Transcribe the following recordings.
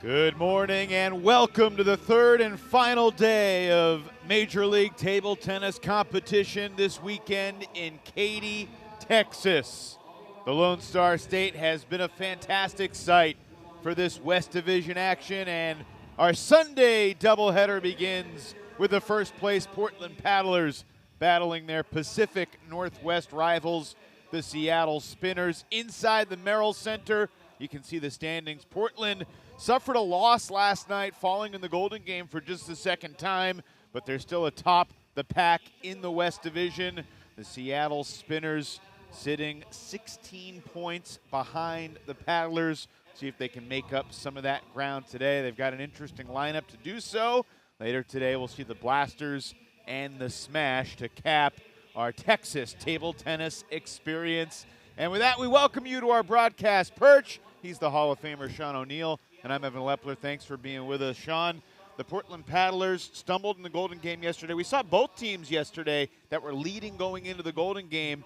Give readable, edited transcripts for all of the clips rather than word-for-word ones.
Good morning and welcome to the third and final day of Major League Table Tennis competition this weekend in Katy, Texas. The Lone Star State has been a fantastic site for this West Division action, and our Sunday doubleheader begins with the first place Portland Paddlers battling their Pacific Northwest rivals, the Seattle Spinners. Inside the Merrill Center, you can see the standings. Portland suffered a loss last night, falling in the Golden Game for just the second time, but they're still atop the pack in the West Division. The Seattle Spinners sitting 16 points behind the Paddlers. See if they can make up some of that ground today. They've got an interesting lineup to do so. Later today, we'll see the Blasters and the Smash to cap our Texas table tennis experience. And with that, we welcome you to our broadcast perch. He's the Hall of Famer, Sean O'Neill, and I'm Evan Lepler. Thanks for being with us, Sean. The Portland Paddlers stumbled in the Golden Game yesterday. We saw both teams yesterday that were leading going into the Golden Game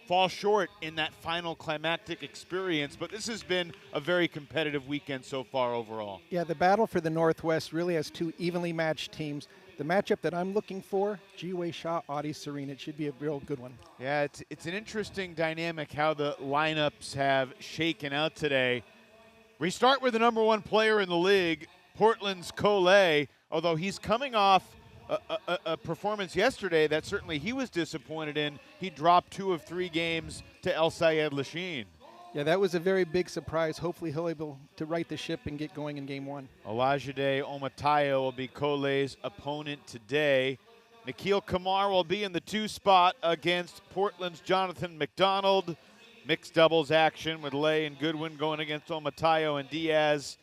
fall short in that final climactic experience, but this has been a very competitive weekend so far overall. Yeah, the battle for the Northwest really has two evenly matched teams. The matchup that I'm looking for, Ji-Wei Shaw, Audie Serene, it should be a real good one. Yeah, it's an interesting dynamic how the lineups have shaken out today. We start with the number one player in the league, Portland's Cole, although he's coming off a performance yesterday that certainly he was disappointed in. He dropped 2 of 3 games to El Sayed Lachine. Yeah, that was a very big surprise. Hopefully he'll be able to right the ship and get going in game 1. Olajide Omatayo will be Cole's opponent today. Nikhil Kumar will be in the 2 spot against Portland's Jonathan McDonald. Mixed doubles action with Lay and Goodwin going against Omatayo and Diaz.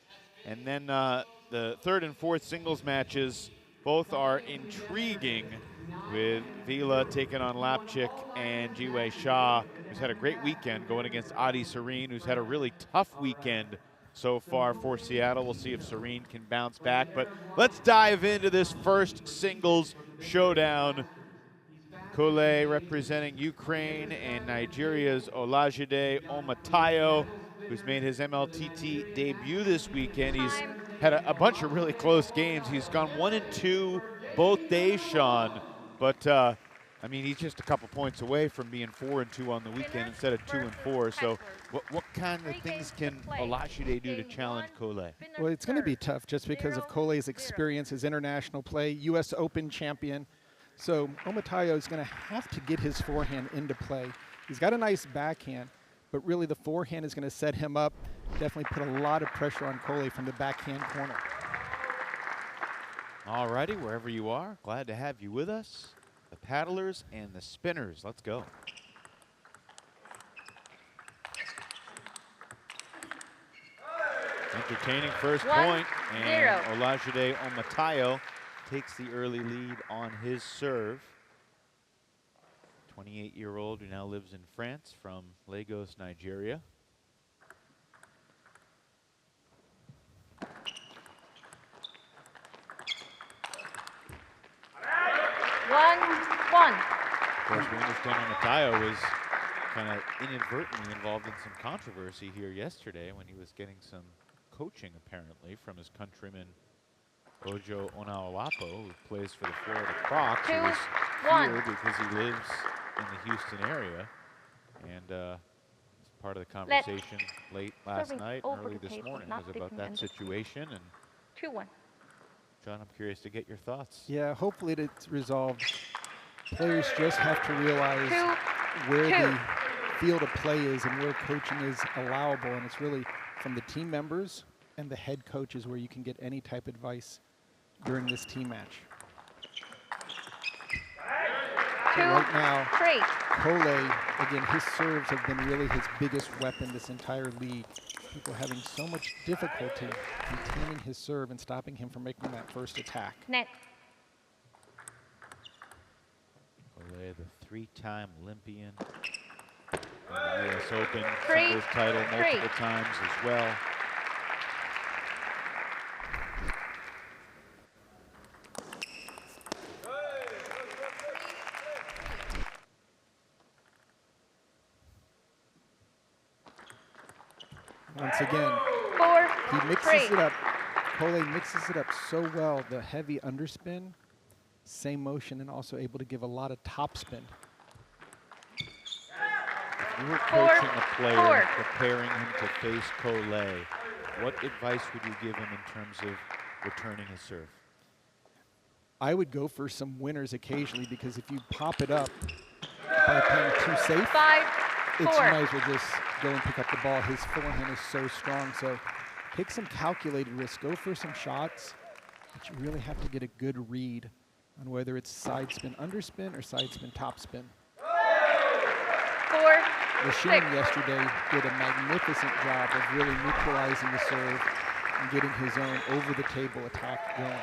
And then the 3rd and 4th singles matches both are intriguing, with Vila taking on Lapchik and Ji-Wei Shaw, who's had a great weekend going against Audie Serene, who's had a really tough weekend so far for Seattle. We'll see if Serene can bounce back. But let's dive into this first singles showdown. Cole representing Ukraine and Nigeria's Olajide Omatayo, who's made his MLTT debut this weekend. He's had a bunch of really close games. He's gone 1-2 both days, Sean. But, I mean, he's just a couple points away from being 4-2 on the weekend instead of 2-4. So what kind of things can Olajide do to challenge Cole? Well, it's going to be tough just because of Cole's experience, his international play, U.S. Open champion. So Omatayo is going to have to get his forehand into play. He's got a nice backhand, but really the forehand is going to set him up, definitely put a lot of pressure on Cole from the backhand corner. All righty, wherever you are, glad to have you with us. The Paddlers and the Spinners, let's go. Entertaining first point, and Olajide Omatayo takes the early lead on his serve. 28-year-old who now lives in France from Lagos, Nigeria. One. Of course, we understand Omatayo was kind of inadvertently involved in some controversy here yesterday when he was getting some coaching, apparently, from his countryman Ojo Onawapo, who plays for the Florida Crocs, who was here because he lives in the Houston area. And as part of the conversation late last night and early this morning was about that situation. And 2-1. John, I'm curious to get your thoughts. Yeah, hopefully it's resolved. Players just have to realize where the field of play is and where coaching is allowable. And it's really from the team members and the head coaches where you can get any type of advice during this team match. Right now, Cole, again, his serves have been really his biggest weapon this entire league. People having so much difficulty containing his serve and stopping him from making that first attack. Net. Cole, the 3-time Olympian, the U.S. Open singles title multiple times as well. Once again, he mixes it up Cole mixes it up so well, the heavy underspin, same motion, and also able to give a lot of topspin. If you were coaching a player, preparing him to face Cole, what advice would you give him in terms of returning his serve? I would go for some winners occasionally, because if you pop it up by playing too safe, you might as well just go and pick up the ball. His forehand is so strong, so take some calculated risks. Go for some shots, but you really have to get a good read on whether it's side spin underspin or side spin topspin. 4, Lachine yesterday did a magnificent job of really neutralizing the serve and getting his own over-the-table attack going.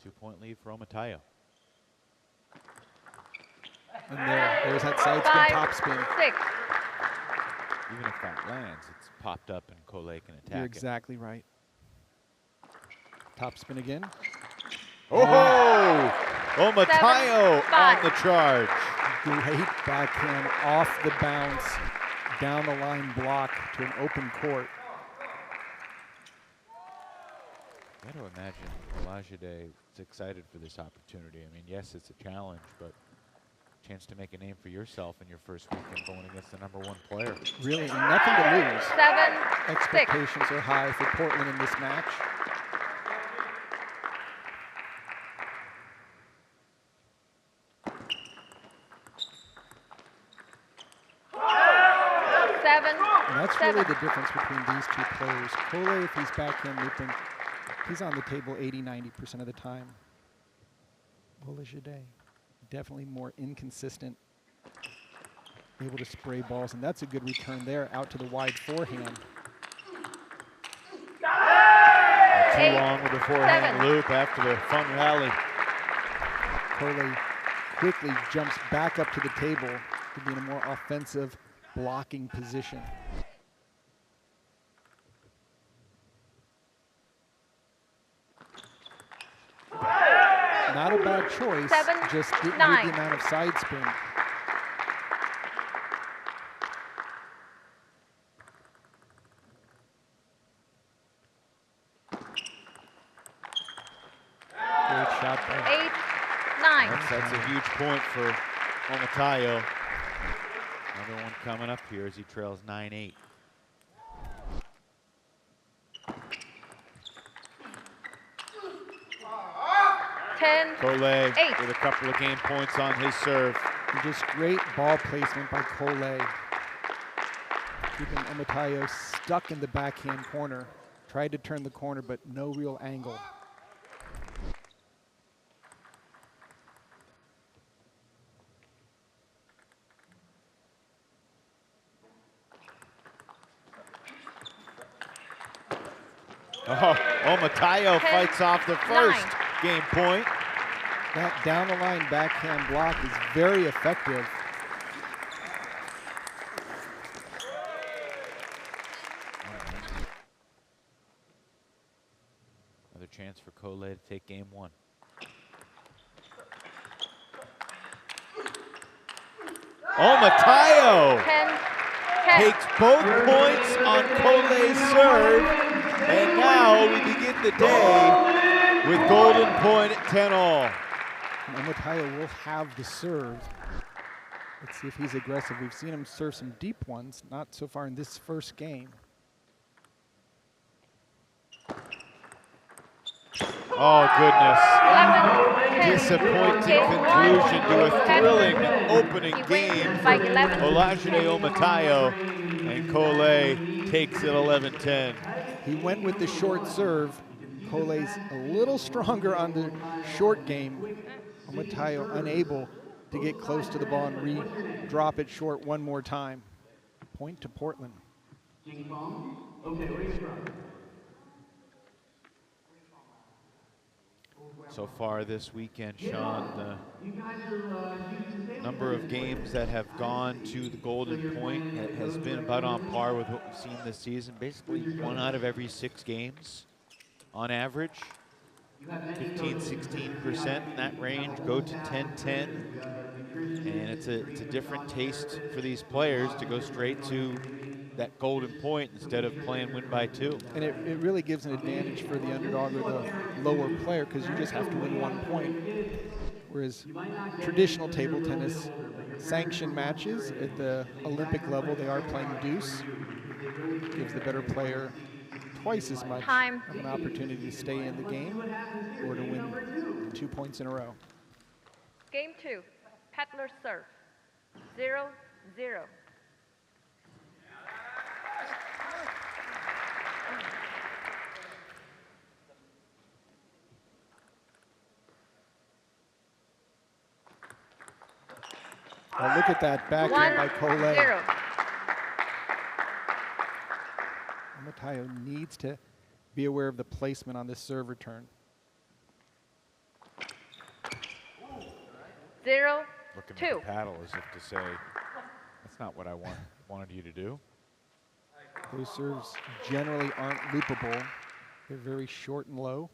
2-point lead for Omotaya. And there's that side spin, 5, top spin. 6. Even if that lands, it's popped up and Cole can attack You're it. exactly right. Top spin again. Oh! Omotaya 7, 5. on the charge. Great backhand off the bounce, down the line block to an open court. I got to imagine Olajide is excited for this opportunity. I mean, yes, it's a challenge, but a chance to make a name for yourself in your first weekend going against the #1 player. Really nothing to lose. 7, 6. Expectations are high for Portland in this match. And that's really the difference between these two players. Cole, if he's backhand looping, he's on the table 80–90% of the time. Olajide, definitely more inconsistent, able to spray balls, and that's a good return there, out to the wide forehand. Too long with the forehand 7. loop after the fun rally. Cole quickly jumps back up to the table to be in a more offensive blocking position. Not a bad choice, 7, just didn't 9. need the amount of side spin. Great shot there. 8, 9. That's a huge point for Omotaya. Another one coming up here as he trails 9-8. Cole 8. with a couple of game points on his serve. And just great ball placement by Cole, keeping Omotaya stuck in the backhand corner. Tried to turn the corner, but no real angle. Oh, Omotaya fights off the first 9. game point. That down the line backhand block is very effective. Another chance for Cole to take game 1. Omotaya 10, 10. takes both points on Cole's serve, and now we begin the day with golden point at 10-all. Omotaya will have the serve. Let's see if he's aggressive. We've seen him serve some deep ones, not so far in this first game. Oh, goodness. 11, 10. Disappointing Game conclusion one. to a 10. thrilling opening He game wins for by 11. Olajide Omotaya, and Cole takes it 11-10. He went with the short serve. Cole's a little stronger on the short game. Omotaya unable to get close to the ball and re-drop it short one more time. Point to Portland. So far this weekend, Sean, the number of games that have gone to the golden point has been about on par with what we've seen this season. Basically 1 out of every 6 games on average. 15–16% in that range, go to 10-10. And it's a different taste for these players to go straight to that golden point instead of playing win by 2. And it really gives an advantage for the underdog or the lower player because you just have to win 1 point. Whereas traditional table tennis sanctioned matches at the Olympic level, they are playing deuce. Gives the better player twice as much of an opportunity to stay in the game or to win 2 points in a row. Game 2, Peddler serve, 0-0. Oh, look at that backhand by Collet. 1-0. Matayo needs to be aware of the placement on this serve return. 0-2. Looking at the paddle as if to say, that's not what I wanted you to do. Those serves generally aren't loopable. They're very short and low.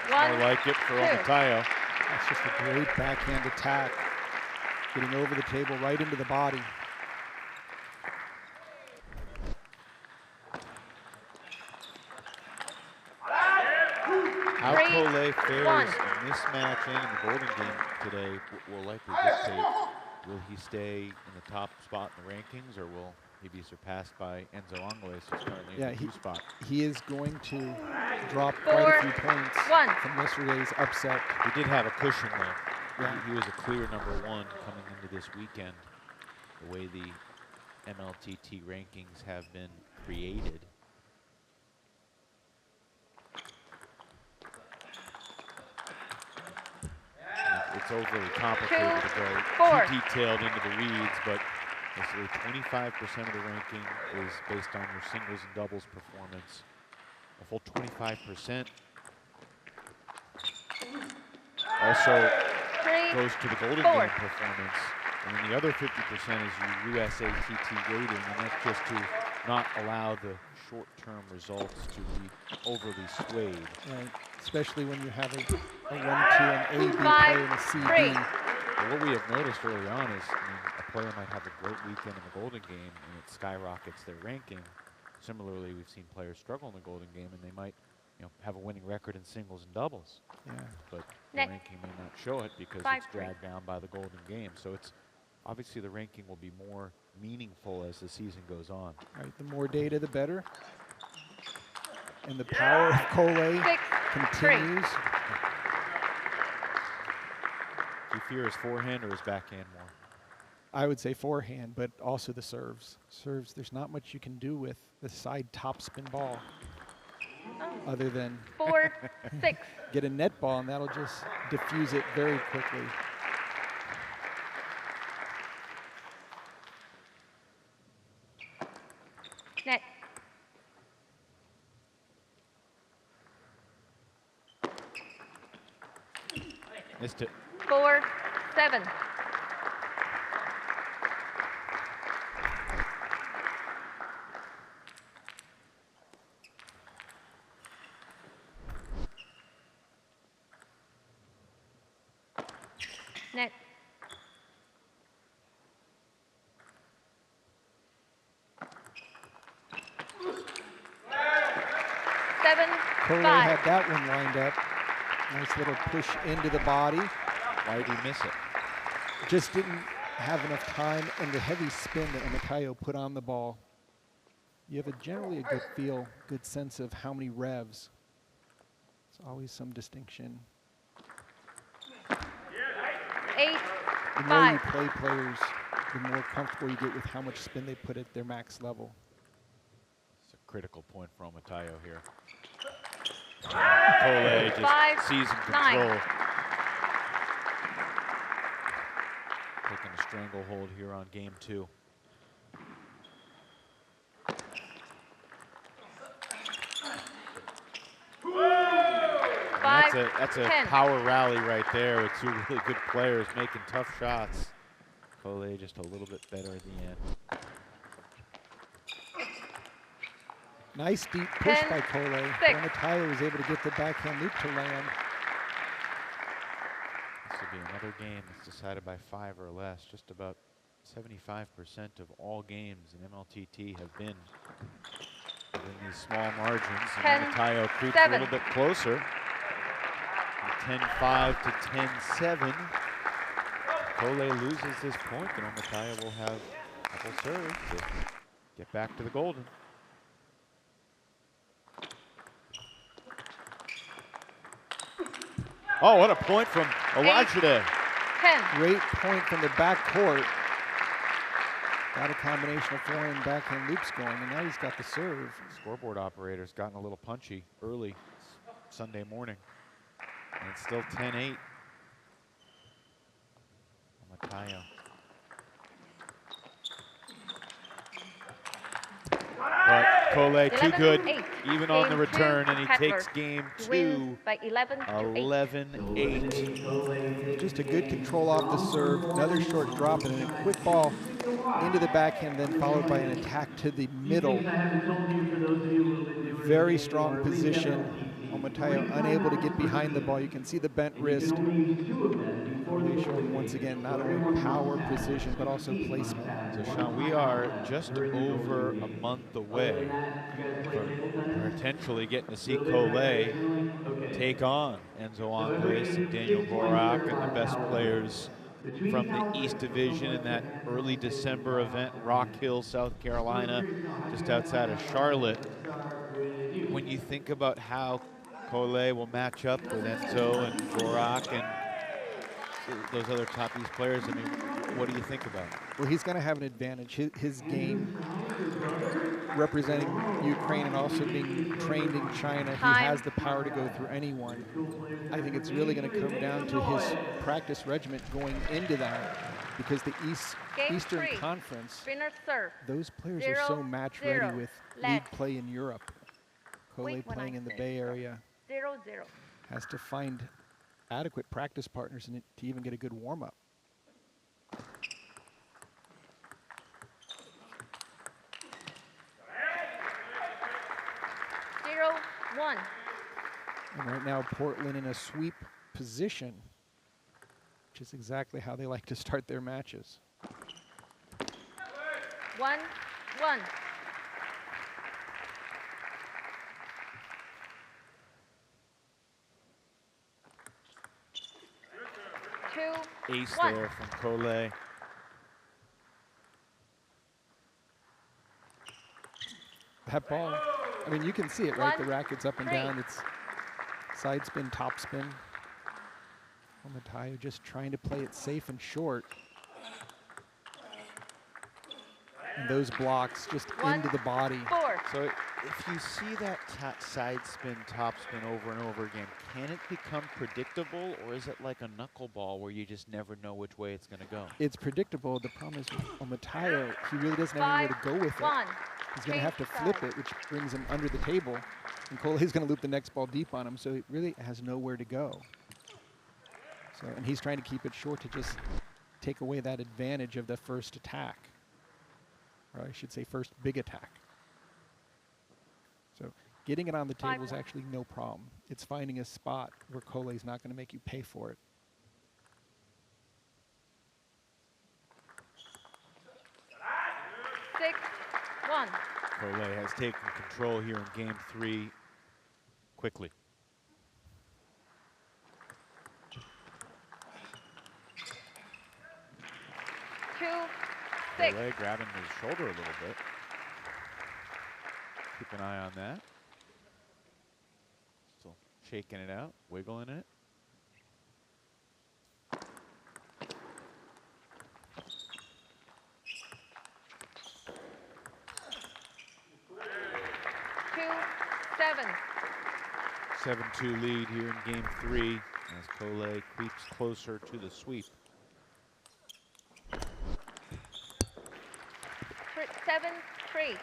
More like it for Matayo. That's just a great backhand attack. Getting over the table right into the body. How Collet fares in this match and in the Golden Game today will likely dictate, will he stay in the top spot in the rankings, or will he be surpassed by Enzo Angles, who's currently in the 2 spot? He is going to drop quite a few points from yesterday's upset. He did have a cushion, though. Yeah. He was a clear #1 coming into this weekend. The way the MLTT rankings have been created. It's overly complicated to go too detailed into the weeds, but basically 25% of the ranking is based on your singles and doubles performance. A full 25% also goes to the Golden Game performance, and then the other 50% is your USATT rating, and that's just to not allow the short-term results to be overly swayed. Right, especially when you have a 1, 2, and A, B play in a C, B. Well, what we have noticed early on is, a player might have a great weekend in the Golden Game and it skyrockets their ranking. Similarly, we've seen players struggle in the Golden Game and they might, have a winning record in singles and doubles. Yeah. But the ranking may not show it because it's dragged down by the Golden Game. So it's obviously the ranking will be more meaningful as the season goes on. Right, the more data, the better. And the power of Collet continues. Do you fear his forehand or his backhand more? I would say forehand, but also the serves. Serves, there's not much you can do with the side topspin ball other than 4-6. Get a net ball, and that'll just diffuse it very quickly. Net. Missed it. 4-7. Net. Collet had that one lined up. Nice little push into the body. Why did he miss it? Just didn't have enough time, and the heavy spin that Matayo put on the ball. You have generally a good feel, good sense of how many revs. It's always some distinction. 8-5. The more you play players, the more comfortable you get with how much spin they put at their max level. It's a critical point for Matayo here. Collet just seizing control. Taking a stranglehold here on game 2. That's a power rally right there with 2 really good players making tough shots. Collet just a little bit better at the end. Nice deep push by Collet. Matayo was able to get the backhand loop to land. This will be another game that's decided by 5 or less. Just about 75% of all games in MLTT have been within these small margins. And Matayo creeps a little bit closer. From 10-5 to 10-7. Cole loses this point, and Matayo will have a couple serves to get back to the golden. Oh, what a point from Olajide. Great point from the back court. Got a combination of forehand, backhand loops going, and now he's got the serve. Scoreboard operator's gotten a little punchy early Sunday morning. And it's still 10-8. Matayo. But Cole too good, even on the return, and he takes game 2, by 11-8. Just a good control off the serve, another short drop, and then a quick ball into the backhand, then followed by an attack to the middle. Very strong position. Matayo unable to get behind the ball. You can see the bent wrist. Showing once again not only power, precision, but also placement. So Sean, we are just over a month away from potentially getting to see Cole take on Enzo Angles and Daniel Borak and the best players from the East Division in that early December event, Rock Hill, South Carolina, just outside of Charlotte. When you think about how Cole will match up with Enzo and Borak and those other top East players, I mean, what do you think about? Well, he's going to have an advantage. His game, representing Ukraine and also being trained in China, he has the power to go through anyone. I think it's really going to come down to his practice regimen going into that, because the Eastern Conference, those players are so match ready with league play in Europe. Cole playing in the Bay Area has to find adequate practice partners in it to even get a good warm-up. And right now, Portland in a sweep position, which is exactly how they like to start their matches. 1-1. Ace there from Cole. That ball, I mean, you can see it, right? The racket's up and down. It's side spin, top spin. Matayo just trying to play it safe and short. And those blocks just into the body. So if you see that side spin, top spin over and over again, can it become predictable, or is it like a knuckleball where you just never know which way it's going to go? It's predictable. The problem is with Matayo, he really doesn't have anywhere to go with it. He's going to have to flip it, which brings him under the table. And Cole's going to loop the next ball deep on him, so he really has nowhere to go. So, and he's trying to keep it short to just take away that advantage of the first attack. Or I should say first big attack. So getting it on the table is actually no problem. It's finding a spot where Cole's not going to make you pay for it. Cole has taken control here in game 3 quickly. Cole grabbing his shoulder a little bit. Keep an eye on that. Still shaking it out, wiggling it. Seven 7-2 lead here in game 3 as Cole creeps closer to the sweep. 7-3.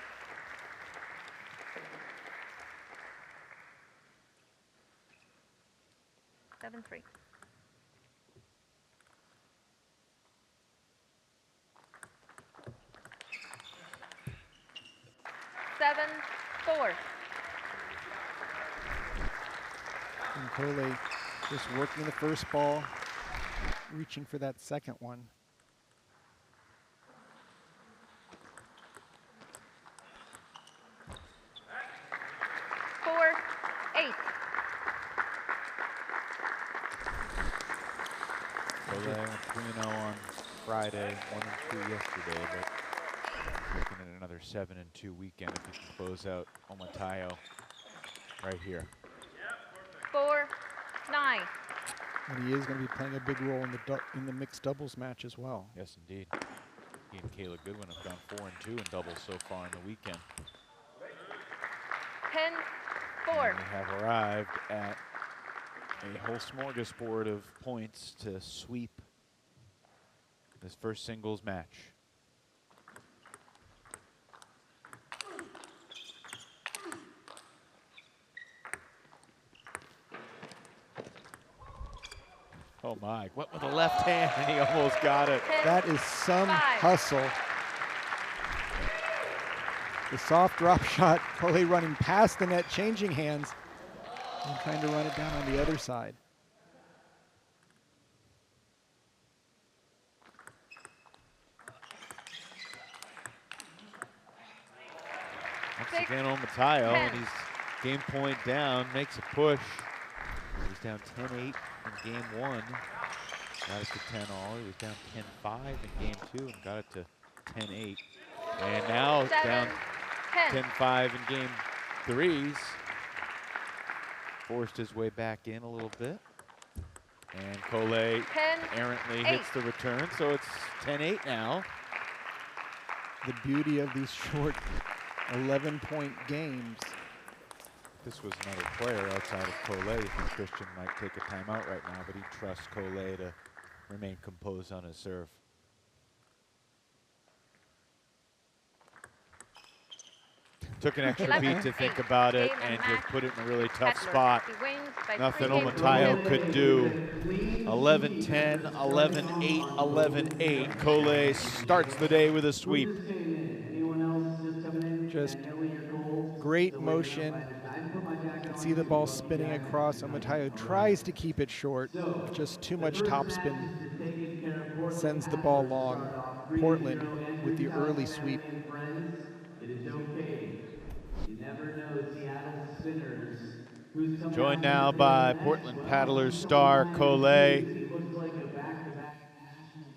And Cole just working the first ball, reaching for that second one. Four, 8. So they went 3-0 on Friday, 1-2 yesterday, but looking at another 7-2 weekend if you can close out Omotayo right here. 4, 9. And he is going to be playing a big role in the mixed doubles match as well. Yes, indeed. He and Kayla Goodwin have gone 4-2 in doubles so far in the weekend. 10, 4. And we have arrived at a whole smorgasbord of points to sweep this first singles match. Oh my, what with the left hand, and he almost got it. 10, That is some 5. hustle. The soft drop shot, Coley running past the net, changing hands, and trying to run it down on the other side. Once again, Omotayo, and he's game point down, makes a push. He's down 10-8 in game 1. Got it to 10-all. He was down 10-5 in game 2 and got it to 10-8. And now 7, down 10. 10-5 in game 3s. Forced his way back in a little bit. And Coley 10, errantly 8. hits the return, so it's 10-8 now. The beauty of these short 11-point games. This was another player outside of Coley. I think Christian might take a timeout right now, but he trusts Coley to remain composed on his serve. Took an extra beat to think about it and just put it in a really tough spot. Nothing Omotayo could do. 11-10, 11-8, 11-8. Coley starts the day with a sweep. Just great motion. You can see the ball spinning across. Omotayo tries to keep it short. Just too much topspin sends the ball long. Portland with the early sweep. Joined now by Portland Paddlers star Coley.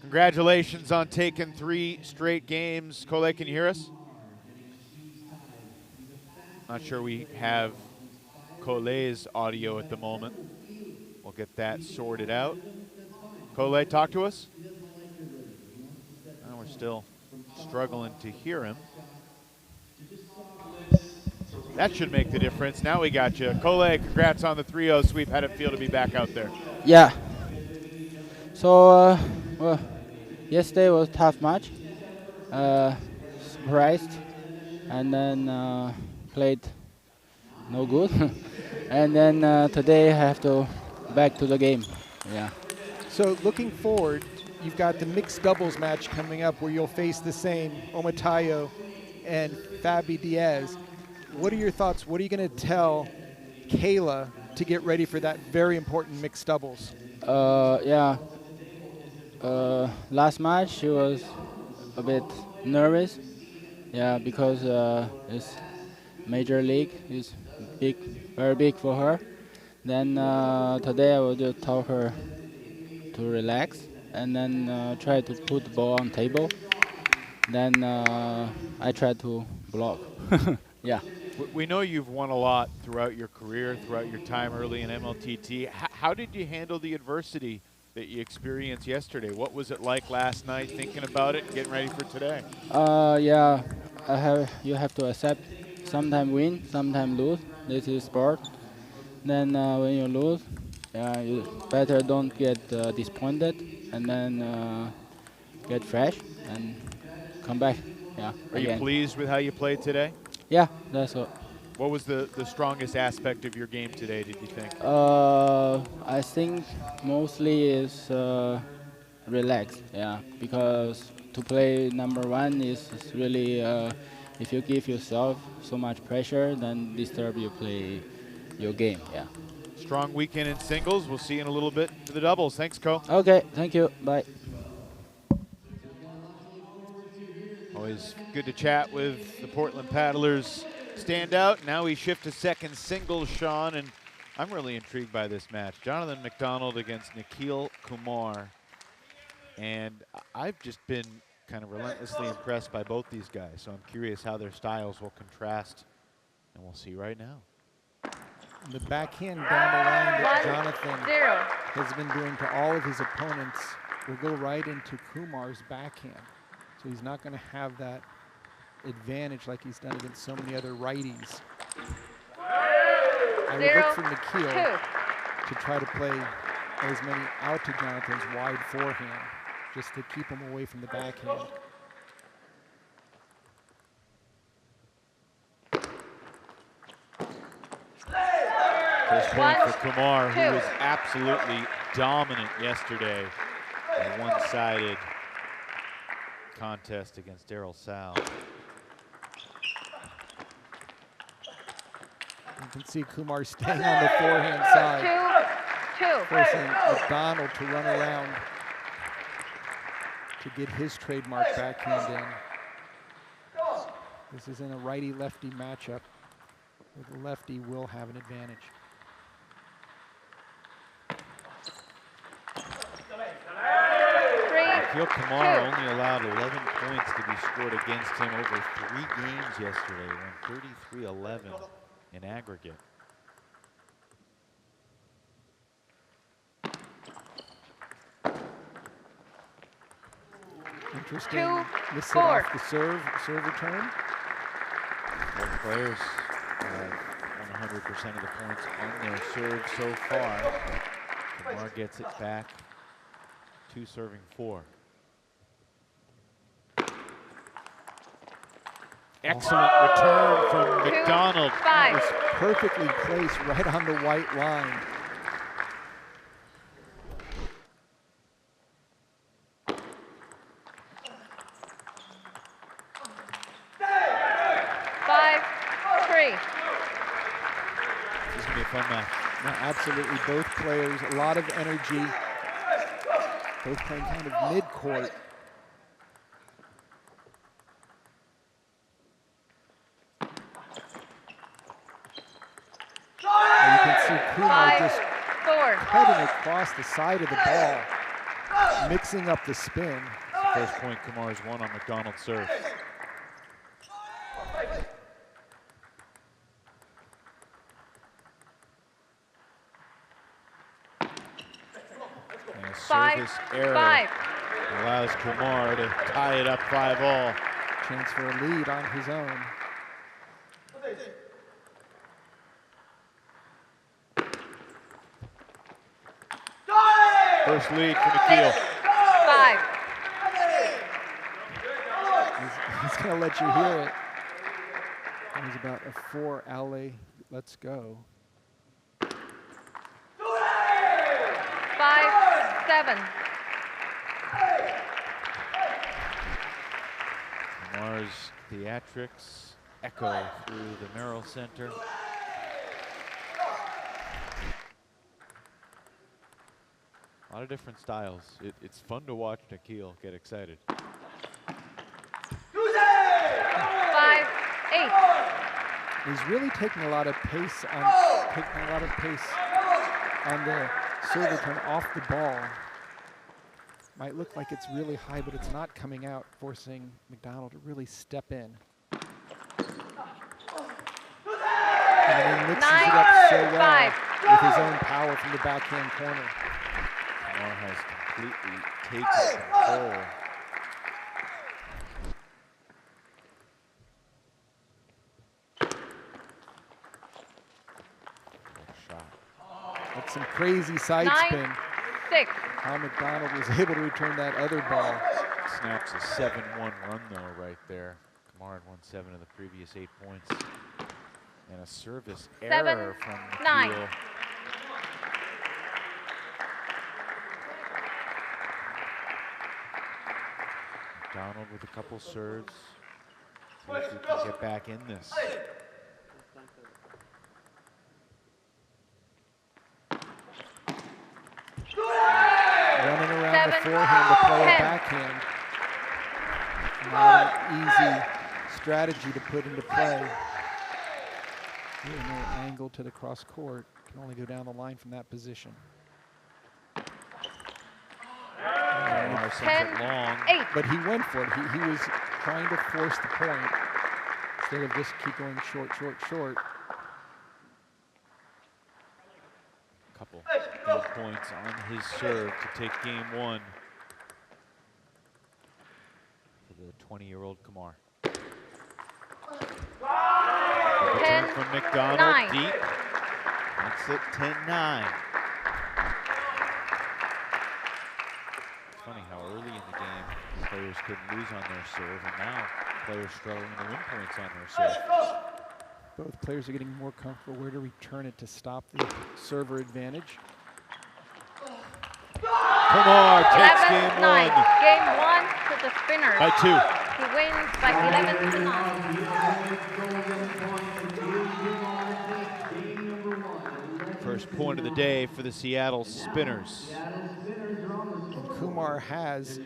Congratulations on taking 3 straight games. Coley, can you hear us? Not sure we have Coley's audio at the moment. We'll get that sorted out. Coley, talk to us. Oh, we're still struggling to hear him. That should make the difference. Now we got you. Coley, congrats on the 3-0 sweep. How'd it feel to be back out there? Yeah. So, well, yesterday was a tough match. Surprised, and then played no good. And then today I have to back to the game. Yeah. So looking forward, you've got the mixed doubles match coming up where you'll face the same Omotayo and Fabi Diaz. What are your thoughts? What are you going to tell Kayla to get ready for that very important mixed doubles? Yeah. Last match she was a bit nervous. Yeah, because it's major league is big, very big for her. Then today I will just tell her to relax and then try to put the ball on table. Then I try to block. Yeah. We know you've won a lot throughout your career, throughout your time early in MLTT. How did you handle the adversity that you experienced yesterday? What was it like last night, thinking about it, getting ready for today? Yeah, you have to accept. Sometimes win, sometimes lose. This is sport. Then when you lose, you better don't get disappointed, and then get fresh and come back. Yeah. Are you pleased with how you played today? Yeah, that's all. What was the strongest aspect of your game today, did you think? I think mostly is relax. Yeah, because to play number 1 is really if you give yourself so much pressure, then disturb you play your game. Yeah. Strong weekend in singles. We'll see you in a little bit to the doubles. Thanks, Ko. Okay, thank you. Bye. Always good to chat with the Portland Paddlers standout. Now we shift to second singles, Sean, and I'm really intrigued by this match. Jonathan McDonald against Nikhil Kumar. And I've just been kind of relentlessly impressed by both these guys, so I'm curious how their styles will contrast, and we'll see right now. The backhand down the line that 1-0. Jonathan has been doing to all of his opponents will go right into Kumar's backhand. So he's not going to have that advantage like he's done against so many other righties. I would look for Nikhil to try to play as many out to Jonathan's wide forehand, just to keep him away from the backhand. First point for Kumar, who was absolutely dominant yesterday. A one-sided contest against Daryl Sal. You can see Kumar staying on the forehand side, forcing McDonald to run around to get his trademark backhand in. This isn't a righty-lefty matchup, where the lefty will have an advantage. Nikhil Kumar only allowed 11 points to be scored against him over 3 games yesterday, won 33-11 in aggregate. Interesting. Listed off the serve return. Both players have 100% of the points on their serve so far. Kumar gets it back, 2 serving 4. Excellent return from McDonald. It was perfectly placed right on the white line. This is going to be a fun match. No, absolutely, both players, a lot of energy. Both playing kind of mid-court. You can see Kumar just cutting across the side of the ball, mixing up the spin. First point Kumar's won on McDonald's serve. And a service error allows Kumar to tie it up 5-all. Chance for a lead on his own. First lead for Nikhil. He's going to let you hear it. It was about a 4 alley. Let's go. 5-7. Kumar's theatrics echo through the Merrill Center. A lot of different styles. It's fun to watch Nikhil get excited. 5-8. He's really taking a lot of pace on the serve return off the ball. Might look like it's really high, but it's not coming out, forcing McDonald to really step in. And then he mixes it up so well with his own power from the backhand corner. Kumar has completely taken control. That's some crazy side spin. 9-6. How McDonald was able to return that other ball. Snaps a 7-1 run though right there. Kumar had won 7 of the previous 8 points. And a service error from Nikhil. 7-9. McDonald with a couple serves. See if he can get back in this. forehand to play a 10. backhand. Not an easy strategy to put into play. Really no angle to the cross court. Can only go down the line from that position. Kumar sends it long. 8. But he went for it. He was trying to force the point instead of just keep going short, short, short. Couple good points on his serve to take game 1 for the 20-year-old Kumar. 10, From McDonald 9. deep. Makes it 10-9. Funny how early in the game players couldn't lose on their serve, and now players struggling to win points on their serve. Both players are getting more comfortable where to return it to stop the server advantage. Kumar takes 11, game 9. 1 Game 1 to the spinners. by 2. He wins by 11 to 9. First point of the day for the Seattle Spinners. And Kumar has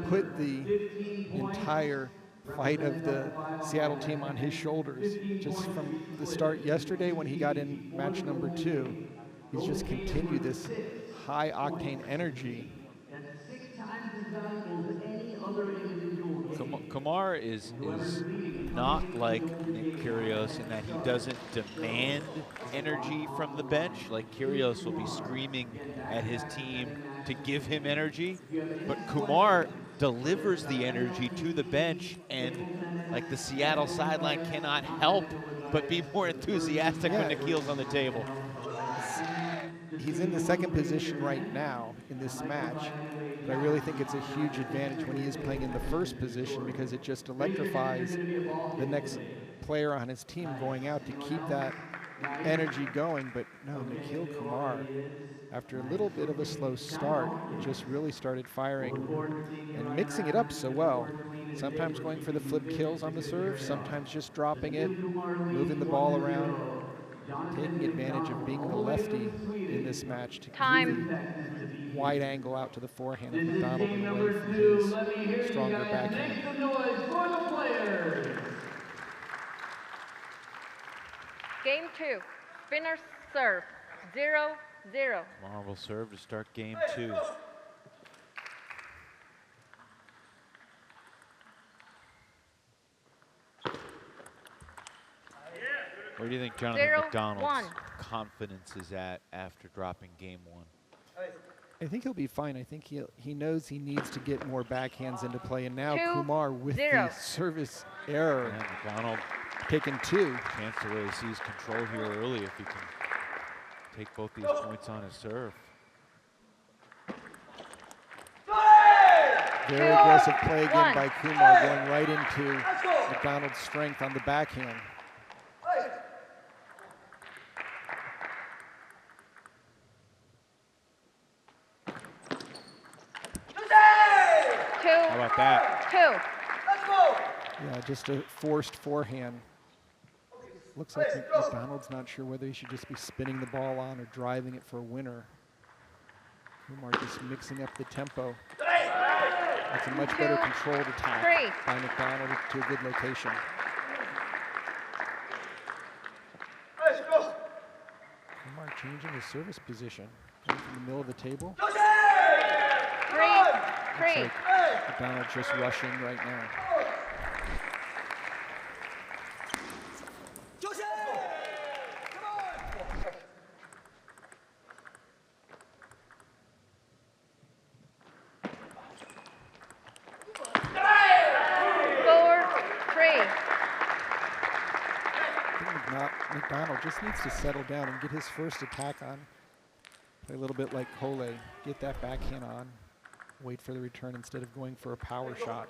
put the entire fight of the Seattle team on his shoulders. Just from the start yesterday when he got in match number 2, he's just continued this high octane energy. Kumar is not like Nick Kyrgios in that he doesn't demand energy from the bench. Like Kyrgios will be screaming at his team to give him energy, but Kumar delivers the energy to the bench, and like the Seattle sideline cannot help but be more enthusiastic when Nikhil's on the table. He's in the second position right now in this match, but I really think it's a huge advantage when he is playing in the first position because it just electrifies the next player on his team going out to keep that energy going. But no, Nikhil Kumar, after a little bit of a slow start, just really started firing and mixing it up so well. Sometimes going for the flip kills on the serve, sometimes just dropping it, moving the ball around, taking advantage of being the lefty in this match to keep the wide angle out to the forehand of McDonald and away from his stronger backhand. Game 2, spinners serve, 0-0. Kumar will serve to start game 2. Where do you think Jonathan 0-1. McDonald's confidence is at after dropping game 1? I think he'll be fine. I think he knows he needs to get more backhands into play, and now 2-0. Kumar with the service error, Yeah, McDonald taking 2. chance to really seize control here early if he can take both these points on his serve. Very aggressive play again by Kumar, going right into McDonald's strength on the backhand. How about that? 2. Yeah, just a forced forehand. Looks like McDonald's not sure whether he should just be spinning the ball on or driving it for a winner. Kumar just mixing up the tempo. That's a much better controlled attack by McDonald to a good location. Kumar changing his service position. Going from the middle of the table. 3. Looks like McDonald just rushing right now. McDonald just needs to settle down and get his first attack on. Play a little bit like Cole. Get that backhand on. Wait for the return instead of going for a power shot.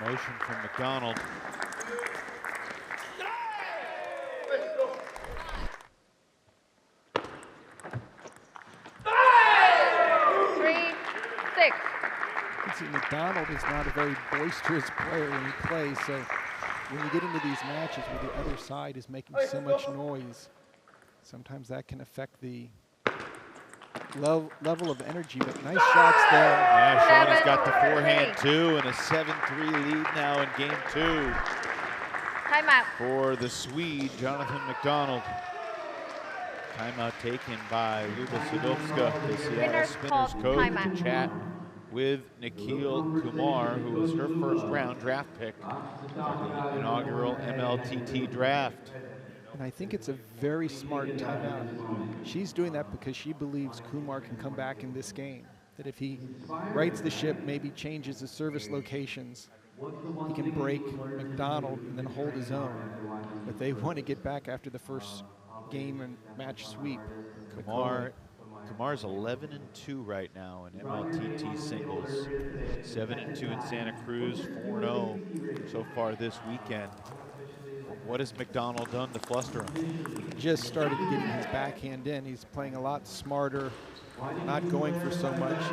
Motion from McDonald. You can see McDonald is not a very boisterous player when he plays, so when you get into these matches where the other side is making so much noise, sometimes that can affect the level of energy, but nice shots there. Yeah, Shawnee's got the 7-3. forehand too, and a 7-3 lead now in game 2 Timeout. for the Swede, Jonathan McDonald. Timeout taken by Luba Sadovska, the Seattle Spinners Spinners called coach, timeout. to chat with Nikhil Kumar, who was her first round draft pick in the inaugural MLTT draft. And I think it's a very smart timeout. She's doing that because she believes Kumar can come back in this game. That if he rights the ship, maybe changes the service locations, he can break McDonald and then hold his own. But they want to get back after the first game and match sweep. Kumar's 11-2 right now in MLTT singles. 7-2 in Santa Cruz, 4-0 so far this weekend. What has McDonald done to fluster him? Just started getting his backhand in. He's playing a lot smarter, not going for so much,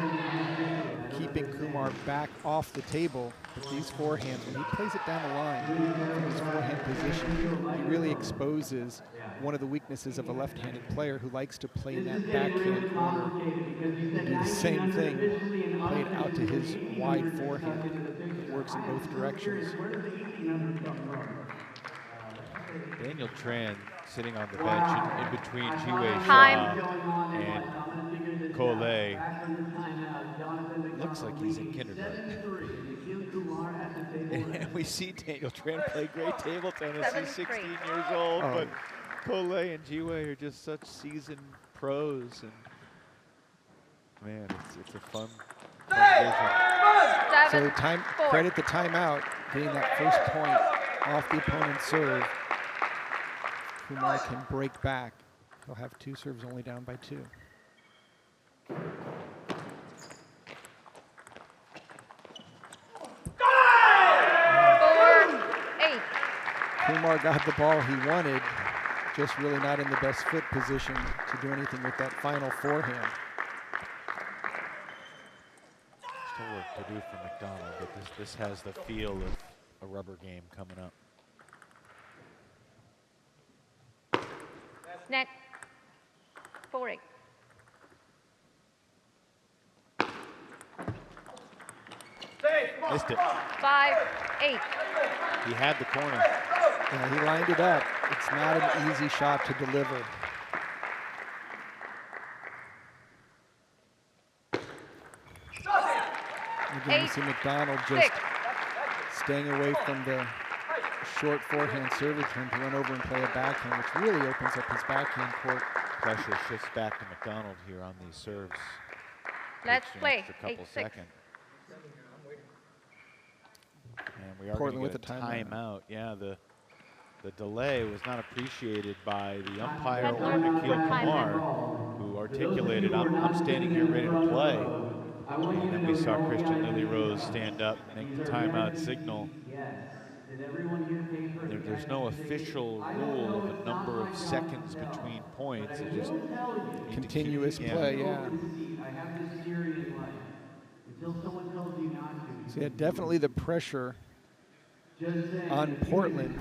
keeping Kumar back off the table. But these forehands, when he plays it down the line from his forehand position, he really exposes one of the weaknesses of a left-handed player who likes to play in that backhand corner and do the same thing, play it out to his wide forehand. It works in both directions. Daniel Tran sitting on the bench in between Jiwei Time. Shaw and Collet. Looks like he's in kindergarten. And we see Daniel Tran play great table tennis. He's 16 years old, but Collet and Jiwei are just such seasoned pros. And man, it's a fun vision. So credit the timeout, getting that first point off the opponent's serve. Kumar can break back. He'll have 2 serves only down by 2. 4-8. Kumar got the ball he wanted, just really not in the best foot position to do anything with that final forehand. Still work to do for McDonald, but this has the feel of a rubber game coming up. Net. 4-8. Missed it. 5-8. He had the corner. Yeah, he lined it up. It's not an easy shot to deliver. Again, you see McDonald just staying away from the short forehand serve return to run over and play a backhand, which really opens up his backhand court. Pressure shifts back to McDonald here on these serves. Let's Takes an play. extra couple 8-6. seconds. And we are Portland going to with get a a timeout. timeout. Yeah, the delay was not appreciated by the umpire Red or zone for Nikhil Kumar, timeout. who articulated, I'm standing here ready to play. And then we saw Christian Lily Rose stand up, make the timeout signal. There's no official rule of a number of seconds between points. It just Continuous play, yeah. So yeah, definitely the pressure on Portland.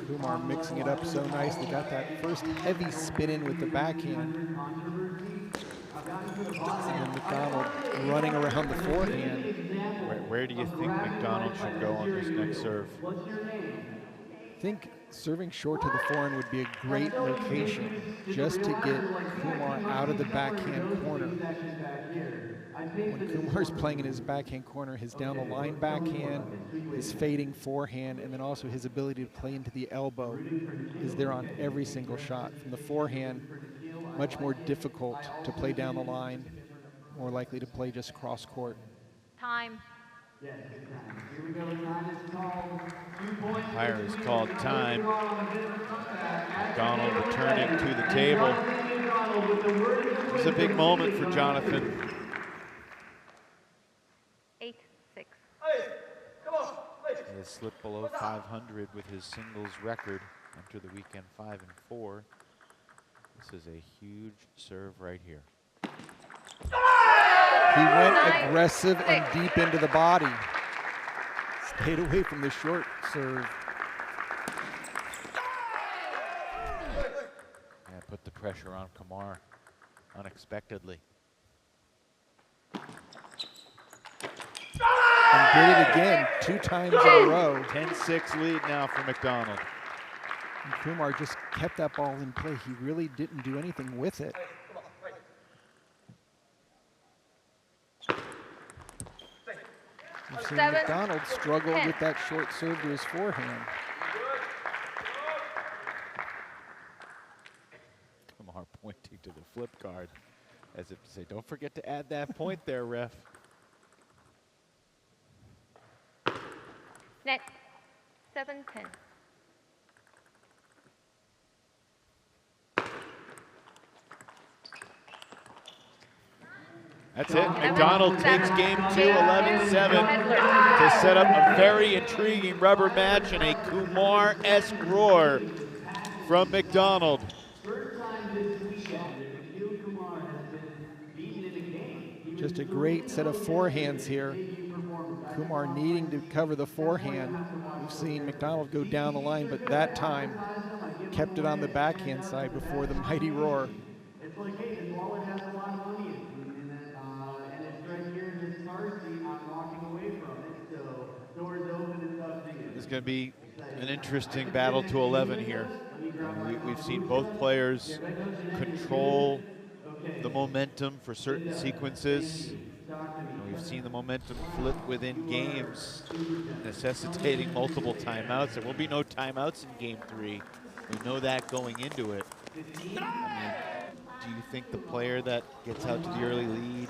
Kumar mixing it up so nicely. Got that first heavy spin in with the backhand. And then McDonald running around the forehand. Where do you think McDonald should go on this next serve? I think serving short to the forehand would be a great location just to get Kumar out of the backhand corner. When Kumar's playing in his backhand corner, his down the line backhand, his fading forehand, and then also his ability to play into the elbow is there on every single shot. From the forehand, much more difficult to play down the line, more likely to play just cross court. Time. Umpire has called time. McDonald returning to the table. It was a big moment for Jonathan. 8-6. He has slipped below 500 with his singles record. Enter the weekend 5-4. This is a huge serve right here. He went 9, aggressive and 6. deep into the body. Stayed away from the short serve. Yeah, put the pressure on Kumar unexpectedly. And did it again 2 times in a row. 10-6 lead now for McDonald. And Kumar just kept that ball in play. He really didn't do anything with it. We've seen 7, McDonald struggle 10. with that short serve to his forehand. Kumar pointing to the flip card as if to say, don't forget to add that point there, ref. Net. 7, 10. That's it. McDonald takes game 2, 11-7, Peddler. to set up a very intriguing rubber match and a Kumar-esque roar from McDonald. Just a great set of forehands here. Kumar needing to cover the forehand. We've seen McDonald go down the line, but that time kept it on the backhand side before the mighty roar. It's like, hey, his wallet has a lot of money and it's right here in his car seat. I'm walking away from it, so doors open and stuff to you. This is going to be an interesting battle to 11 here. We've seen both players control the momentum for certain sequences. And we've seen the momentum flip within games, necessitating multiple timeouts. There will be no timeouts in game 3. We know that going into it. I mean, do you think the player that gets out to the early lead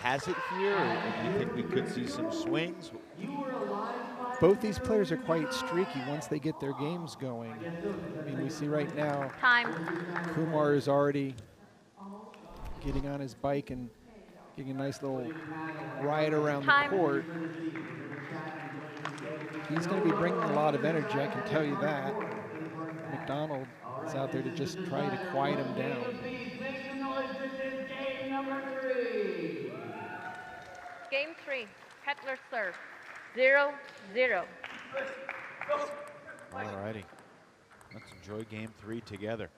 has it here, or do you think we could see some swings? Both these players are quite streaky once they get their games going. I mean, we see right now Time. Kumar is already getting on his bike and getting a nice little ride around Time. the court. He's going to be bringing a lot of energy, I can tell you that. McDonald is out there to just try to quiet him down. Game 3. Peddler serve. 0, 0. All righty. Let's enjoy game 3 together.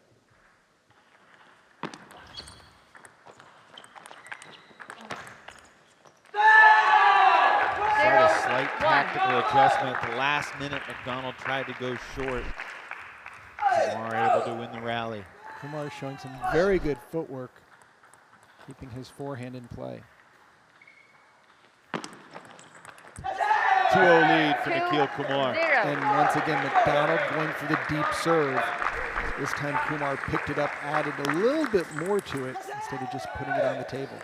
A slight tactical adjustment at the last minute. McDonald tried to go short. Kumar able to win the rally. Kumar showing some very good footwork, keeping his forehand in play. 2-0 lead for Nikhil Kumar. 0. And once again, McDonald going for the deep serve. This time Kumar picked it up, added a little bit more to it instead of just putting it on the table.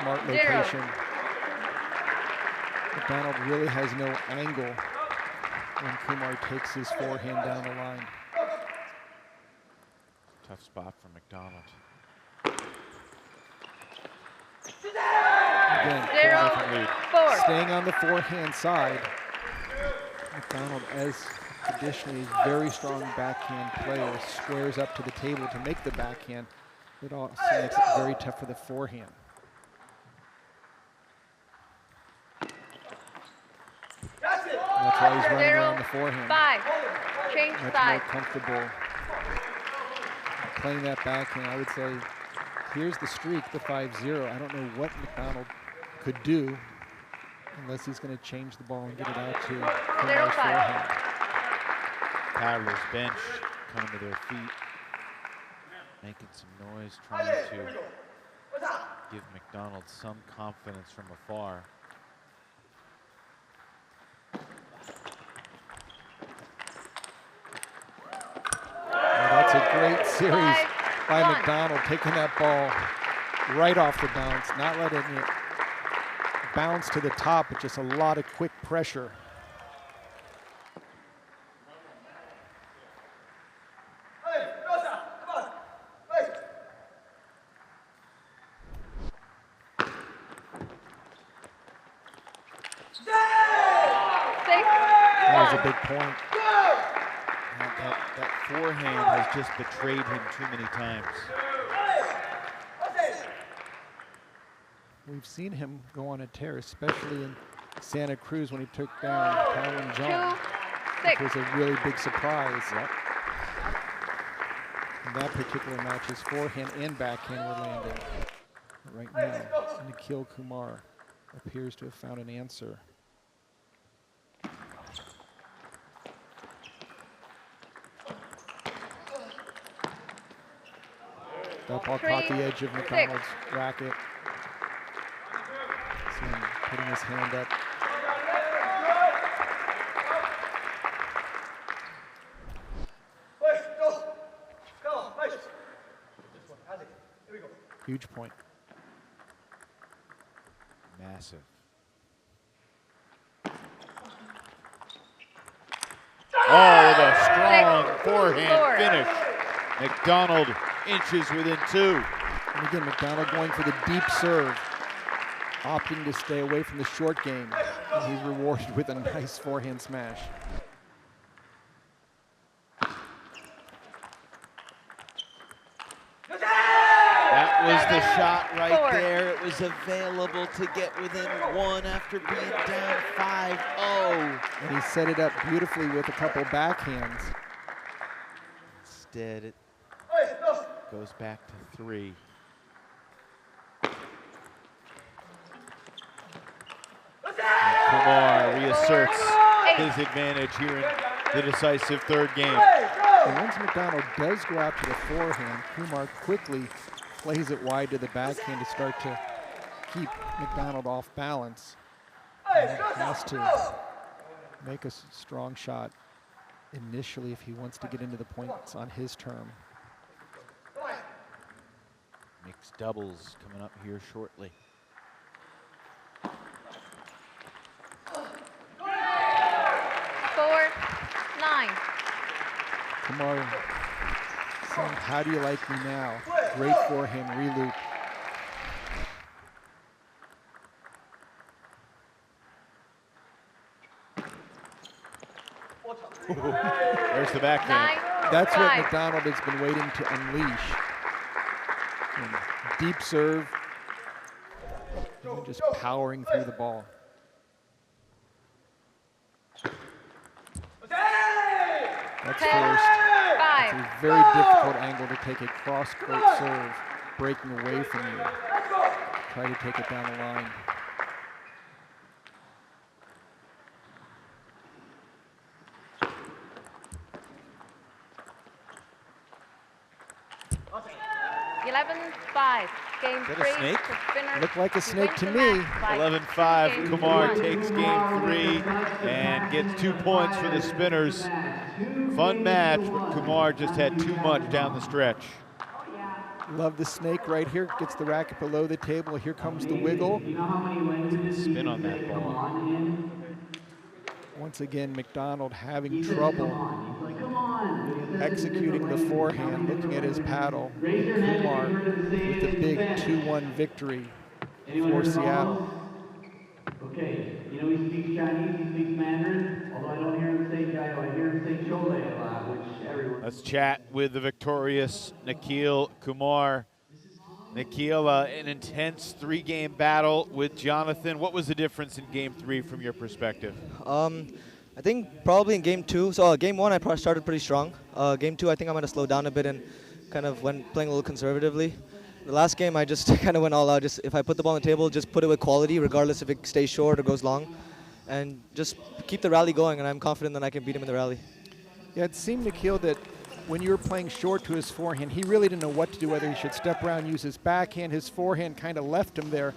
Smart location. McDonald really has no angle when Kumar takes his forehand down the line. Tough spot for McDonald. Again, 0, 4. staying on the forehand side. McDonald, as traditionally a very strong backhand player, squares up to the table to make the backhand. It also makes it very tough for the forehand. That's why he's running 0, around the forehand. 5. Change Much more side. comfortable playing that backhand. I would say, here's the streak, the 5-0. I don't know what McDonald could do unless he's going to change the ball and get it out to Kumar's 0-5. forehand. Paddler's bench coming to their feet, making some noise, trying to give McDonald some confidence from afar. That's a great series 5, by 1. McDonald, taking that ball right off the bounce, not letting it bounce to the top, but just a lot of quick pressure. That was a big point. That forehand has just betrayed him too many times. We've seen him go on a tear, especially in Santa Cruz when he took down Talon John. 2-6. It was a really big surprise. In that particular match, his forehand and backhand were landing. But right now, Nikhil Kumar appears to have found an answer. That ball caught the edge of McDonald's racket. See him putting his hand up. Huge point. Massive. Oh, with a strong forehand finish. McDonald inches within 2. And again, McDonald going for the deep serve, opting to stay away from the short game. And he's rewarded with a nice forehand smash. That was the shot right there. It was available to get within 1 after being down 5-0. And he set it up beautifully with a couple backhands. Instead, it goes back to 3. And Kumar reasserts his advantage here in the decisive 3rd game. And once McDonald does go out to the forehand, Kumar quickly plays it wide to the backhand to start to keep McDonald off balance. And has to make a strong shot initially if he wants to get into the points on his term. Mixed doubles coming up here shortly. Kumar saying, how do you like me now? Great forehand reloop. There's the backhand. That's what McDonald has been waiting to unleash. And deep serve, and then just powering through the ball. That's first. It's a very difficult angle to take a cross-court serve, breaking away from you. Try to take it down the line. Game Is that 3. a snake? Looked like a snake to me. 11-5, Kumar takes game 3 and gets 2 points for the spinners. Fun match, but Kumar just had too much down the stretch. Love the snake right here. Gets the racket below the table. Here comes the wiggle. Spin on that ball. Once again, McDonald having trouble executing the forehand, looking at his paddle. Kumar with a big 2-1 victory for Seattle. Okay, you know he speaks Chinese, he speaks Mandarin, although I don't hear him say Jai, I hear him say Chole a lot, which everyone... Let's chat with the victorious Nikhil Kumar. Nikhil, an intense 3-game battle with Jonathan. What was the difference in game 3 from your perspective? I think probably in game 2. So game 1 I started pretty strong. Game 2 I think I'm going to slow down a bit and kind of went playing a little conservatively. The last game I just kind of went all out. Just if I put the ball on the table, just put it with quality, regardless if it stays short or goes long, and just keep the rally going. And I'm confident that I can beat him in the rally. Yeah, it seemed, Nikhil, that when you were playing short to his forehand, he really didn't know what to do, whether he should step around, use his backhand. His forehand kind of left him there.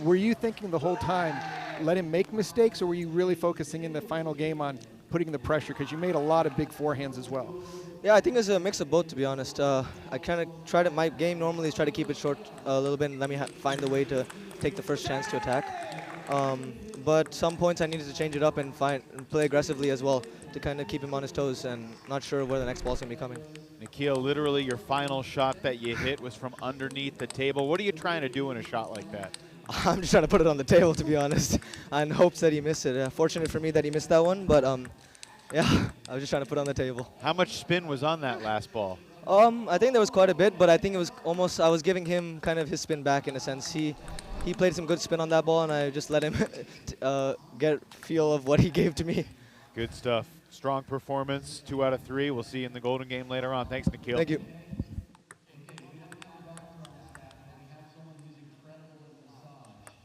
Were you thinking the whole time, let him make mistakes, or were you really focusing in the final game on putting the pressure? Because you made a lot of big forehands as well. Yeah, I think it's a mix of both, to be honest. I kind of try to, my game normally is try to keep it short a little bit and let me find a way to take the first chance to attack. But some points I needed to change it up and play aggressively as well to kind of keep him on his toes and not sure where the next ball's going to be coming. Nikhil, literally your final shot that you hit was from underneath the table. What are you trying to do in a shot like that? I'm just trying to put it on the table, to be honest, in hopes that he missed it. Fortunate for me that he missed that one, but Yeah, I was just trying to put it on the table. How much spin was on that last ball? I think there was quite a bit, but I think it was almost, I was giving him kind of his spin back in a sense. He played some good spin on that ball, and I just let him get feel of what he gave to me. Good stuff. Strong performance, 2 out of 3. We'll see you in the Golden Game later on. Thanks, Nikhil. Thank you.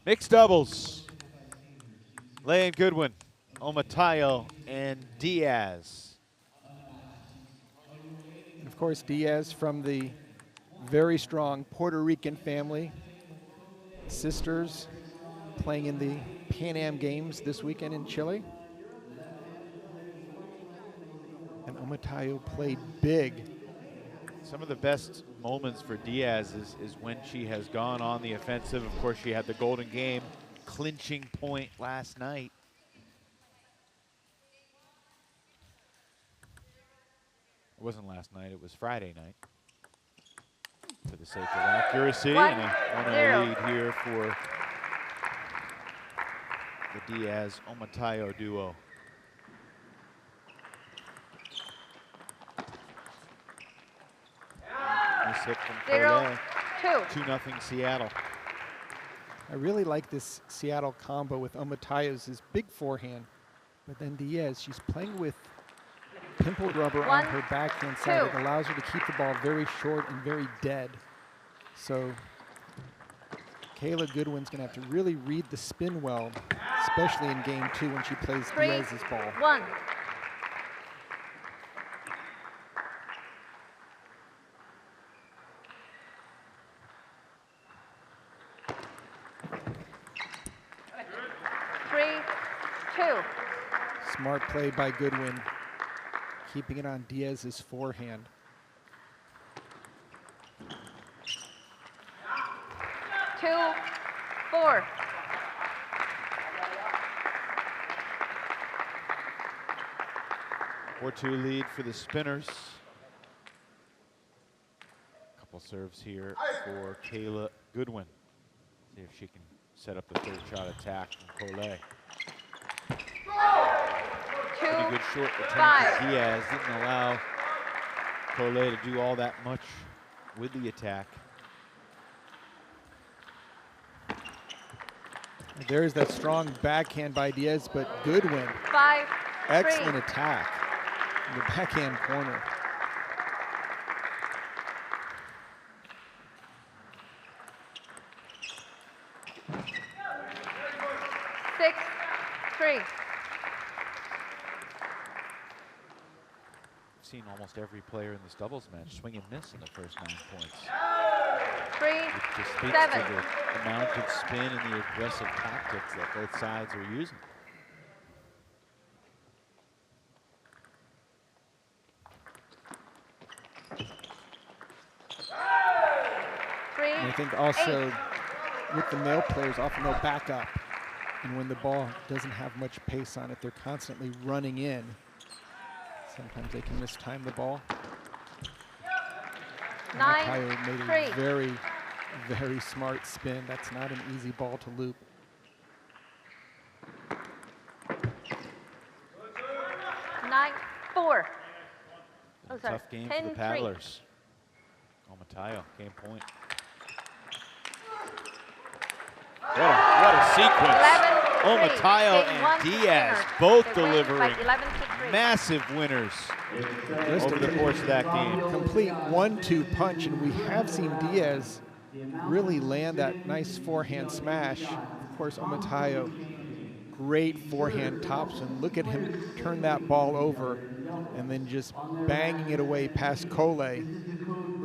Mixed doubles. Lei and Goodwin, Omatayo and Diaz. And of course, Diaz from the very strong Puerto Rican family. Sisters playing in the Pan Am Games this weekend in Chile. And Omatayo played big. Some of the best moments for Diaz is when she has gone on the offensive. Of course, she had the Golden Game clinching point last night. It wasn't last night, it was Friday night. For the sake of accuracy, 1-0. and a 1-0 lead here for the Diaz-Omatayo duo. Nice hit from Collet. 2-0 Seattle. I really like this Seattle combo with Omatayo's his big forehand, but then Diaz, she's playing with pimpled rubber on her backhand side. It allows her to keep the ball very short and very dead. So Kayla Goodwin's gonna have to really read the spin well, especially in game 2 when she plays Diaz's ball. 3-1. Smart play by Goodwin, keeping it on Diaz's forehand. Two, 4. Four-two lead for the spinners. Couple serves here for Kayla Goodwin. See if she can set up the third shot attack from Collet. Pretty good short return from Diaz. Didn't allow Collet to do all that much with the attack. There's that strong backhand by Diaz, but Goodwin, 5-3. excellent attack in the backhand corner. Six, 3. Seen almost every player in this doubles match swing and miss in the first 9 points. 3, It just speaks 7. to the amount of spin and the aggressive tactics that both sides are using. And I think also with the male players, often they'll back up. And when the ball doesn't have much pace on it, they're constantly running in. Sometimes they can mistime the ball. 9-3. made a very, very smart spin. That's not an easy ball to loop. 9-4. Oh, sorry. Tough game for the 10-3. paddlers. Omatayo, game point. What a sequence. 11-3. Omatayo Game and 1 Diaz spinners. both They win by delivering 11-3. massive winners over the course of that game. Complete 1-2 punch, and we have seen Diaz really land that nice forehand smash. Of course, Omatayo, great forehand topspin. Look at him turn that ball over and then just banging it away past Collet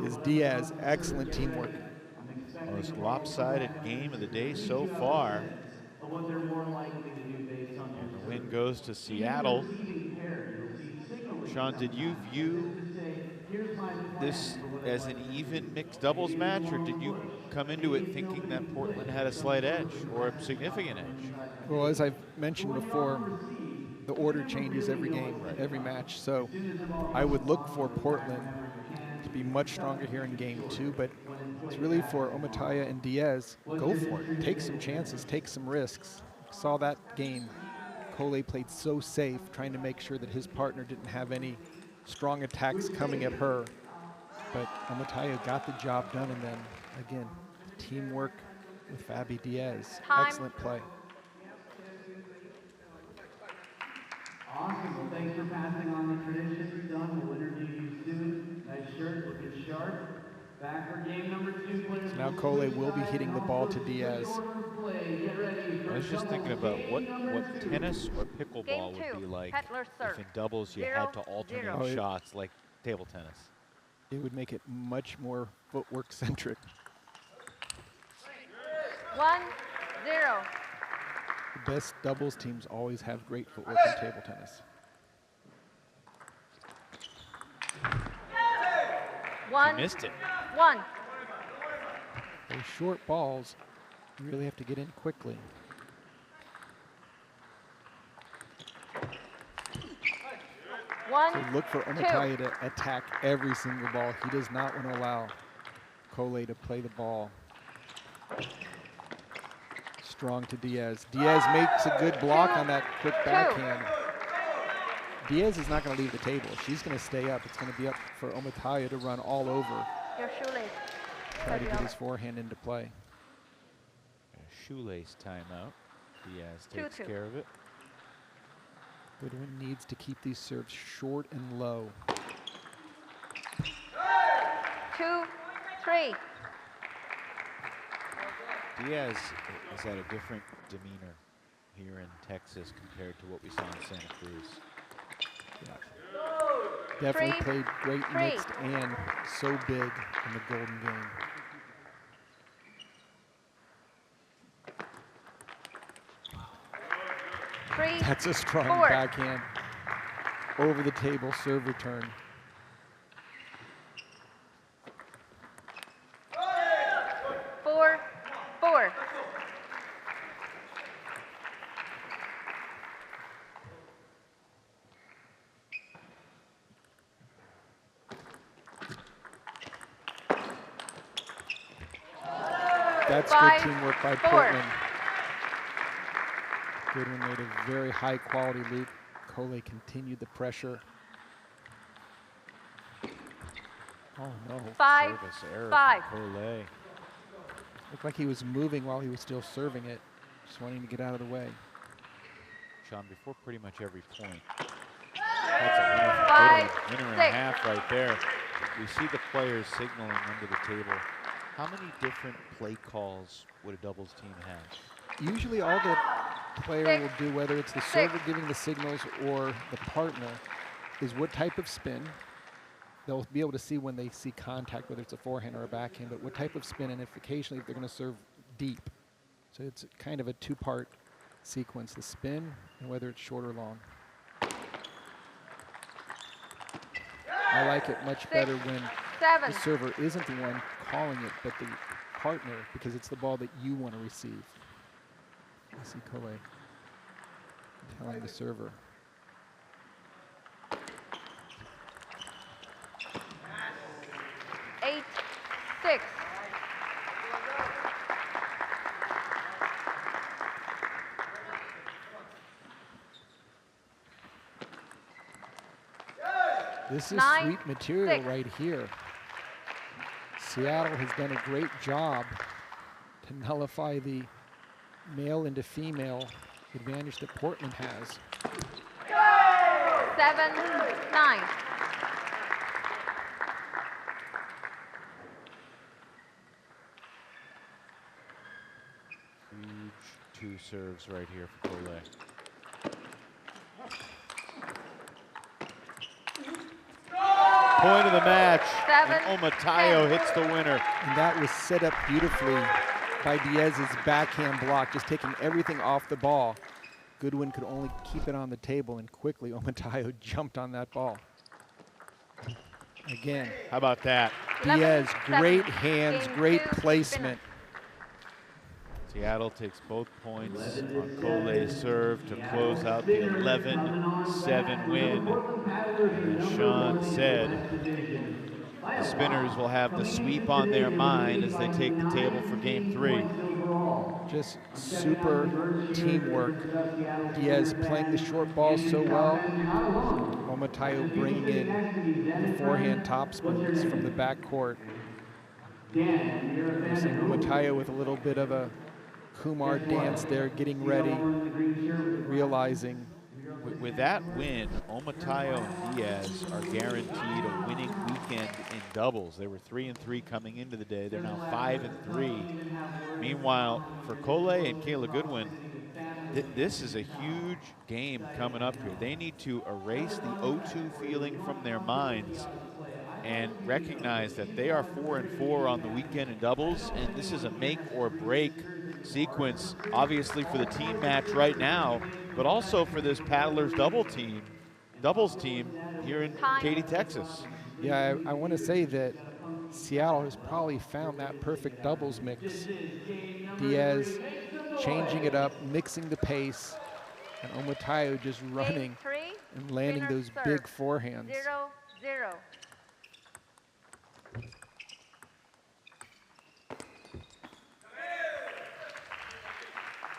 is Diaz. Excellent teamwork. Most lopsided game of the day so far. And the win goes to Seattle. Sean, did you view this as an even mixed doubles match, or did you come into it thinking that Portland had a slight edge or a significant edge? Well, as I've mentioned before, the order changes every game, every match. So I would look for Portland to be much stronger here in game 2, but it's really for Omatayo and Diaz. Go for it. Take some chances, take some risks. Saw that game. Coley played so safe, trying to make sure that his partner didn't have any strong attacks coming at her. But Omotaya got the job done, and then, again, teamwork with Fabi Diaz. Time. Excellent play. Awesome. Well, thanks for passing on the tradition, son. We'll interview you soon. Nice shirt, looking sharp. Back for game number 2, players. So now Coley will be hitting the ball to Diaz. I was just thinking about what tennis or pickleball Game would 2, be like Pettler serve. if in doubles you 0-0. had to alternate Oh, shots like table tennis. It would make it much more footwork centric. 1-0. The best doubles teams always have great footwork in table tennis. 1-1. Missed it. Those short balls, you really have to get in quickly. So look for Omotaya to attack every single ball. He does not want to allow Coley to play the ball. Strong to Diaz. Diaz makes a good block on that quick backhand. Diaz is not going to leave the table. She's going to stay up. It's going to be up for Omotaya to run all over. Your shoelace. Try to get his forehand into play. A shoelace timeout. Diaz takes 2-2. care of it. Goodwin needs to keep these serves short and low. 2-3. Diaz is at a different demeanor here in Texas compared to what we saw in Santa Cruz. Definitely 3-3. played great mixed and so big in the Golden Game. That's a strong 4. backhand. Over the table serve return. 4-4. That's 5-4. good teamwork by Portland. Goodwin made a very high quality loop. Coley continued the pressure. Oh no. 5-5. Service error from Coley. Looked like he was moving while he was still serving it. Just wanting to get out of the way. Sean, before pretty much every point. That's a winner and a half right there. We see the players signaling under the table. How many different play calls would a doubles team have? Usually all the player will do, whether it's the server giving the signals or the partner, is what type of spin. They'll be able to see when they see contact, whether it's a forehand or a backhand, but what type of spin, and if occasionally if they're going to serve deep. So it's kind of a two-part sequence, the spin and whether it's short or long. I like it much better when the server isn't the one calling it, but the partner, because it's the ball that you want to receive. I see Coley telling the server. Eight, 6. This is 9, sweet material 6. right here. Seattle has done a great job to nullify the male into female advantage that Portland has. 7-9. Huge two serves right here for Coley. Point of the match, and Omotaya hits the winner. And that was set up beautifully by Diaz's backhand block, just taking everything off the ball. Goodwin could only keep it on the table, and quickly Omotaya jumped on that ball. Again. How about that? Diaz, 11-7. great hands, Game great 2, placement. Seattle takes both points on Coley's serve to close out the 11-7 win. And as Sean said, the spinners will have the sweep on their mind as they take the table for game 3. Just super teamwork. Diaz playing the short ball so well. Omotaya bringing in the forehand topspins from the backcourt. We're seeing Omotaya with a little bit of a Kumar dance there, getting ready, realizing. With that win, Omotaya and Diaz are guaranteed a winning weekend in doubles. They were 3-3 coming into the day. They're now 5-3. Meanwhile, for Cole and Kayla Goodwin, this is a huge game coming up here. They need to erase the 0-2 feeling from their minds and recognize that they are 4-4 on the weekend in doubles, and this is a make or break sequence, obviously for the team match right now, but also for this paddlers doubles team here in Katy, Texas. Yeah, I want to say that Seattle has probably found that perfect doubles mix. Diaz changing it up, mixing the pace, and Omotaya just running and landing those big forehands. 0-0.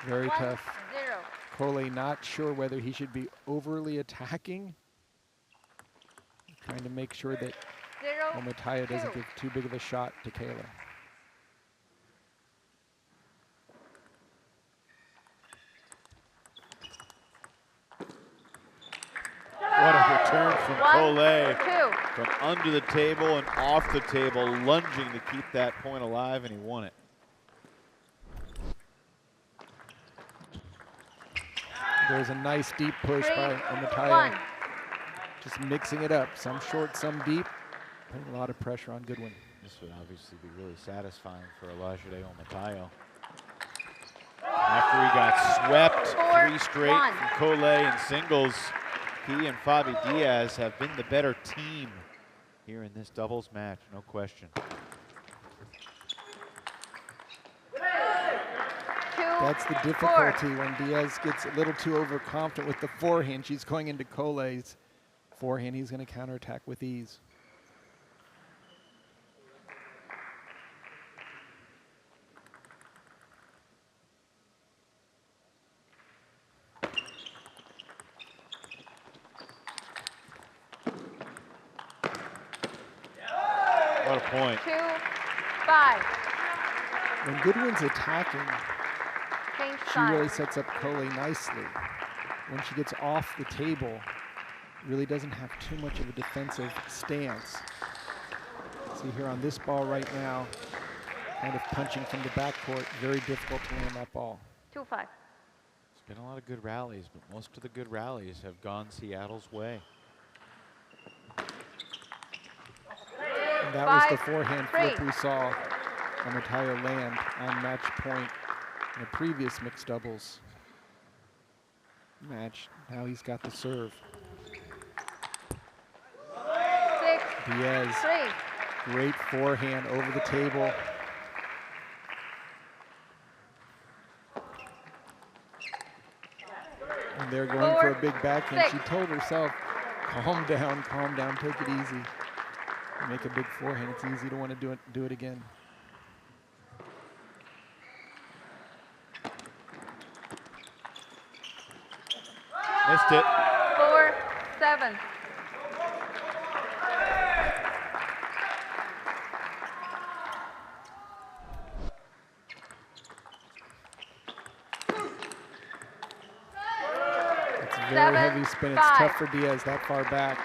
Very 1-0. tough. Cole not sure whether he should be overly attacking, trying to make sure that Omotaya doesn't give too big of a shot to Kayla. What a return from Cole. From under the table and off the table, lunging to keep that point alive, and he won it. There's a nice deep push by Omotaya. Just mixing it up, some short, some deep, putting a lot of pressure on Goodwin. This would obviously be really satisfying for Olajide Omotaya. After he got swept 3 straight from Cole in singles, he and Fabi Diaz have been the better team here in this doubles match, no question. That's the difficulty when Diaz gets a little too overconfident with the forehand. She's going into Cole's forehand. He's going to counterattack with ease. What a point. 2-5. When Goodwin's attacking, she really sets up Cole nicely. When she gets off the table, really doesn't have too much of a defensive stance. See here on this ball right now, kind of punching from the backcourt, very difficult to land that ball. 2-5. It's been a lot of good rallies, but most of the good rallies have gone Seattle's way. And that was the forehand flip we saw Omotaya land on match point in a previous mixed doubles match. Now he's got the serve. 6-3. Diaz, great forehand over the table. And they're going for a big backhand. She told herself, calm down, take it easy. Make a big forehand, it's easy to want to do it again. Missed it. 4-7. It's a very heavy spin. It's tough for Diaz that far back.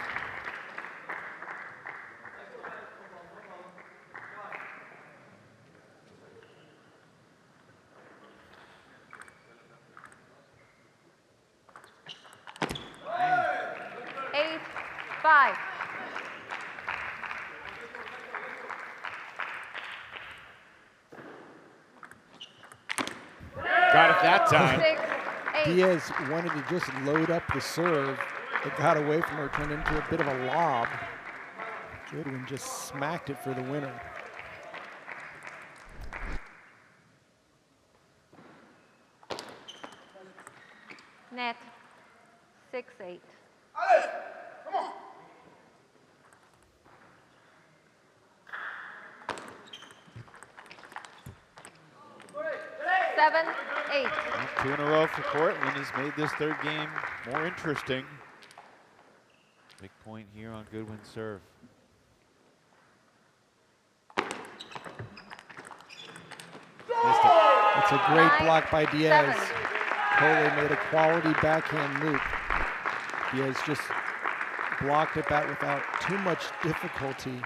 Got it that time. 6-8. Diaz wanted to just load up the serve. It got away from her, turned into a bit of a lob. Goodwin just smacked it for the winner. Net. 6-8. 7-8. Well, 2 in a row for Portland has made this third game more interesting. Big point here on Goodwin's serve. Missed it. It's a great 9, block by Diaz. 7. Cole made a quality backhand loop. Diaz just blocked it back without too much difficulty.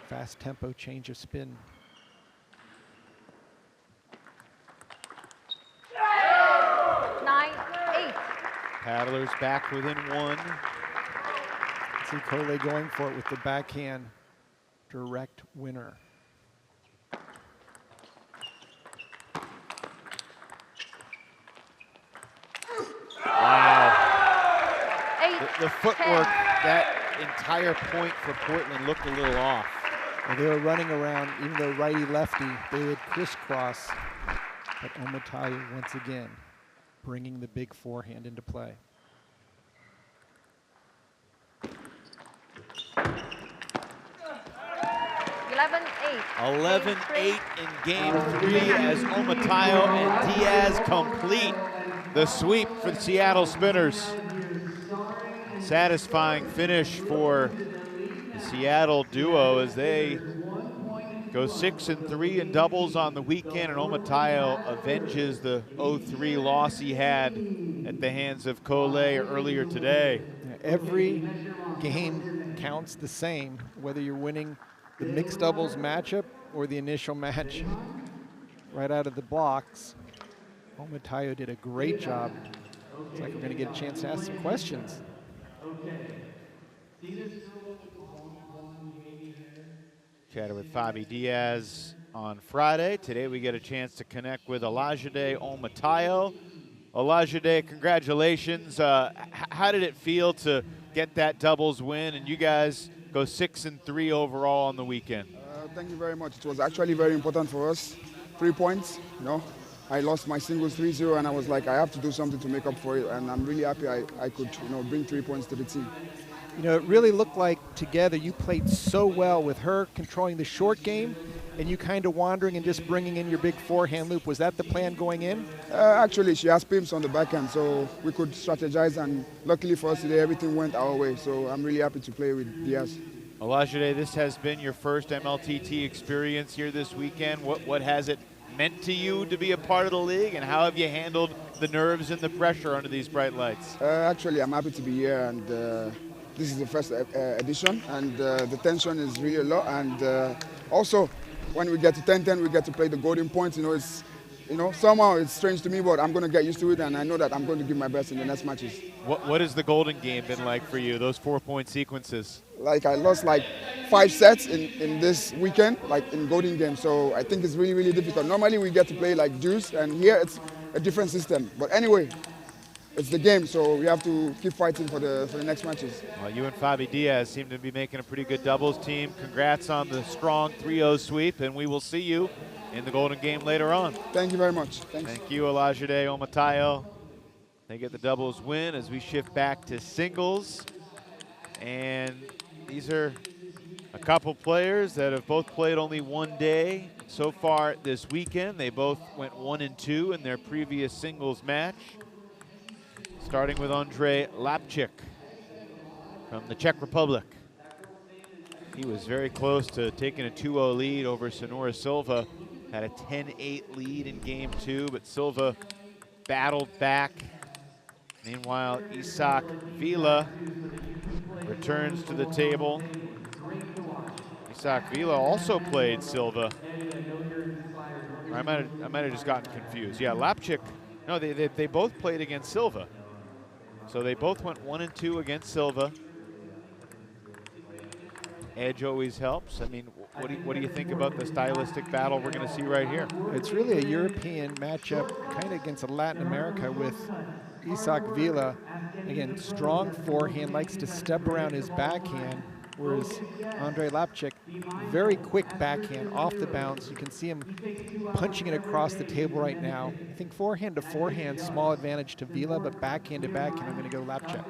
Fast tempo change of spin. 9-8. Paddlers back within 1. See Cole going for it with the backhand direct winner. Wow. 8. The footwork, that entire point for Portland looked a little off. And they were running around, even though righty-lefty, they would crisscross. But Omotayo once again bringing the big forehand into play. 11-8. 11-8 in game 3 as Omotayo and Diaz complete the sweep for the Seattle Spinners. Satisfying finish for the Seattle duo as they go 6-3 in doubles on the weekend, and Omotayo avenges the 0-3 loss he had at the hands of Cole earlier today. Every game counts the same, whether you're winning the mixed doubles matchup or the initial match right out of the blocks. Omotayo did a great job. Looks like we're going to get a chance to ask some questions. Chatted with Fabi Diaz on Friday. Today we get a chance to connect with Olajide Omotayo. Olajide, congratulations. How did it feel to get that doubles win, and you guys go 6-3 overall on the weekend? Thank you very much. It was actually very important for us. 3 points, you know. I lost my singles 3-0, and I was like, I have to do something to make up for it, and I'm really happy I could, you know, bring 3 points to the team. You know, it really looked like together you played so well with her controlling the short game and you kind of wandering and just bringing in your big forehand loop. Was that the plan going in? Actually, she has pimps on the backhand, so we could strategize, and luckily for us today, everything went our way. So I'm really happy to play with Diaz. Olajide, this has been your first MLTT experience here this weekend. What has it meant to you to be a part of the league, and how have you handled the nerves and the pressure under these bright lights? Actually, I'm happy to be here, and this is the first edition, and the tension is really low. And also, when we get to 10-10, we get to play the golden points. You know, somehow it's strange to me, but I'm going to get used to it, and I know that I'm going to give my best in the next matches. What has the golden game been like for you, those 4-point sequences? Like, I lost like 5 sets in this weekend, like in golden game, so I think it's really, really difficult. Normally we get to play like deuce, and here it's a different system. But anyway, it's the game, so we have to keep fighting for the next matches. Well, you and Fabi Diaz seem to be making a pretty good doubles team. Congrats on the strong 3-0 sweep, and we will see you in the golden game later on. Thank you very much. Thanks. Thank you, Olajide Omotayo. They get the doubles win as we shift back to singles. And these are a couple players that have both played only one day so far this weekend. They both went 1-2 in their previous singles match. Starting with Andrej Lapčík from the Czech Republic. He was very close to taking a 2-0 lead over Sonora Silva. Had a 10-8 lead in game 2, but Silva battled back. Meanwhile, Isak Vila returns to the table. Isak Vila also played Silva. I might have just gotten confused. Yeah, Lapčík, no, they both played against Silva. So they both went 1-2 against Silva. Edge always helps. I mean, what do you think about the stylistic battle we're going to see right here? It's really a European matchup, kind of against Latin America with Isak Vila. Again, strong forehand, likes to step around his backhand, whereas Andrej Lapčík, very quick backhand off the bounce. You can see him punching it across the table right now. I think forehand to forehand, small advantage to Vila, but backhand to backhand, I'm going to go Lapčík.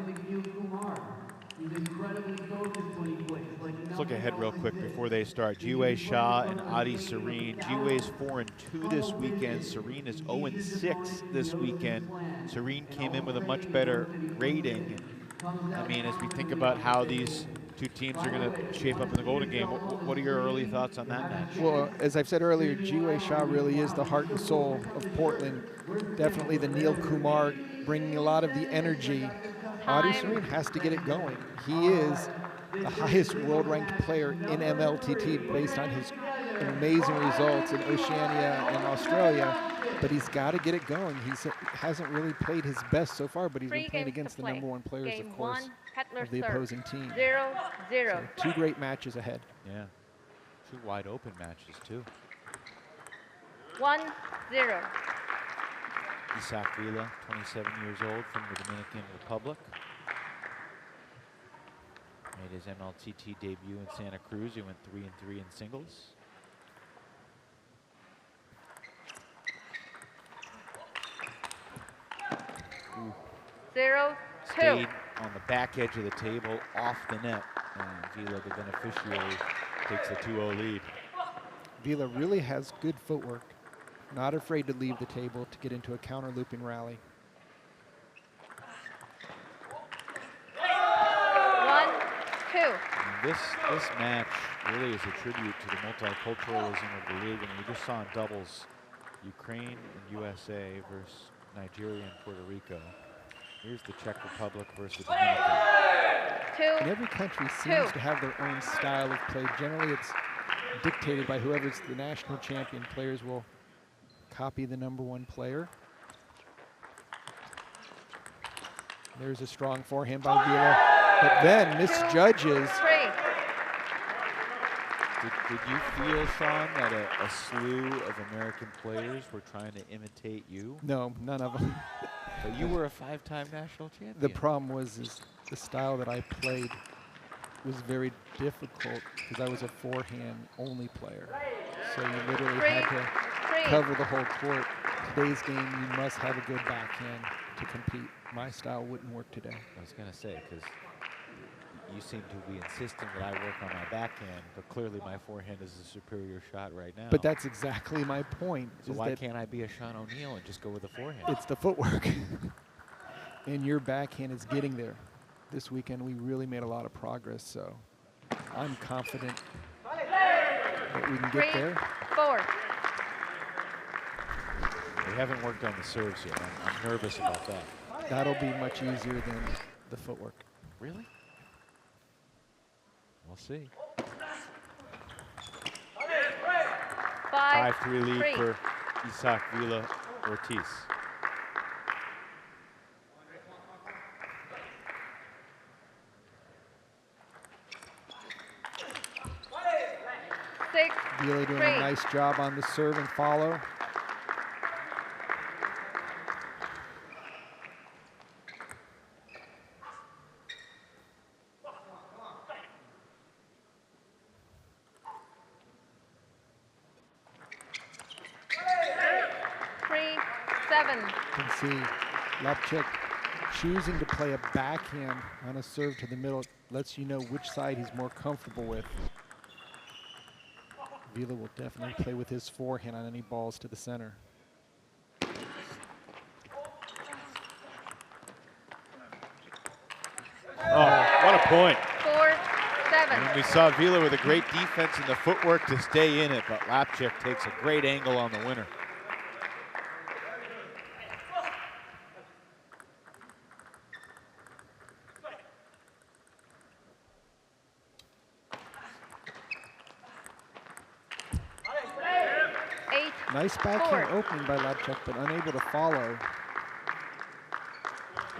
He's incredibly focused when he plays. Like Let's look ahead real quick before they start. Jiwei Shah and Adi Serene. Jiwei's 4-2 this weekend. Serene is 0-6 this weekend. Serene came in with a much better rating. I mean, as we think about how these two teams are going to shape up in the Golden Game, what are your early thoughts on that match? Well, as I've said earlier, Jiwei Shah really is the heart and soul of Portland. Definitely the Neil Kumar, bringing a lot of the energy. Adi Serene has to get it going. He is the highest world-ranked player in MLTT based on his amazing results in Oceania and Australia, but he's got to get it going. He hasn't really played his best so far, but he's been playing against the #1 players, of course, of the opposing team. 0-0. So 2 great matches ahead. Yeah, 2 wide open matches too. 1-0. Isaac Vila, 27 years old, from the Dominican Republic. Made his MLTT debut in Santa Cruz. He went 3-3 in singles. Ooh. 0-2. Stayed on the back edge of the table, off the net. And Vila, the beneficiary, takes the 2-0 lead. Vila really has good footwork. Not afraid to leave the table to get into a counter looping rally. 1-2. This match really is a tribute to the multiculturalism of the league. And we just saw in doubles, Ukraine and USA versus Nigeria and Puerto Rico. Here's the Czech Republic versus the Dominican. 2. And every country seems to have their own style of play. Generally, it's dictated by whoever's the national champion. Players will copy the #1 player. There's a strong forehand by Vila, but then misjudges. 3. Did you feel, Sean, that a slew of American players were trying to imitate you? No, none of them. But you were a 5-time national champion. The problem was the style that I played was very difficult because I was a forehand only player. So you literally had to cover the whole court. Today's game, you must have a good backhand to compete. My style wouldn't work today. I was going to say, because you seem to be insisting that I work on my backhand, but clearly my forehand is a superior shot right now. But that's exactly my point. So why can't I be a Sean O'Neill and just go with the forehand? It's the footwork. And your backhand is getting there. This weekend, we really made a lot of progress, so I'm confident that we can get there. 4. We haven't worked on the serves yet. I'm nervous about that. That'll be much easier than the footwork. Really? We'll see. 5-3 lead for Isaac Vila Ortiz. Vila doing a nice job on the serve and follow. You can see Lapchuk choosing to play a backhand on a serve to the middle. Lets you know which side he's more comfortable with. Vila will definitely play with his forehand on any balls to the center. Oh, what a point. 4-7. And we saw Vila with a great defense and the footwork to stay in it, but Lapchuk takes a great angle on the winner. Nice backhand opening by Lapchuk, but unable to follow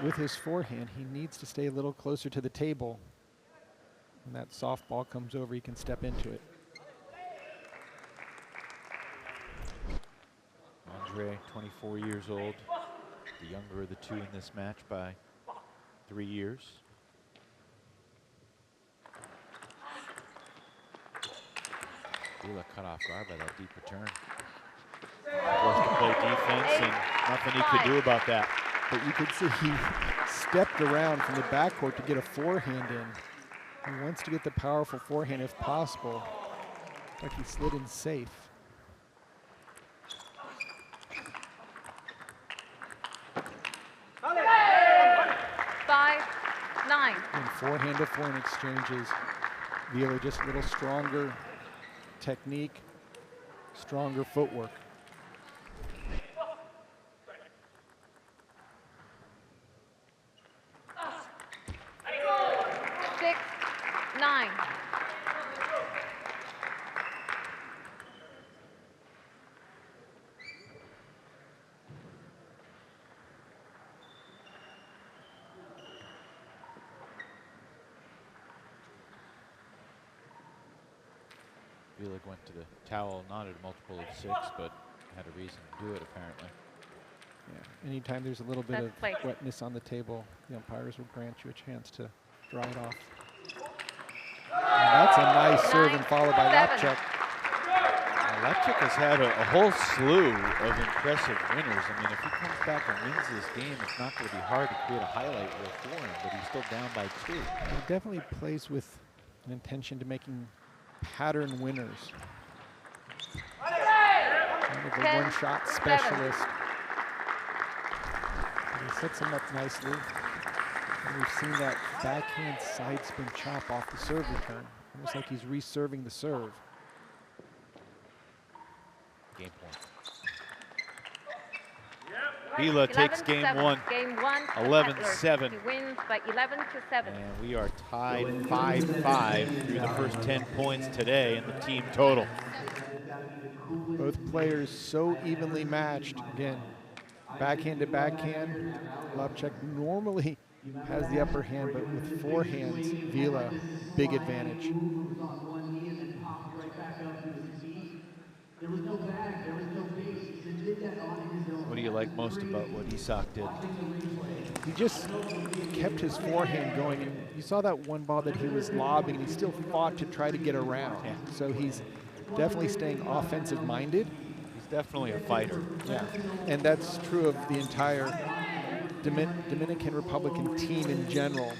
with his forehand. He needs to stay a little closer to the table. When that soft ball comes over, he can step into it. Andre, 24 years old, the younger of the two in this match by 3 years. Vila cut off guard by that deep return. Forced to play defense and nothing he could do about that. But you could see he stepped around from the backcourt to get a forehand in. He wants to get the powerful forehand if possible. Like he slid in safe. Five, 9. And forehand to forehand exchanges. Vila just a little stronger technique, stronger footwork. Six, 9. Vila went to the towel, not at a multiple of 6, but had a reason to do it apparently. Yeah. Anytime there's a little bit That's of play. wetness on the table, the umpires will grant you a chance to dry it off. And that's a nice serve and followed by 7. Lapchuk. Lapchuk has had a whole slew of impressive winners. I mean, if he comes back and wins this game, it's not going to be hard to create a highlight reel for him, but he's still down by 2. He definitely plays with an intention to making pattern winners. Kind of a 10, one-shot 7. specialist. And he sets him up nicely. And we've seen that backhand side spin chop off the serve return. Almost like he's reserving the serve. Game point. Vila takes game 11-7. one. Game 1. 11-7. He wins by 11-7. And we are tied 5-5 through the first 10 points today in the team total. Both players so evenly matched. Again, backhand to backhand. Lapchuk normally has the upper hand, but with forehands, Vila, big advantage. What do you like most about what Isak did? He just kept his forehand going, and you saw that one ball that he was lobbing, and he still fought to try to get around. Yeah. So he's definitely staying offensive-minded. He's definitely a fighter. Yeah, and that's true of the entire Dominican Republican team in general.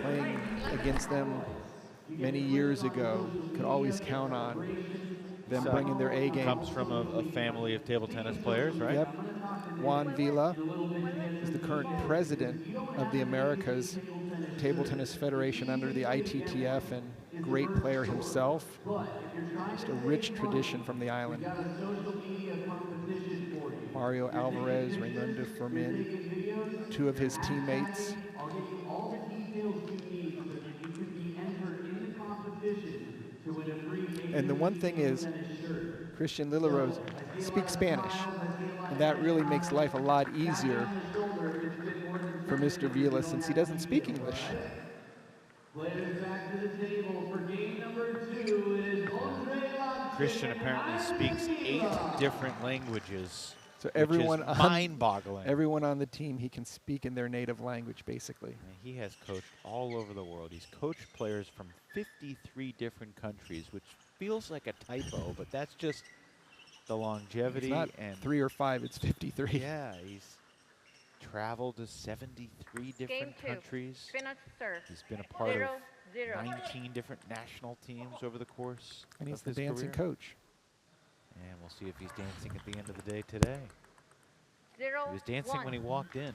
Playing against them many years ago, could always count on them bringing their A game. Comes from a family of table tennis players, right? Yep. Juan Vila is the current president of the Americas Table Tennis Federation under the ITTF, and great player himself. Just a rich tradition from the island. Mario Alvarez, Raimundo Fermin, 2 of his teammates. And the one thing is, Christian Lillarose speaks Spanish, and that really makes life a lot easier for Mr. Vila since he doesn't speak English. Christian apparently speaks 8 different languages. So everyone which is mind-boggling. Everyone on the team, he can speak in their native language, basically. And he has coached all over the world. He's coached players from 53 different countries, which feels like a typo, but that's just the longevity. It's not and 3 or 5, it's 53. Yeah, he's traveled to 73 different Game 2. countries. Finish serve. He's been a part 0-0. of 19 different national teams over the course And he's of the his dancing career. coach. And we'll see if he's dancing at the end of the day today. 0-1. He was dancing when he walked in.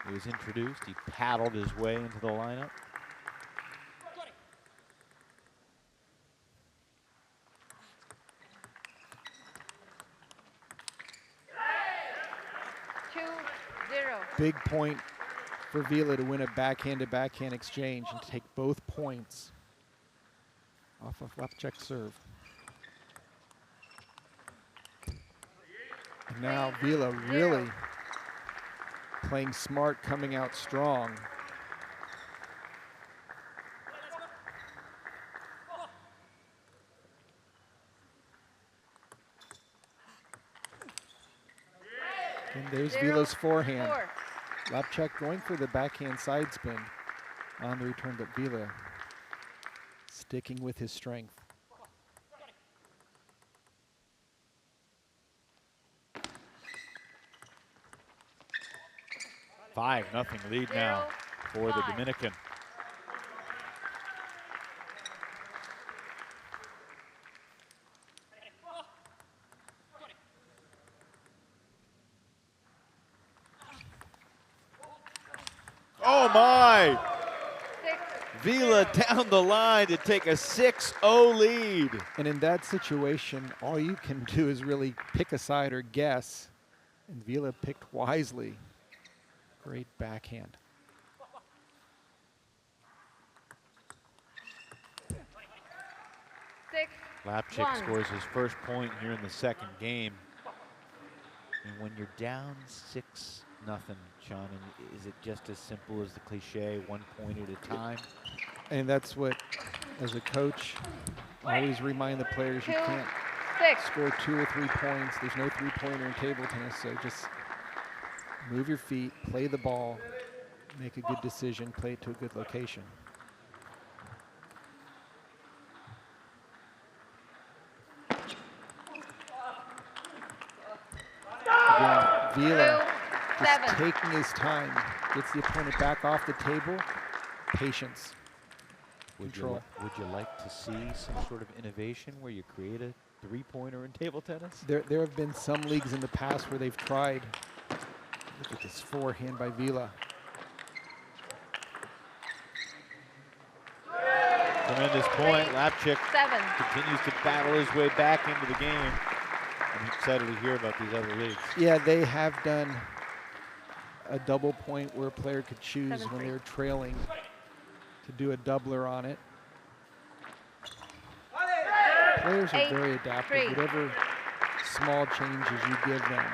He was introduced. He paddled his way into the lineup. Big point for Vila to win a backhand-to-backhand exchange and take both points off of Lapchuk's serve. And now Vila really playing smart, coming out strong. And there's Vila's forehand. 4. Lapchuk going for the backhand side spin on the return, but Vila sticking with his strength. 5-0 lead now for the Dominican. Oh my! Vila down the line to take a 6-0 lead. And in that situation, all you can do is really pick a side or guess. And Vila picked wisely. Great backhand. Lapchick scores his first point here in the second game. And when you're down 6-0, Sean, and is it just as simple as the cliche, 1 point at a time? And that's what, as a coach, always remind the players you can't score 2 or 3 points. There's no three-pointer in table tennis, so just move your feet, play the ball, make a good decision, play it to a good location. Again, Vila just taking his time, gets the opponent back off the table. Patience, control. Would you like to see some sort of innovation where you create a three-pointer in table tennis? There have been some leagues in the past where they've tried. Look at this forehand by Vila. Tremendous point. Lapchick continues to battle his way back into the game. I'm excited to hear about these other leagues. Yeah, they have done a double point where a player could choose when they're trailing to do a doubler on it. Players are very adaptive. Whatever small changes you give them,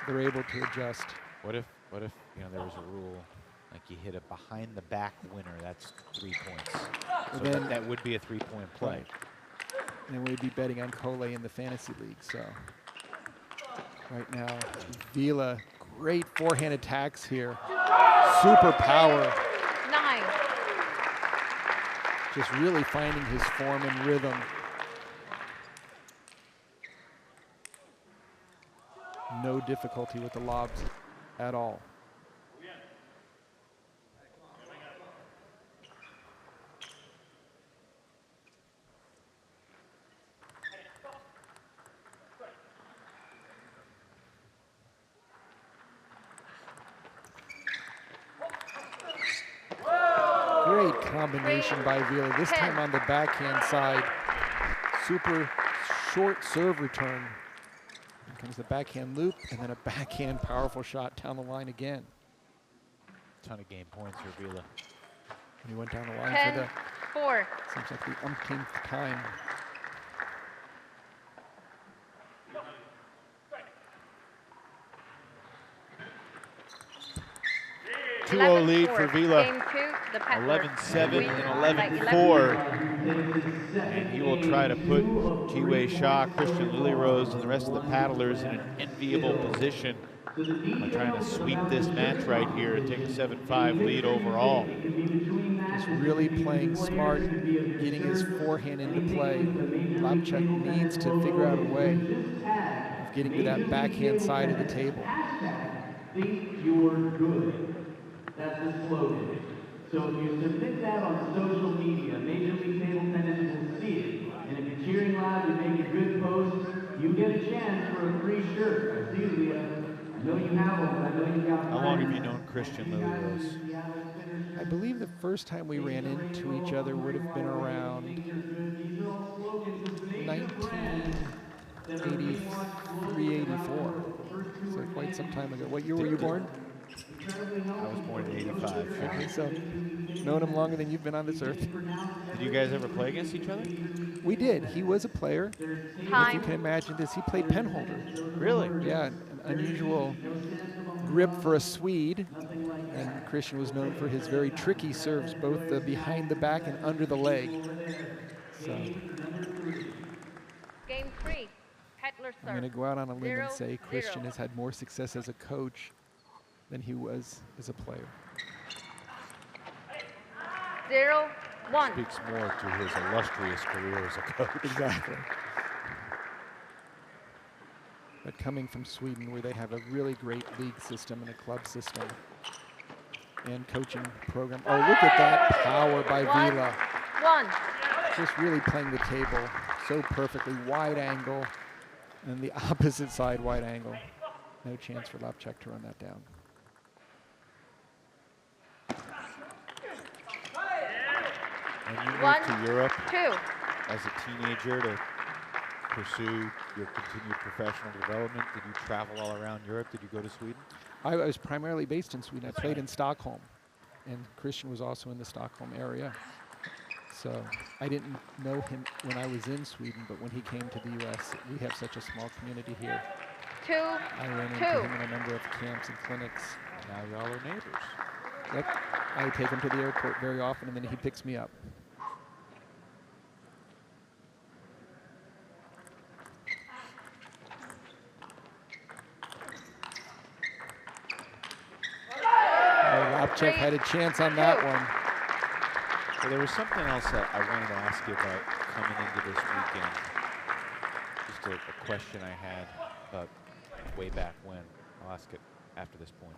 they're able to adjust. What if you know there was a rule like you hit a behind the back winner? That's 3 points. So then that would be a 3-point play. Right. And we'd be betting on Cole in the fantasy league. So right now, Vila, great forehand attacks here. Super power. 9. Just really finding his form and rhythm. No difficulty with the lobs at all. Great combination by Vila, this time on the backhand side. Super short serve return. Here comes the backhand loop, and then a backhand powerful shot down the line again. Ton of game points for Vila. And he went down the line 10, for the 4. seems like the umpteenth time. Lead for Vila. Game 2, the Peddler. 11-7 and 11-4. And he will try to put Jiwei Shaw, Christian Lilyrose, and the rest of the paddlers in an enviable position by trying to sweep this match right here and take a 7-5 lead overall. Just really playing smart, getting his forehand into play. Lapchick needs to figure out a way of getting to that backhand side of the table. Think you're good. That's the slogan. So if you submit that on social media, Major League Table Tennis will see it. And if you're cheering loud, you make a good post, you get a chance for a free shirt. I see you, Leah. I know you have one, but I know you got How long have you known Christian Lilyrose? I believe the first time we ran into each other would have been around 1983, 84. So quite some time ago. What year were you born? I was born in 85. Okay, so known him longer than you've been on this earth. Did you guys ever play against each other? We did. He was a player. If you can imagine this, he played penholder. Really? Yeah, an unusual grip for a Swede. And Christian was known for his very tricky serves, both behind the back and under the leg. So Game 3, Peddler serve. I'm going to go out on a limb and say 0-0. Christian has had more success as a coach than he was as a player. 0-1. Speaks more to his illustrious career as a coach. Exactly. But coming from Sweden, where they have a really great league system and a club system, and coaching program. Oh, look at that power by Vila. 1. Just really playing the table so perfectly. Wide angle, and the opposite side wide angle. No chance for Lapchuk to run that down. And you moved 1, to Europe 2. as a teenager to pursue your continued professional development. Did you travel all around Europe? Did you go to Sweden? I was primarily based in Sweden. I played in Stockholm, and Christian was also in the Stockholm area. So I didn't know him when I was in Sweden, but when he came to the U.S., we have such a small community here. 2, I ran into 2. him in a number of camps and clinics. Now y'all are neighbors. Yep. I take him to the airport very often, and then he picks me up. Lapchuk had a chance on that one. Well, there was something else that I wanted to ask you about coming into this weekend. Just a question I had about way back when. I'll ask it after this point.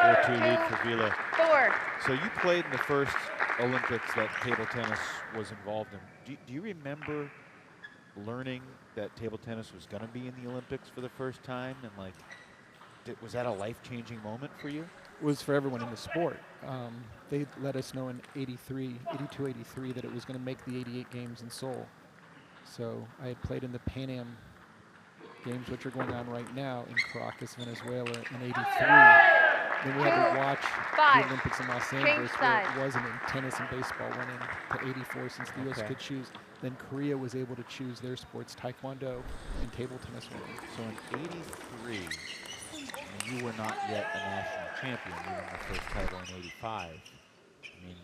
4-2 lead for Vila. 4. So you played in the first Olympics that table tennis was involved in. Do you remember learning that table tennis was going to be in the Olympics for the first time? And like, was that a life-changing moment for you? It was for everyone in the sport. They let us know in 82, 83 that it was going to make the 88 games in Seoul. So I had played in the Pan Am games, which are going on right now in Caracas, Venezuela in 83. Then we had to watch the Olympics in Los Angeles, where it wasn't in tennis and baseball, went into 84 since the U.S. could choose. Then Korea was able to choose their sports, taekwondo and table tennis. So in 83, you were not yet a national champion. You won the first title in 85. I mean,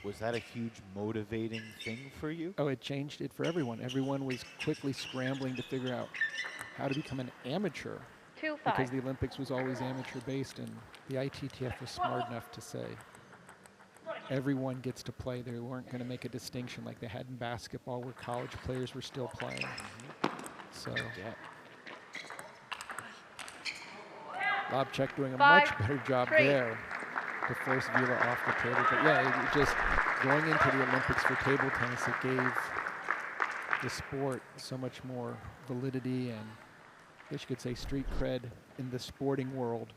was that a huge motivating thing for you? Oh, it changed it for everyone. Everyone was quickly scrambling to figure out how to become an amateur. 2, 5. Because the Olympics was always amateur-based, and the ITTF was smart enough to say everyone gets to play. They weren't going to make a distinction like they had in basketball, where college players were still playing. So Lapchuk doing a much better job there to force Vila off the table. But yeah, it just going into the Olympics for table tennis, it gave the sport so much more validity and, I guess you could say, street cred in the sporting world,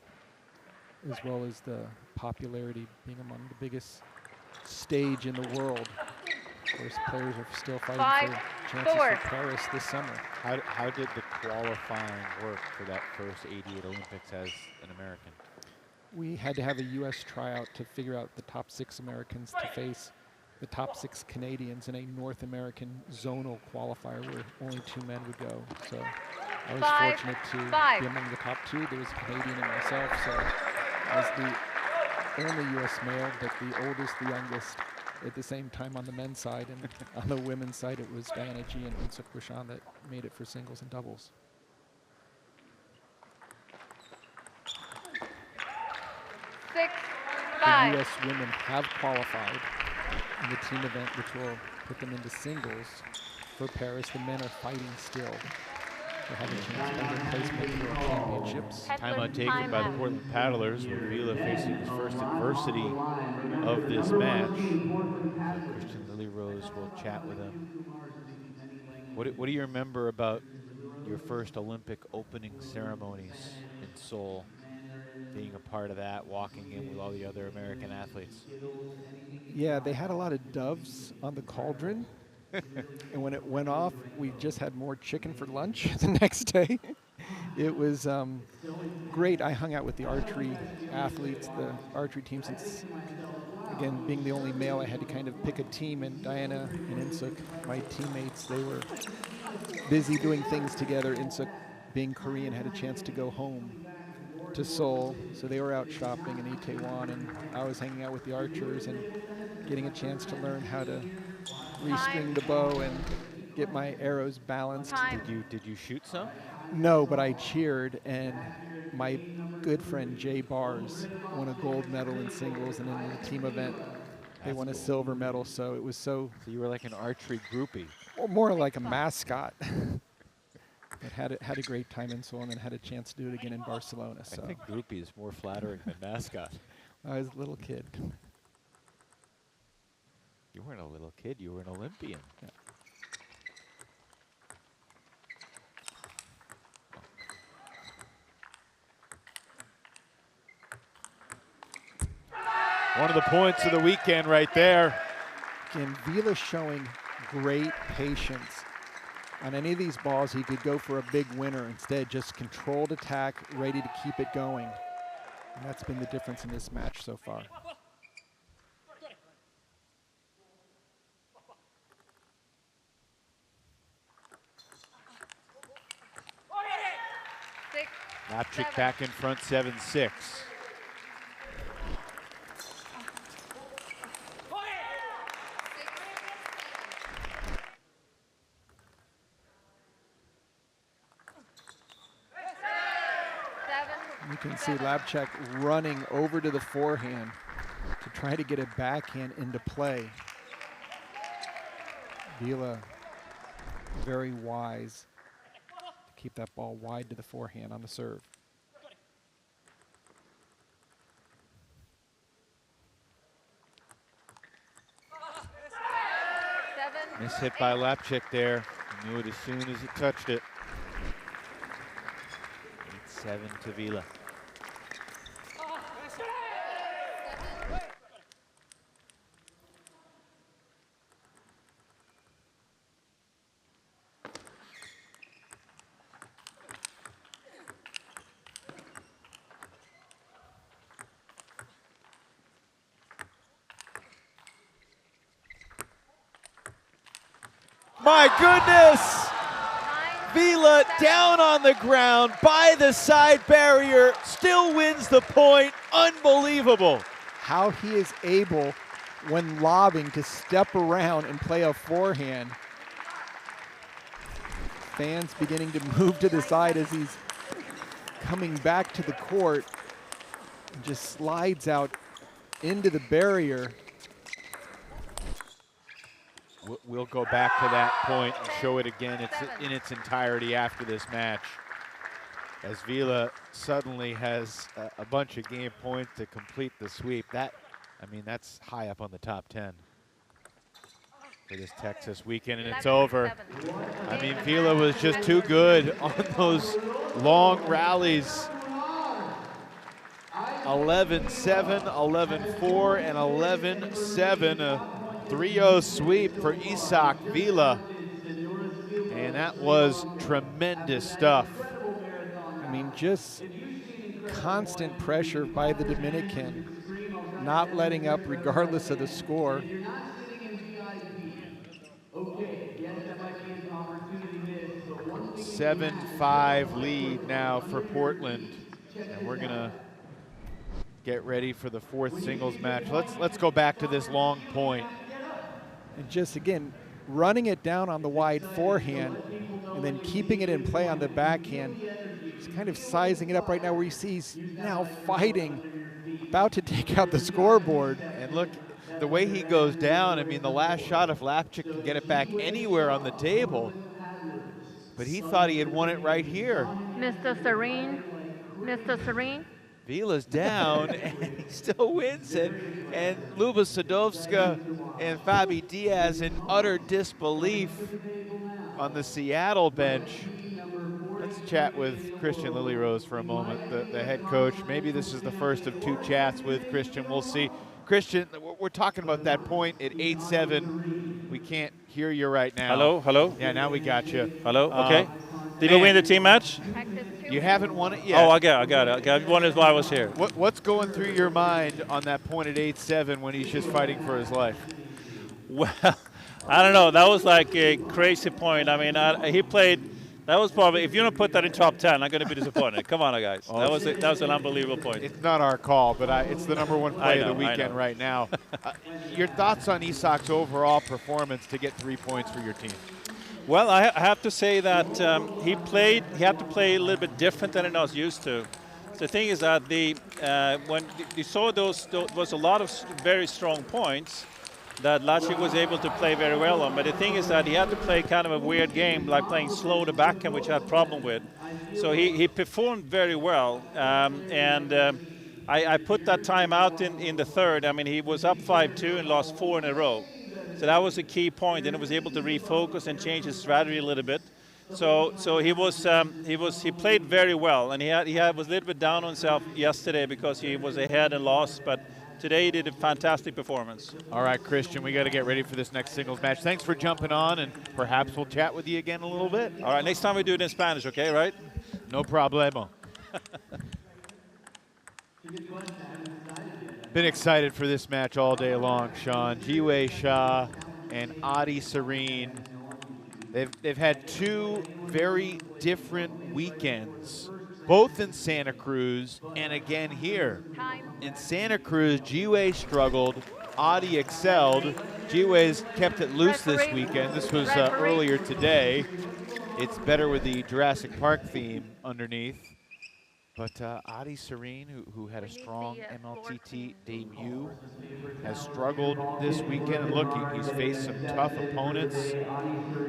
as well as the popularity being among the biggest stage in the world. Of course, players are still fighting for chances for Paris this summer. How did the qualifying work for that first 88 Olympics as an American? We had to have a U.S. tryout to figure out the top 6 Americans to face the top 6 Canadians in a North American zonal qualifier where only 2 men would go. So I was fortunate to be among the top 2. There was a Canadian and myself, so I was the only U.S. male, but the oldest, the youngest, at the same time on the men's side. And on the women's side, it was Diana G. and Unsuk Bashan that made it for singles and doubles. 6, The 5. U.S. women have qualified in the team event, which will put them into singles for Paris. The men are fighting still. They have a chance to get placement for the championships. Timeout taken by the Portland Paddlers, with Vila facing his first adversity of this match. Christian Lily-Rose will chat with him. What do you remember about your first Olympic opening ceremonies in Seoul? Being a part of that, walking in with all the other American athletes. Yeah, they had a lot of doves on the cauldron. And when it went off, we just had more chicken for lunch the next day. It was great. I hung out with the archery athletes, the archery team, since, again, being the only male, I had to kind of pick a team. And Diana and Unsuk, my teammates, they were busy doing things together. Unsuk, being Korean, had a chance to go home to Seoul, so they were out shopping in Itaewon, and I was hanging out with the archers and getting a chance to learn how to restring the bow and get my arrows balanced. Did you shoot some? No, but I cheered, and my good friend Jay Bars won a gold medal in singles, and in the team event they won a silver medal. So it was so. So you were like an archery groupie. Or more like a mascot. But had a great time in Seoul and then had a chance to do it again in Barcelona. So I think groupie is more flattering than mascot. I was a little kid. You weren't a little kid, you were an Olympian. Yeah. One of the points of the weekend right there. Again, Vila showing great patience. On any of these balls, he could go for a big winner. Instead, just controlled attack, ready to keep it going. And that's been the difference in this match so far. Lapchick back in front, 7-6. You can see Lapchick running over to the forehand to try to get a backhand into play. Vila very wise to keep that ball wide to the forehand on the serve. Miss hit by Lapchick there. He knew it as soon as he touched it. 8-7 to Vila. My goodness! Vila down on the ground by the side barrier, still wins the point. Unbelievable. How he is able, when lobbing, to step around and play a forehand. Fans beginning to move to the side as he's coming back to the court. And just slides out into the barrier. We'll go back to that point and show it again. It's in its entirety after this match. As Vila suddenly has a bunch of game points to complete the sweep. That, I mean, that's high up on the top 10 for this Texas weekend, and it's over. I mean, Vila was just too good on those long rallies. 11-7, 11-4, and 11-7. 3-0 sweep for Isak Vila, and that was tremendous stuff. I mean, just constant pressure by the Dominican, not letting up regardless of the score. 7-5 lead now for Portland, and we're gonna get ready for the fourth singles match. Let's go back to this long point. And just, again, running it down on the wide forehand and then keeping it in play on the backhand. He's kind of sizing it up right now where you see he's now fighting, about to take out the scoreboard. And look, the way he goes down, I mean, the last shot, if Lapchick can get it back anywhere on the table, but he thought he had won it right here. Mr. Serene, Mr. Serene. Vila's down, and he still wins it. And Luba Sadovska and Fabi Diaz in utter disbelief on the Seattle bench. Let's chat with Christian Lilyrose for a moment, the head coach. Maybe this is the first of two chats with Christian. We'll see. Christian, we're talking about that point at 8-7. We can't hear you right now. Hello, hello. Yeah, now we got you. Hello, okay. Did we win the team match? You haven't won it yet. Oh, I got it. I won it while I was here. What's going through your mind on that point at 8-7 when he's just fighting for his life? Well, I don't know. That was like a crazy point. I mean, he played. That was probably, if you don't put that in top 10, I'm going to be disappointed. Come on, guys. Oh, that was an unbelievable point. It's not our call, but it's the #1 play of the weekend right now. Your thoughts on Isak's overall performance to get 3 points for your team? Well, I have to say that he had to play a little bit different than he was used to. The thing is that when you saw those was a lot of very strong points, that Lacic was able to play very well on. But the thing is that he had to play kind of a weird game, like playing slow to backhand, which I had a problem with. So he performed very well. I put that time out in the third. I mean, he was up 5-2 and lost 4 in a row. So that was a key point, and he was able to refocus and change his strategy a little bit. So he played very well, and he was a little bit down on himself yesterday because he was ahead and lost, but today he did a fantastic performance. All right, Christian, we got to get ready for this next singles match. Thanks for jumping on, and perhaps we'll chat with you again a little bit. All right, next time we do it in Spanish, okay, right? No problemo. Been excited for this match all day long, Sean. Jiwei Shah and Adi Serene. They've had two very different weekends, both in Santa Cruz and again here. In Santa Cruz, Jiwei struggled, Adi excelled. Jiwei's kept it loose this weekend. This was earlier today. It's better with the Jurassic Park theme underneath. But Adi Serene, who had a strong MLTT debut, has struggled this weekend. And look, he's faced some tough opponents.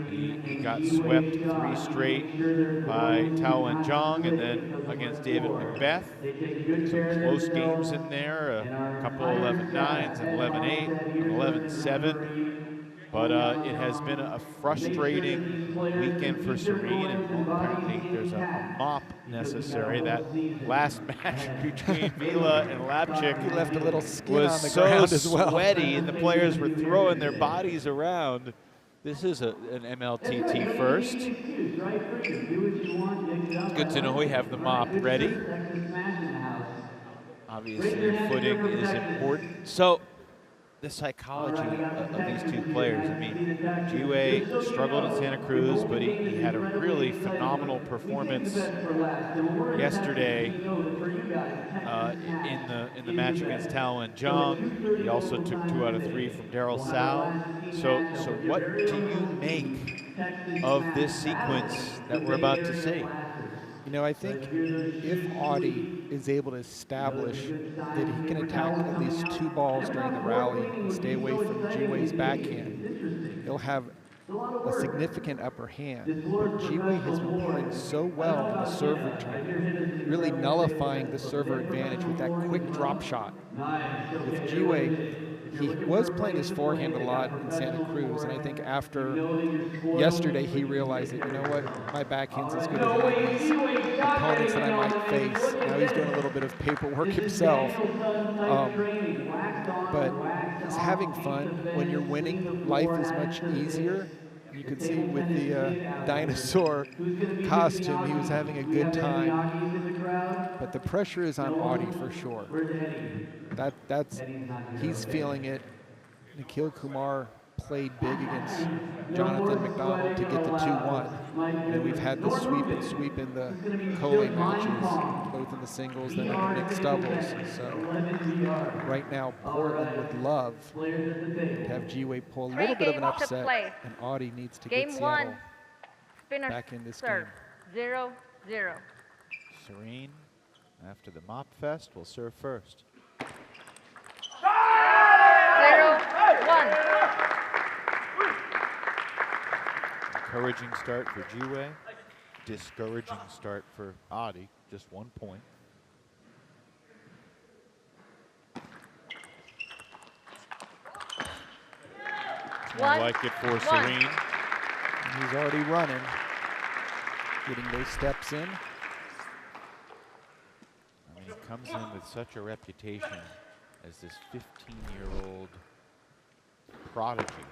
He got swept 3 straight by Tao Wenjong, and then against David Macbeth. Some close games in there, a couple 11-9s and 11-8 and 11-7. But it has been a frustrating weekend for Serene, and apparently there's a mop necessary. That last match between Vila and Lapchik he left a little skin was on the so ground as well. sweaty, and the players were throwing their bodies around. This is an MLTT first. It's good to know we have the mop ready. Obviously, footing is important. So, the psychology of these two players. I mean, Jiwei struggled in Santa Cruz, but he had a really phenomenal performance yesterday in the match against Tao Wenjong. He also took 2 out of 3 from Daryl Sal. So what do you make of this sequence that we're about to see? You know, I think if Adi is able to establish that he can attack at least 2 balls during the rally and stay away from Jiwei's backhand, he'll have a significant upper hand. But Jiwei has been playing so well in the serve return, really nullifying the server advantage with that quick drop shot. With Jiwei, he was playing his forehand a lot in Santa Cruz, and I think after yesterday he realized that, you know what, my backhand's as good as any of these opponents that I might face. Now he's doing a little bit of paperwork himself, but he's having fun. When you're winning, life is much easier. You could see with the dinosaur costume, he was having a good time. But the pressure is on Adi for sure. He's feeling it. Nikhil Kumar played big against Jonathan McDonald to get the 2-1. And we've had the sweep in the Coley matches, both in the singles and in the mixed doubles. So right now, Portland would love to have Jiwei pull a little bit of an upset, and Adi needs to get Seattle back in this game. 0-0. Serene, after the mop fest, will serve first. 0-1. Encouraging start for Jiwei. Discouraging start for Adi. Just 1 point. More like it for Serene. And he's already running, getting those steps in. I mean, he comes in with such a reputation as this 15-year-old prodigy.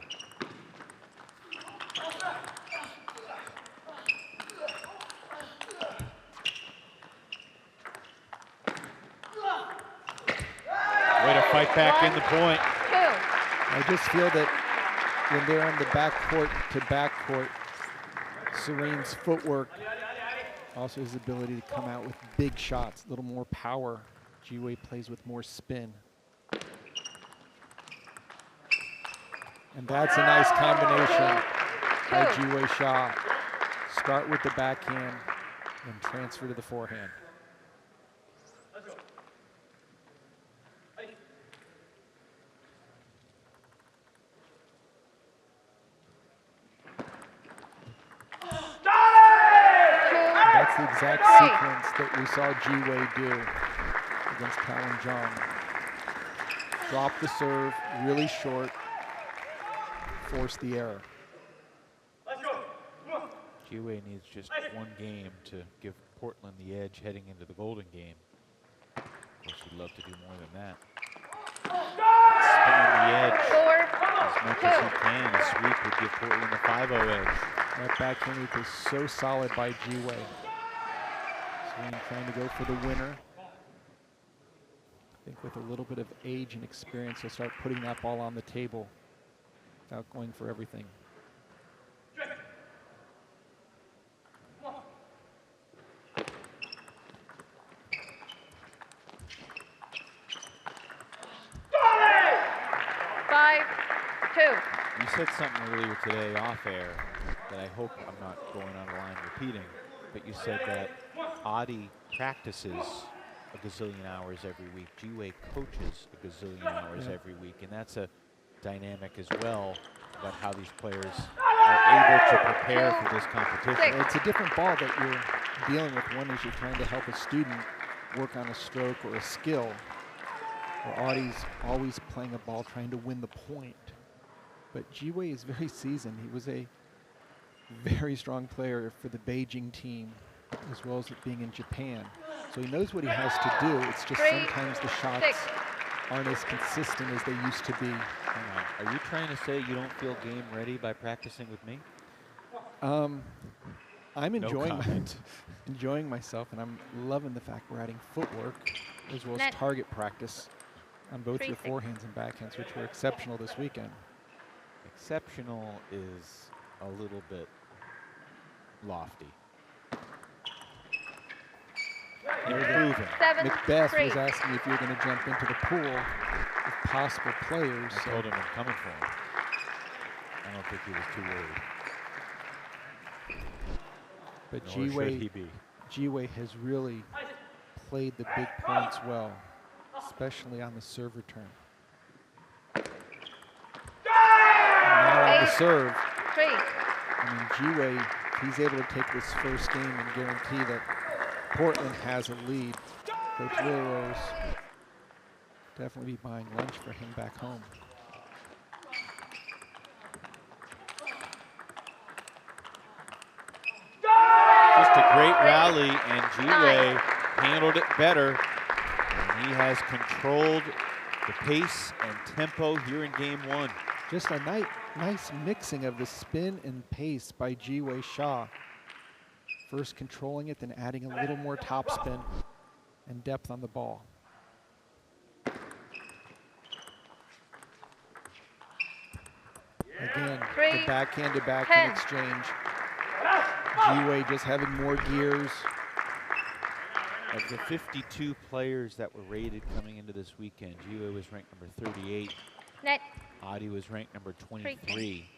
Way to fight back in the point. I just feel that when they're on the backcourt to backcourt, Serene's footwork, also his ability to come out with big shots, a little more power. Jiwei plays with more spin. And that's a nice combination by Jiwei Shah. Start with the backhand and transfer to the forehand. exact sequence that we saw Ji-Wei do against Talon Zhang. Drop the serve, really short, force the error. Ji-Wei needs just one game to give Portland the edge heading into the Golden Game. Of course, he'd love to do more than that. Spin the edge as much as he can. A sweep would give Portland a 5-0 edge. That backhand loop is so solid by Ji-Wei. Swing trying to go for the winner. I think with a little bit of age and experience, he'll start putting that ball on the table without going for everything. You said something earlier today off air that I hope I'm not going on the line repeating, but you said that Adi practices a gazillion hours every week. Ji-Wei coaches a gazillion hours every week, and that's a dynamic as well about how these players are able to prepare for this competition. It's a different ball that you're dealing with. One is you're trying to help a student work on a stroke or a skill, where Adi's always playing a ball trying to win the point. But Ji-Wei is very seasoned. He was a very strong player for the Beijing team, as well as being in Japan. So he knows what he has to do. It's just sometimes the shots aren't as consistent as they used to be. Are you trying to say you don't feel game ready by practicing with me? I'm enjoying myself, and I'm loving the fact we're adding footwork as well as target practice on both your forehands and backhands, which were exceptional this weekend. Exceptional is a little bit lofty. Improving. Macbeth was asking if you're going to jump into the pool of possible players. I told him I'm coming for him. I don't think he was too worried. But Ji-Wei has really played the big points well, especially on the serve return. Now on the serve, I mean, Ji-Wei, he's able to take this first game and guarantee that Portland has a lead. Coach Wilrose definitely be buying lunch for him back home. Just a great rally, and Ji-Wei handled it better. And he has controlled the pace and tempo here in game one. Just a nice mixing of the spin and pace by Ji-Wei Shaw. First controlling it, then adding a little more topspin and depth on the ball. Again, the backhand to backhand exchange. Ji-Wei just having more gears. Of the 52 players that were rated coming into this weekend, Ji-Wei was ranked number 38. Adi was ranked number 23.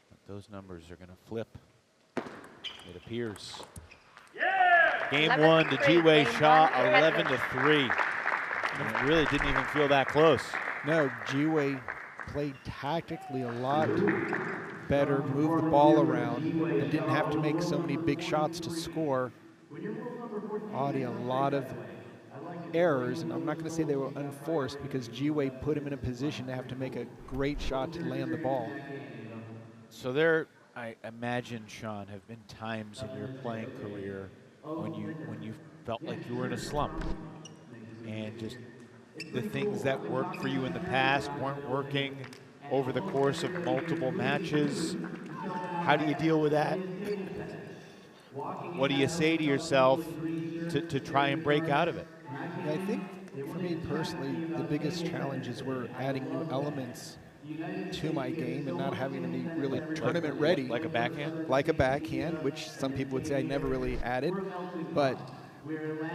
But those numbers are going to flip, it appears. Game one to Ji-Wei Shaw, 11-3. And it really didn't even feel that close. No, Ji-Wei played tactically a lot better, moved the ball around, and didn't have to make so many big shots to score. Adi, a lot of errors, and I'm not going to say they were unforced because Ji-Wei put him in a position to have to make a great shot to land the ball. So there, I imagine, Sean, have been times in your playing career when you felt like you were in a slump, and just the things that worked for you in the past weren't working over the course of multiple matches. How do you deal with that? What do you say to yourself to try and break out of it? Yeah, I think for me personally, the biggest challenges were adding new elements to my game and not having to be really tournament ready. Like a backhand? Like a backhand, which some people would say I never really added. But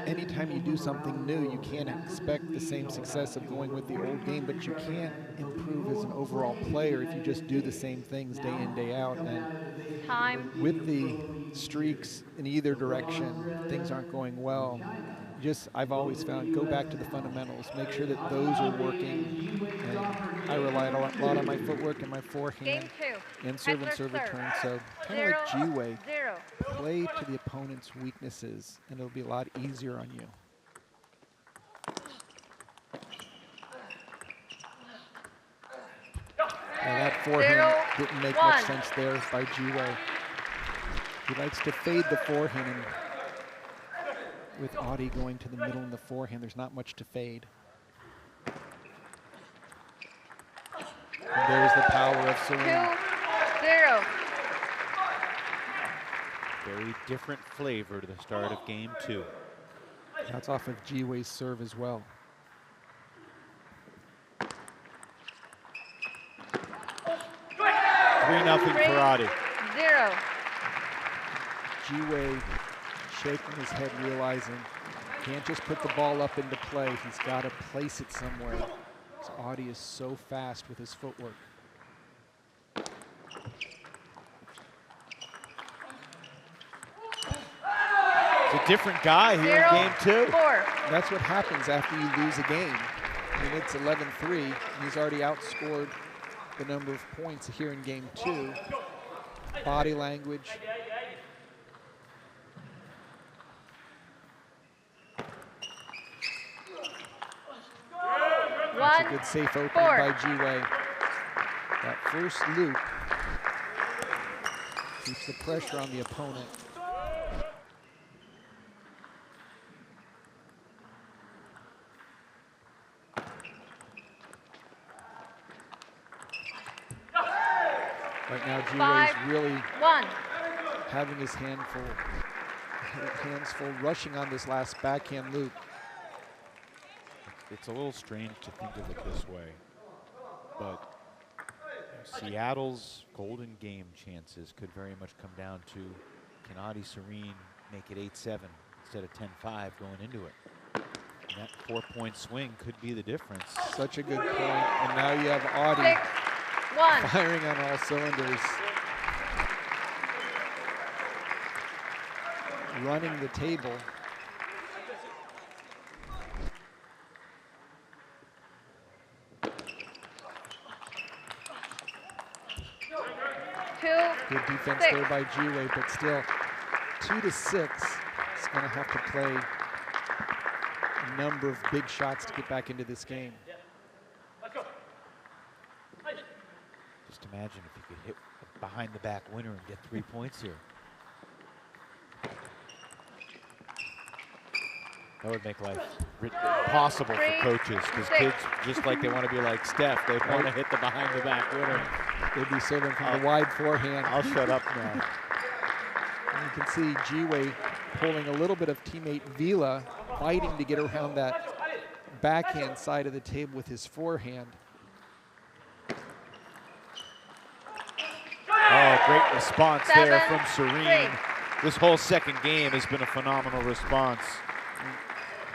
anytime you do something new, you can't expect the same success of going with the old game, but you can't improve as an overall player if you just do the same things day in, day out. And with the streaks in either direction, things aren't going well. I've always found, go back to the fundamentals, make sure that those are working. And I rely a lot on my footwork and my forehand Game 2. and serve and Heckler serve serve. return. So kind of like 0, G-Way, 0. play to the opponent's weaknesses, and it'll be a lot easier on you. Now that forehand didn't make much sense there by G-Way. He likes to fade the forehand, and with Audie going to the middle in the forehand, there's not much to fade. And there's the power of Serene. 2-0. Very different flavor to the start of game 2. That's off of G-Way's serve as well. 3-0 for Audie. 0. G-Way shaking his head, realizing can't just put the ball up into play. He's got to place it somewhere. So Audie is so fast with his footwork. It's a different guy here in game 2. 4. That's what happens after you lose a game. I mean, it's 11-3, and he's already outscored the number of points here in game 2. Body language. That's a good safe opening by G-Way. That first loop keeps the pressure on the opponent. Right now, G-Way's really having his hands full, rushing on this last backhand loop. It's a little strange to think of it this way, but Seattle's golden game chances could very much come down to, can Audie Serene make it 8-7 instead of 10-5 going into it? And that 4-point swing could be the difference. Such a good point. And now you have Audie firing on all cylinders. Running the table. Good defense there by G-Way, but still 2-6. He's going to have to play a number of big shots to get back into this game. Just imagine if you could hit a behind the back winner and get 3 points here. That would make life impossible for coaches, because kids, just like they want to be like Steph, they want to hit the behind the back winner. They'd be serving from the wide forehand. I'll shut up now. And you can see G-Way pulling a little bit of teammate Vila, fighting to get around that backhand side of the table with his forehand. Oh, great response there from Serene. This whole second game has been a phenomenal response.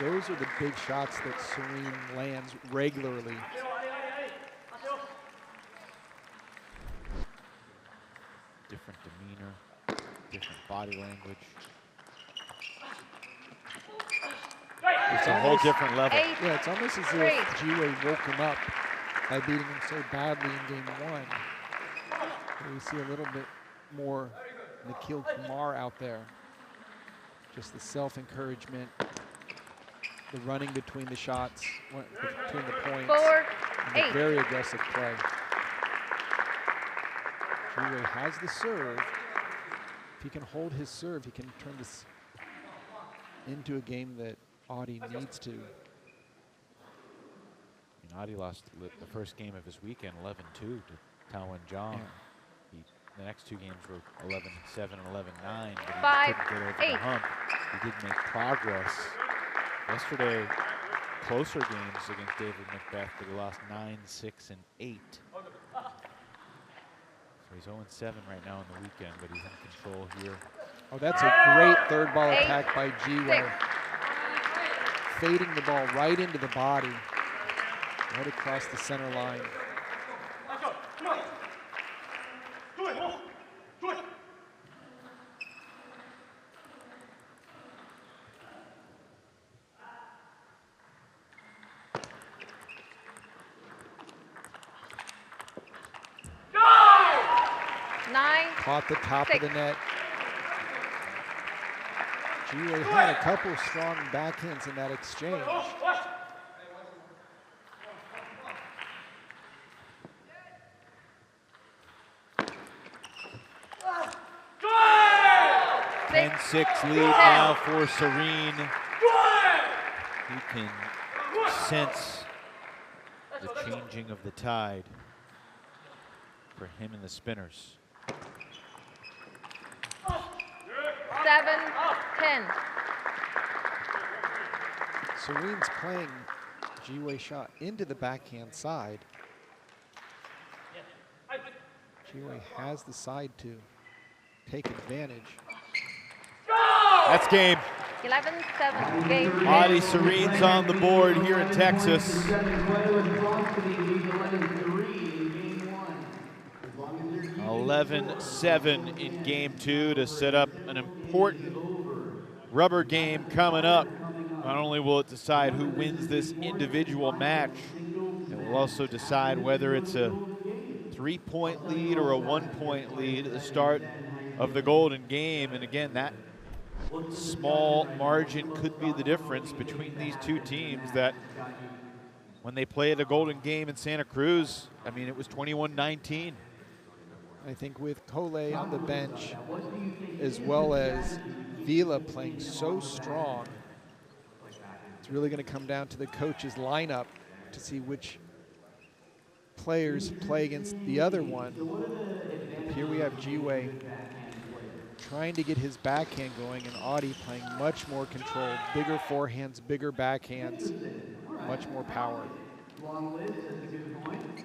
Those are the big shots that Serene lands regularly. Different demeanor, different body language. It's a whole different level. Yeah, it's almost as if G-Way woke him up by beating him so badly in game 1. We see a little bit more Nikhil Kumar out there. Just the self-encouragement, the running between the shots, between the points, and the very aggressive play. G-Way has the serve. If he can hold his serve, he can turn this into a game that Audie needs to. Audie lost the first game of his weekend 11-2 to Taowen Zhang. The next 2 games were 11-7 and 11-9, but he couldn't get over the hump. He did make progress. Yesterday, closer games against David Macbeth, but he lost 9-6 and 8. So he's 0-7 right now on the weekend, but he's in control here. Oh, that's a great third ball attack by G-Way. Fading the ball right into the body, right across the center line. Caught the top of 6. the net. Jiwei had a couple strong backhands in that exchange. Six. 10-6 lead now for Serene. You can sense the changing of the tide for him and the spinners. 7-10. Serene's playing Jiwei shot into the backhand side. Jiwei has the side to take advantage. That's game. 11-7. Game. Audie Serene's on the board here in Texas. 11-7 in game 2 to set up an important rubber game coming up. Not only will it decide who wins this individual match, it will also decide whether it's a 3-point lead or a 1-point lead at the start of the golden game. And again, that small margin could be the difference between these two teams that when they played a golden game in Santa Cruz, I mean, it was 21-19. I think with Cole on the bench, as well as Vila playing so strong, it's really going to come down to the coach's lineup to see which players play against the other one. Here we have Jiwei trying to get his backhand going, and Audie playing much more controlled, bigger forehands, bigger backhands, much more power. Long list, that's a good point.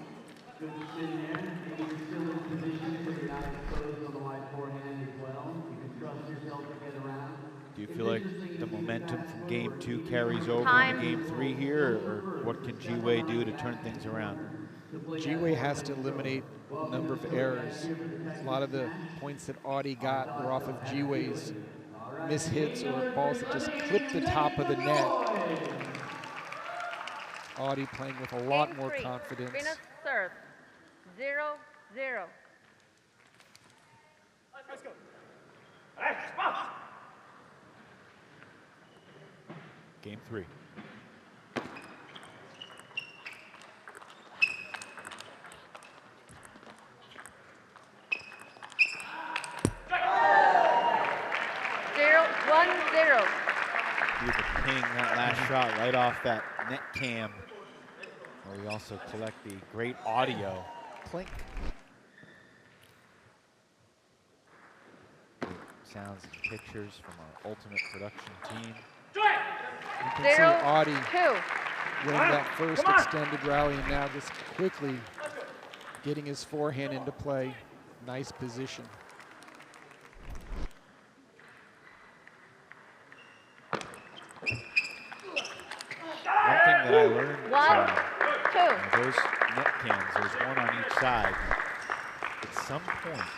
Good sitting there. You're still in position so you're not exposed on the wide forehand as well. You can trust yourself to get around. Do you feel like the momentum from game 2 carries over Time. into game 3 here, or what can Jiwei do to turn things around? Jiwei has to eliminate a number of errors. A lot of the points that Audie got were off of Jiwei's mishits or balls that just clipped the top of the net. Audie playing with a lot Game more 3. confidence. Venus serve. 0-0. Game 3. He was a ping that last shot right off that net cam. Where we also collect the great audio. Clink. Great sounds and pictures from our ultimate production team. You can see Audie 0-2. winning that first extended rally and now just quickly getting his forehand into play. Nice position. One thing that I learned, 1-2. those net cams, there's one on each side. At some point,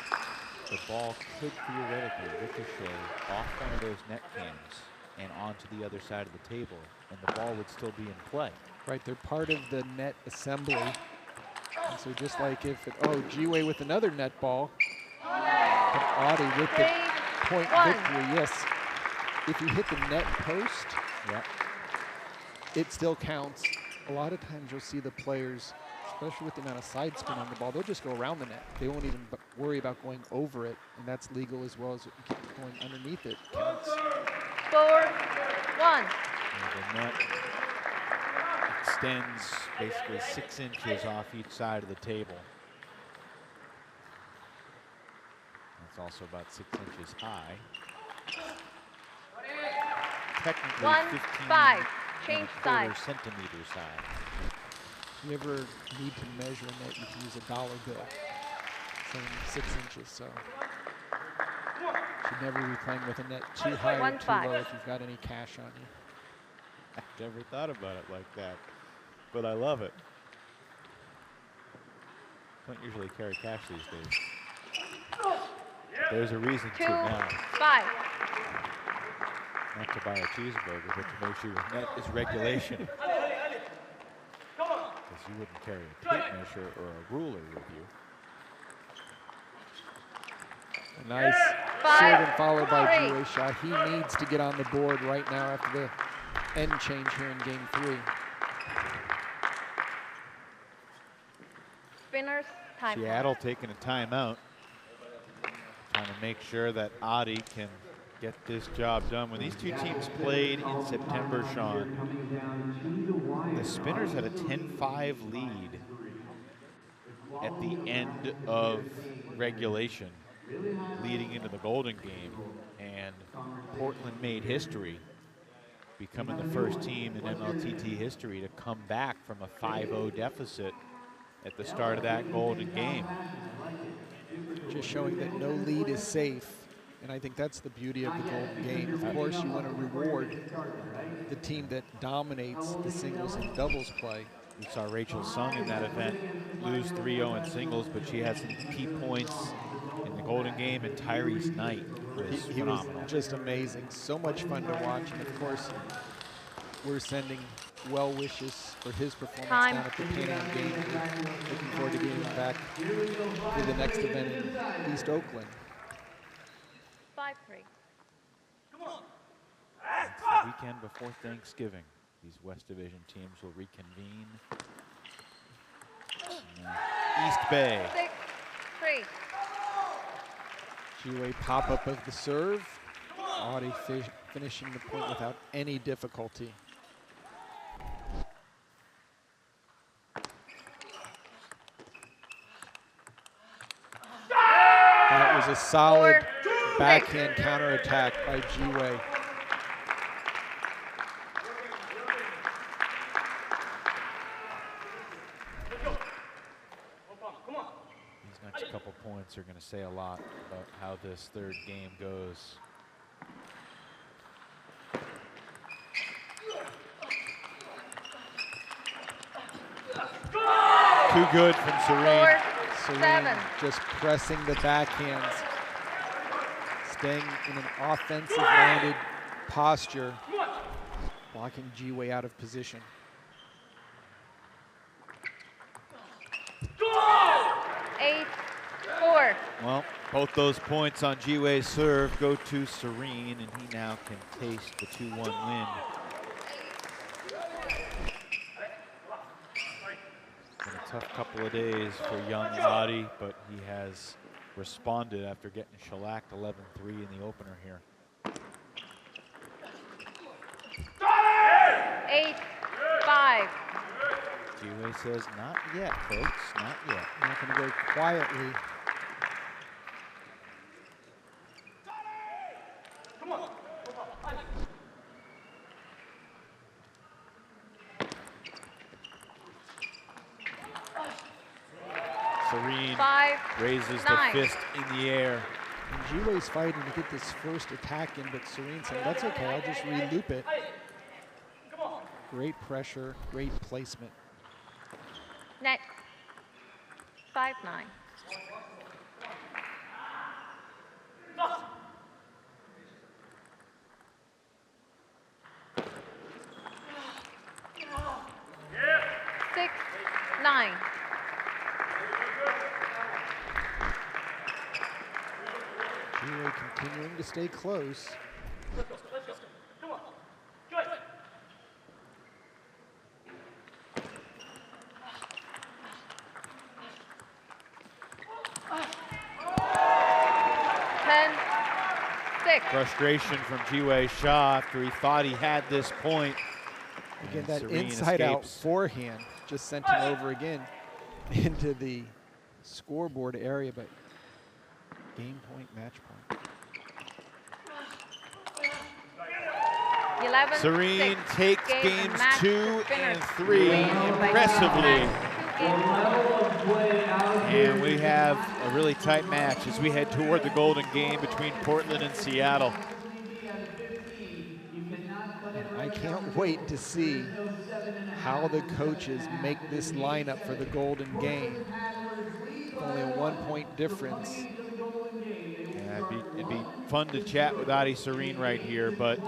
the ball could theoretically ricochet off one of those net cams and onto the other side of the table, and the ball would still be in play. Right, they're part of the net assembly. And so just like if it, Jiwei with another net ball, and Audie with the point 3-1. victory, yes. If you hit the net post, Yep. it still counts. A lot of times you'll see the players, especially with the amount of side spin on the ball, they'll just go around the net. They won't even worry about going over it, and that's legal as well as going underneath it counts. 4-1. The net extends basically 6 inches off each side of the table. That's also about 6 inches high. Technically 1-5. 15 Change and a side. quarter centimeters high. If you ever need to measure a net, you can use a dollar bill. Same 6 inches, so. Should never be playing with a net too high or too 1-5. low if you've got any cash on you. I've never thought about it like that, but I love it. Don't usually carry cash these days. There's a reason to now. 2-5. Not to buy a cheeseburger, but to make sure your net is regulation. Because you wouldn't carry a tape measure or a ruler with you. A nice Five, serve and followed by three. Jiwei shot. He needs to get on the board right now after the end change here in game 3. Spinners, time. Seattle taking a timeout, trying to make sure that Adi can get this job done. When these two teams played in September, Sean, the Spinners had a 10-5 lead at the end of regulation, leading into the Golden Game, and Portland made history, becoming the first team in MLTT history to come back from a 5-0 deficit at the start of that Golden Game. Just showing that no lead is safe. And I think that's the beauty of the Golden Game. Of course, you want to reward the team that dominates the singles and doubles play. We saw Rachel Sung in that event lose 3-0 in singles, but she had some key points in the Golden Game, and Tyrese Knight was He was phenomenal. just amazing. So much fun to watch. And of course, we're sending well wishes for his performance Time. down at the Pan Am Games. We're looking forward to getting him back for the next event in East Oakland. 5-3. It's the weekend before Thanksgiving. These West Division teams will reconvene in East Bay. 6-3. Jiwei pop-up of the serve. Audi finishing the point without any difficulty. That was a solid backhand counterattack by Jiwei. These next couple points are going to say a lot about how this third game goes. Too good from Serene. 4-7. Serene just pressing the backhands, staying in an offensive-minded posture, blocking Jiwei out of position. 8-4. Well, both those points on Jiwei's serve go to Serene, and he now can taste the 2-1 win. Been a tough couple of days for young Adi, but he has responded after getting shellacked 11-3 in the opener here. 8-5. Jiwei says, not yet, folks, not yet. Not going to go quietly. Serene 5, raises 9. the fist in the air. And Jiwei's fighting to get this first attack in, but Serene saying, that's okay, I'll just re-loop it. Great pressure, great placement. Net. 5-9. Six, 9. Jiwei continuing to stay close. Frustration from Jiwei Shah after he thought he had this point. Again, And that Serene inside-out escapes. forehand just sent him over again into the scoreboard area, but game point, match point. 11, Serene 6. takes Game games match 2 to and Spinners. 3 Win by impressively. 2 games. And we have a really tight match as we head toward the Golden Game between Portland and Seattle. I can't wait to see how the coaches make this lineup for the Golden Game. Only a 1-point difference. Yeah, it'd be fun to chat with Adi Serene right here, but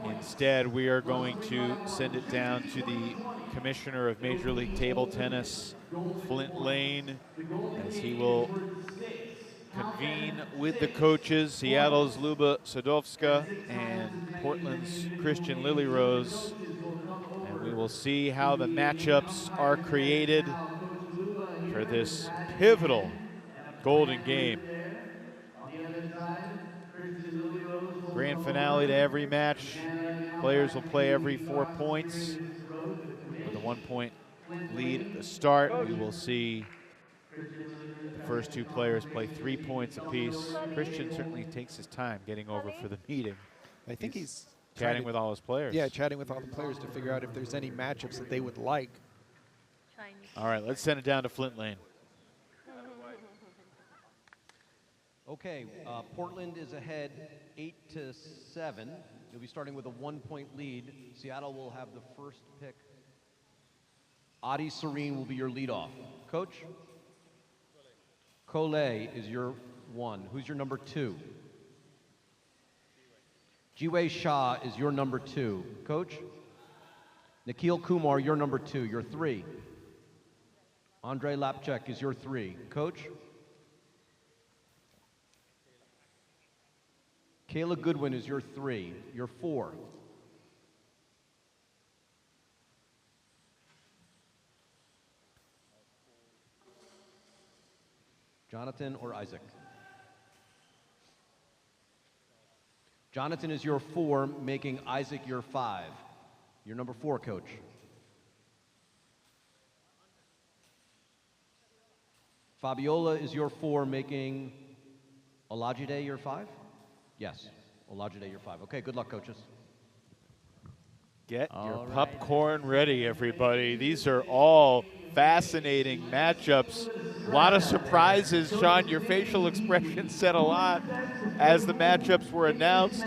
instead we are going to send it down to the Commissioner of Major League Table Tennis, Flint Lane, as he will convene with the coaches, Seattle's Luba Sadowska and Portland's Christian Lilyrose. And we will see how the matchups are created for this pivotal golden game. Grand finale to every match. Players will play every 4 points with a 1 point lead at the start. We will see the first 2 players play 3 points apiece. Christian certainly takes his time getting over for the meeting. I think he's chatting with all his players. Yeah, chatting with all the players to figure out if there's any matchups that they would like. All right, let's send it down to Flint Lane. Okay, Portland is ahead 8-7. You'll be starting with a 1 point lead. Seattle will have the first pick. Adi Serene will be your leadoff. Coach? Collet is your 1. Who's your number 2? Jiwei Shah is your number 2. Coach? Nikhil Kumar, your number 2. Your 3. Andrei Lapchek is your 3. Coach? Kayla Goodwin is your 3. Your 4. Jonathan or Isaac? Jonathan is your 4, making Isaac your 5. Your number 4, coach. Fabiola is your 4, making Olajide your 5? Yes, Olajide your 5. Okay, good luck, coaches. Get your popcorn ready, everybody. These are all fascinating matchups. A lot of surprises. Sean, your facial expression said a lot as the matchups were announced.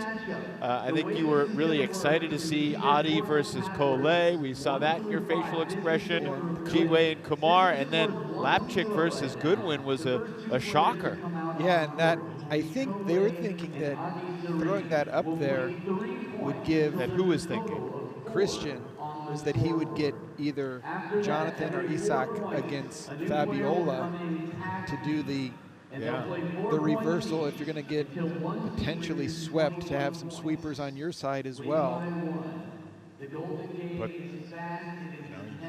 I think you were really excited to see Adi versus Collet. We saw that in your facial expression. Jiwei and Kumar, and then Lapchik versus Goodwin was a shocker. Yeah, and that, I think they were thinking that throwing that up there would give... That who was thinking? Christian, was that he would get either Jonathan or Isak against Fabiola to do the reversal if you're going to get potentially swept, to have some sweepers on your side as well. But you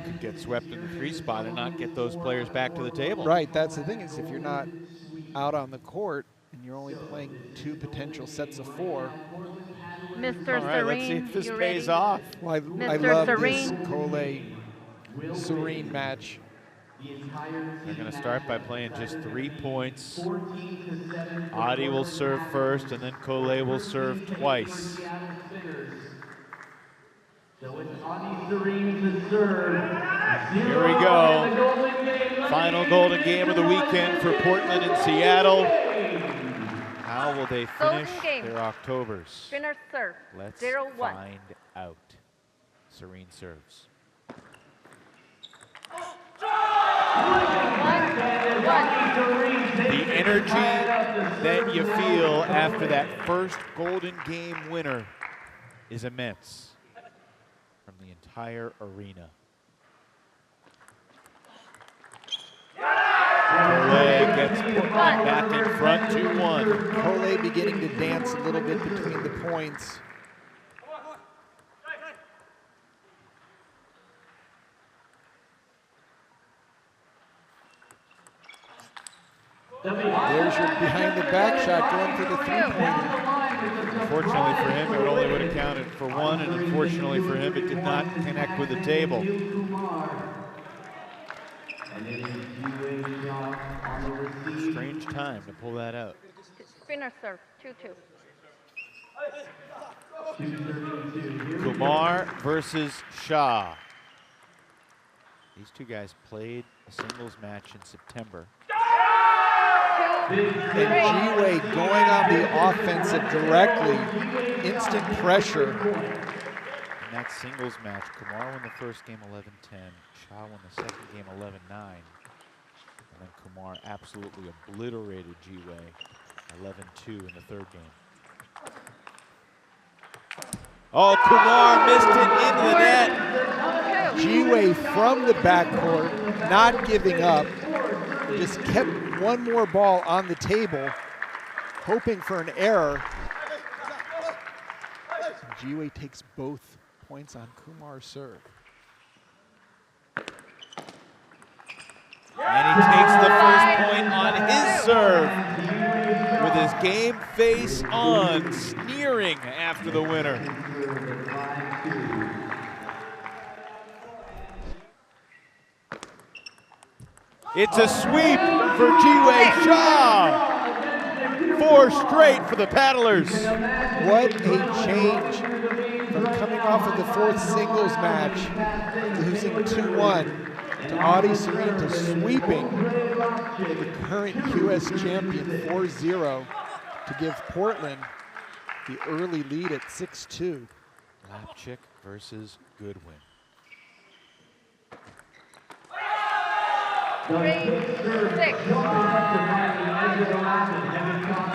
could get swept in the 3 spot and not get those players back to the table. Right, that's the thing, is if you're not out on the court and you're only playing 2 potential sets of 4. Mr. All right, Serene, let's see if this you pays ready? off. Well, I Mr. love Serene. this Collet-Serene match. They're going to start by playing just 3 points. Adi will serve first, and then Collet will serve twice. Here we go. Final golden game of the weekend for Portland and Seattle. How will they finish their Octobers? Winner serve. Let's 0-1. find out. Serene serves. 1-1. The energy that you feel after that first golden game winner is immense from the entire arena. Collet gets Portland back in front 2-1. Collet beginning to dance a little bit between the points. There's your behind the back shot going for the 3-pointer. Unfortunately for him, it only would have counted for 1, and unfortunately for him, it did not connect with the table. Strange time to pull that out. Winner serve. 2-2. Kumar versus Shah. These 2 guys played a singles match in September. And Jiwei going on the offensive directly, instant pressure. In that singles match, Kumar won the first game 11-10, Shah won the second game 11-9, and then Kumar absolutely obliterated Jiwei 11-2 in the third game. Oh, Kumar missed it into the net. Jiwei from the backcourt, not giving up. Just kept one more ball on the table, hoping for an error. Jiwei takes both points on Kumar's serve. And he takes the first point on his serve with his game face on, sneering after the winner. It's a sweep for Jiwei Shah. 4 straight for the paddlers. What a change from coming off of the 4th singles match, losing 2-1, to Adi Serene to sweeping the current U.S. champion 4-0 to give Portland the early lead at 6-2. Lapchick versus Goodwin. 3-6.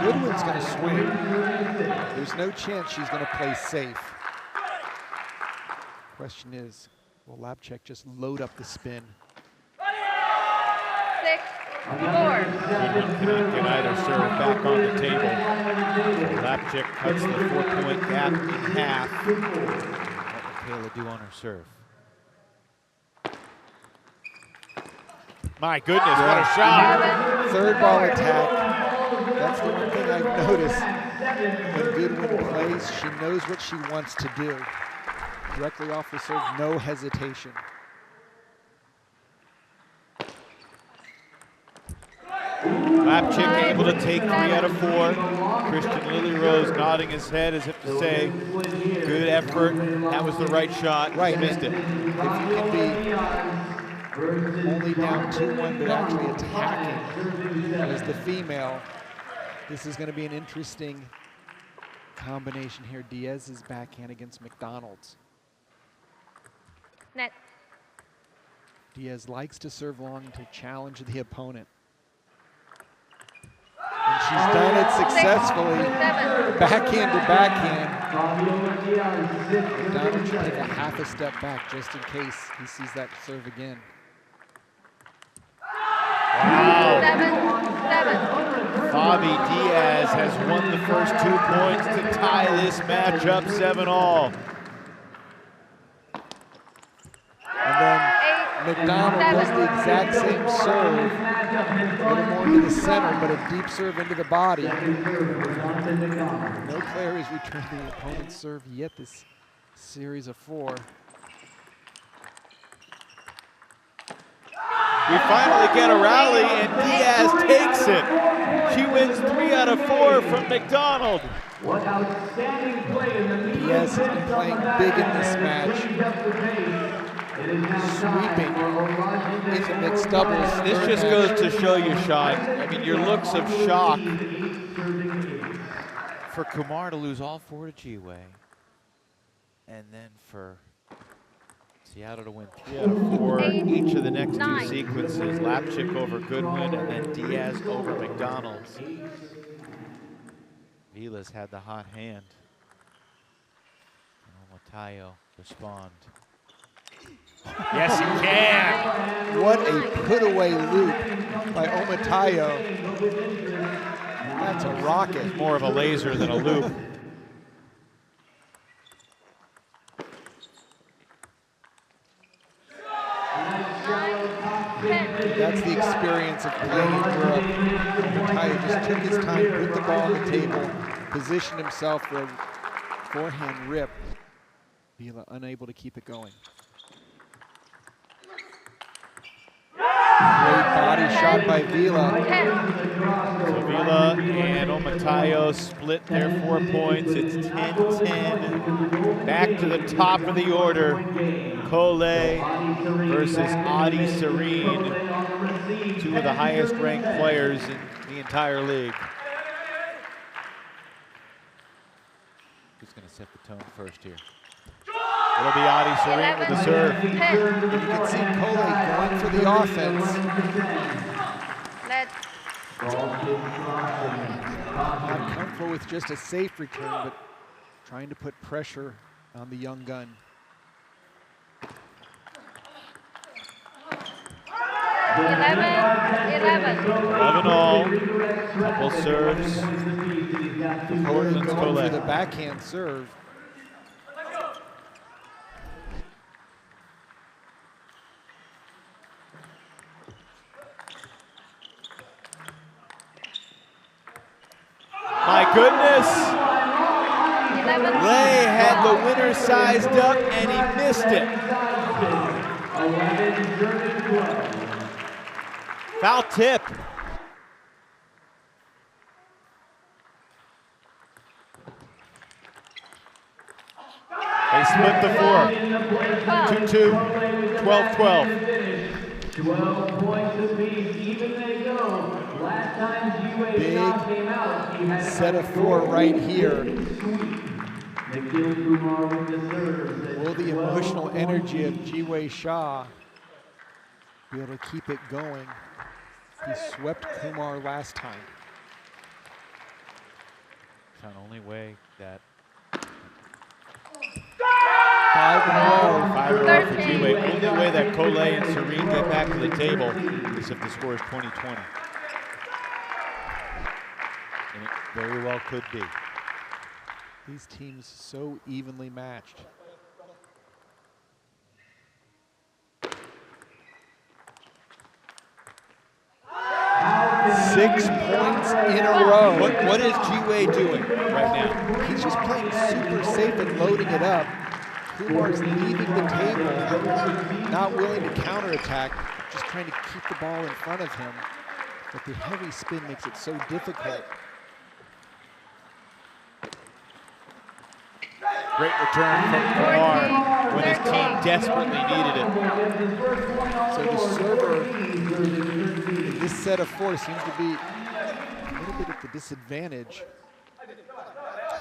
Goodwin's going to swing. There's no chance she's going to play safe. Question is, will Lapchick just load up the spin? 6-4. Goodwin cannot get either serve back on the table. Lapchick cuts the 4-point gap in half. What will Kayla do on her serve? My goodness, what a shot. 3rd ball attack. That's the one thing I've noticed. When Goodwin plays, she knows what she wants to do. Directly off the serve, no hesitation. Lapchick able to take 3 out of 4. Christian Lily-Rose nodding his head as if to say, good effort, that was the right shot, right, missed it. If you can be only down 2-1 but actually attacking as the female, this is going to be an interesting combination here. Diaz's backhand against McDonald's. Net. Diaz likes to serve long to challenge the opponent. And she's done it successfully, backhand to backhand. McDonald should take a half a step back just in case he sees that serve again. Wow. 7-7. Fabi Diaz has won the first 2 points to tie this match up 7-all. And then McDonald does the exact same serve, a little more into the center, but a deep serve into the body. No player has returned the opponent's serve yet this series of 4. We finally get a rally and Diaz takes it. She wins 3 out of 4 from McDonald. Diaz has been playing big in this match. Sweeping in the mixed doubles. This just goes to show you, Sean, I mean, your looks of shock for Kumar to lose all 4 to Jiwei, and then for Seattle to win 3 out of 4 each of the next 2 sequences. Lapchick over Goodwin and then Diaz over McDonald's. Vila's had the hot hand. And Matayo respond. Yes, he can. What a put-away loop by Omatayo. That's a rocket. More of a laser than a loop. That's the experience of playing in Europe. Omatayo just took his time, put the ball on the table, positioned himself for a forehand rip. Vila unable to keep it going. Great body shot by Vila. So Vila and Omatayo split their 4 points. It's 10-10. Back to the top of the order. Cole versus Adi Serene. 2 of the highest ranked players in the entire league. Who's going to set the tone first here? It'll be Adi Serene with the serve. You can see Cole going for the offense. Not comfortable with just a safe return, but trying to put pressure on the young gun. 11-11. 11 all. Couple serves. Portland's Going for the Colette. backhand serve. My goodness. Lay had the winner sized up and he missed it. Foul tip. They split the four. 2-2, 12-12. 12 points apiece, even they go. Last time G-Way came out, he had Set of four right here. Will the emotional energy of Ji-Wei Shaw be able to keep it going? He swept Kumar last time. It's the only way that 5 in a row. 5 in a row for G-Wei. Only way that Cole and Serene get back to the table is if the score is 20-20. And it very well could be. These teams so evenly matched. Six points in a row. What is Ji-Wei doing right now? He's just playing super safe and loading it up. Kumar's leaving the table, not willing to counterattack, just trying to keep the ball in front of him. But the heavy spin makes it so difficult. Great return from Kumar when his team desperately needed it. So the server in this set of four seems to be a little bit at the disadvantage.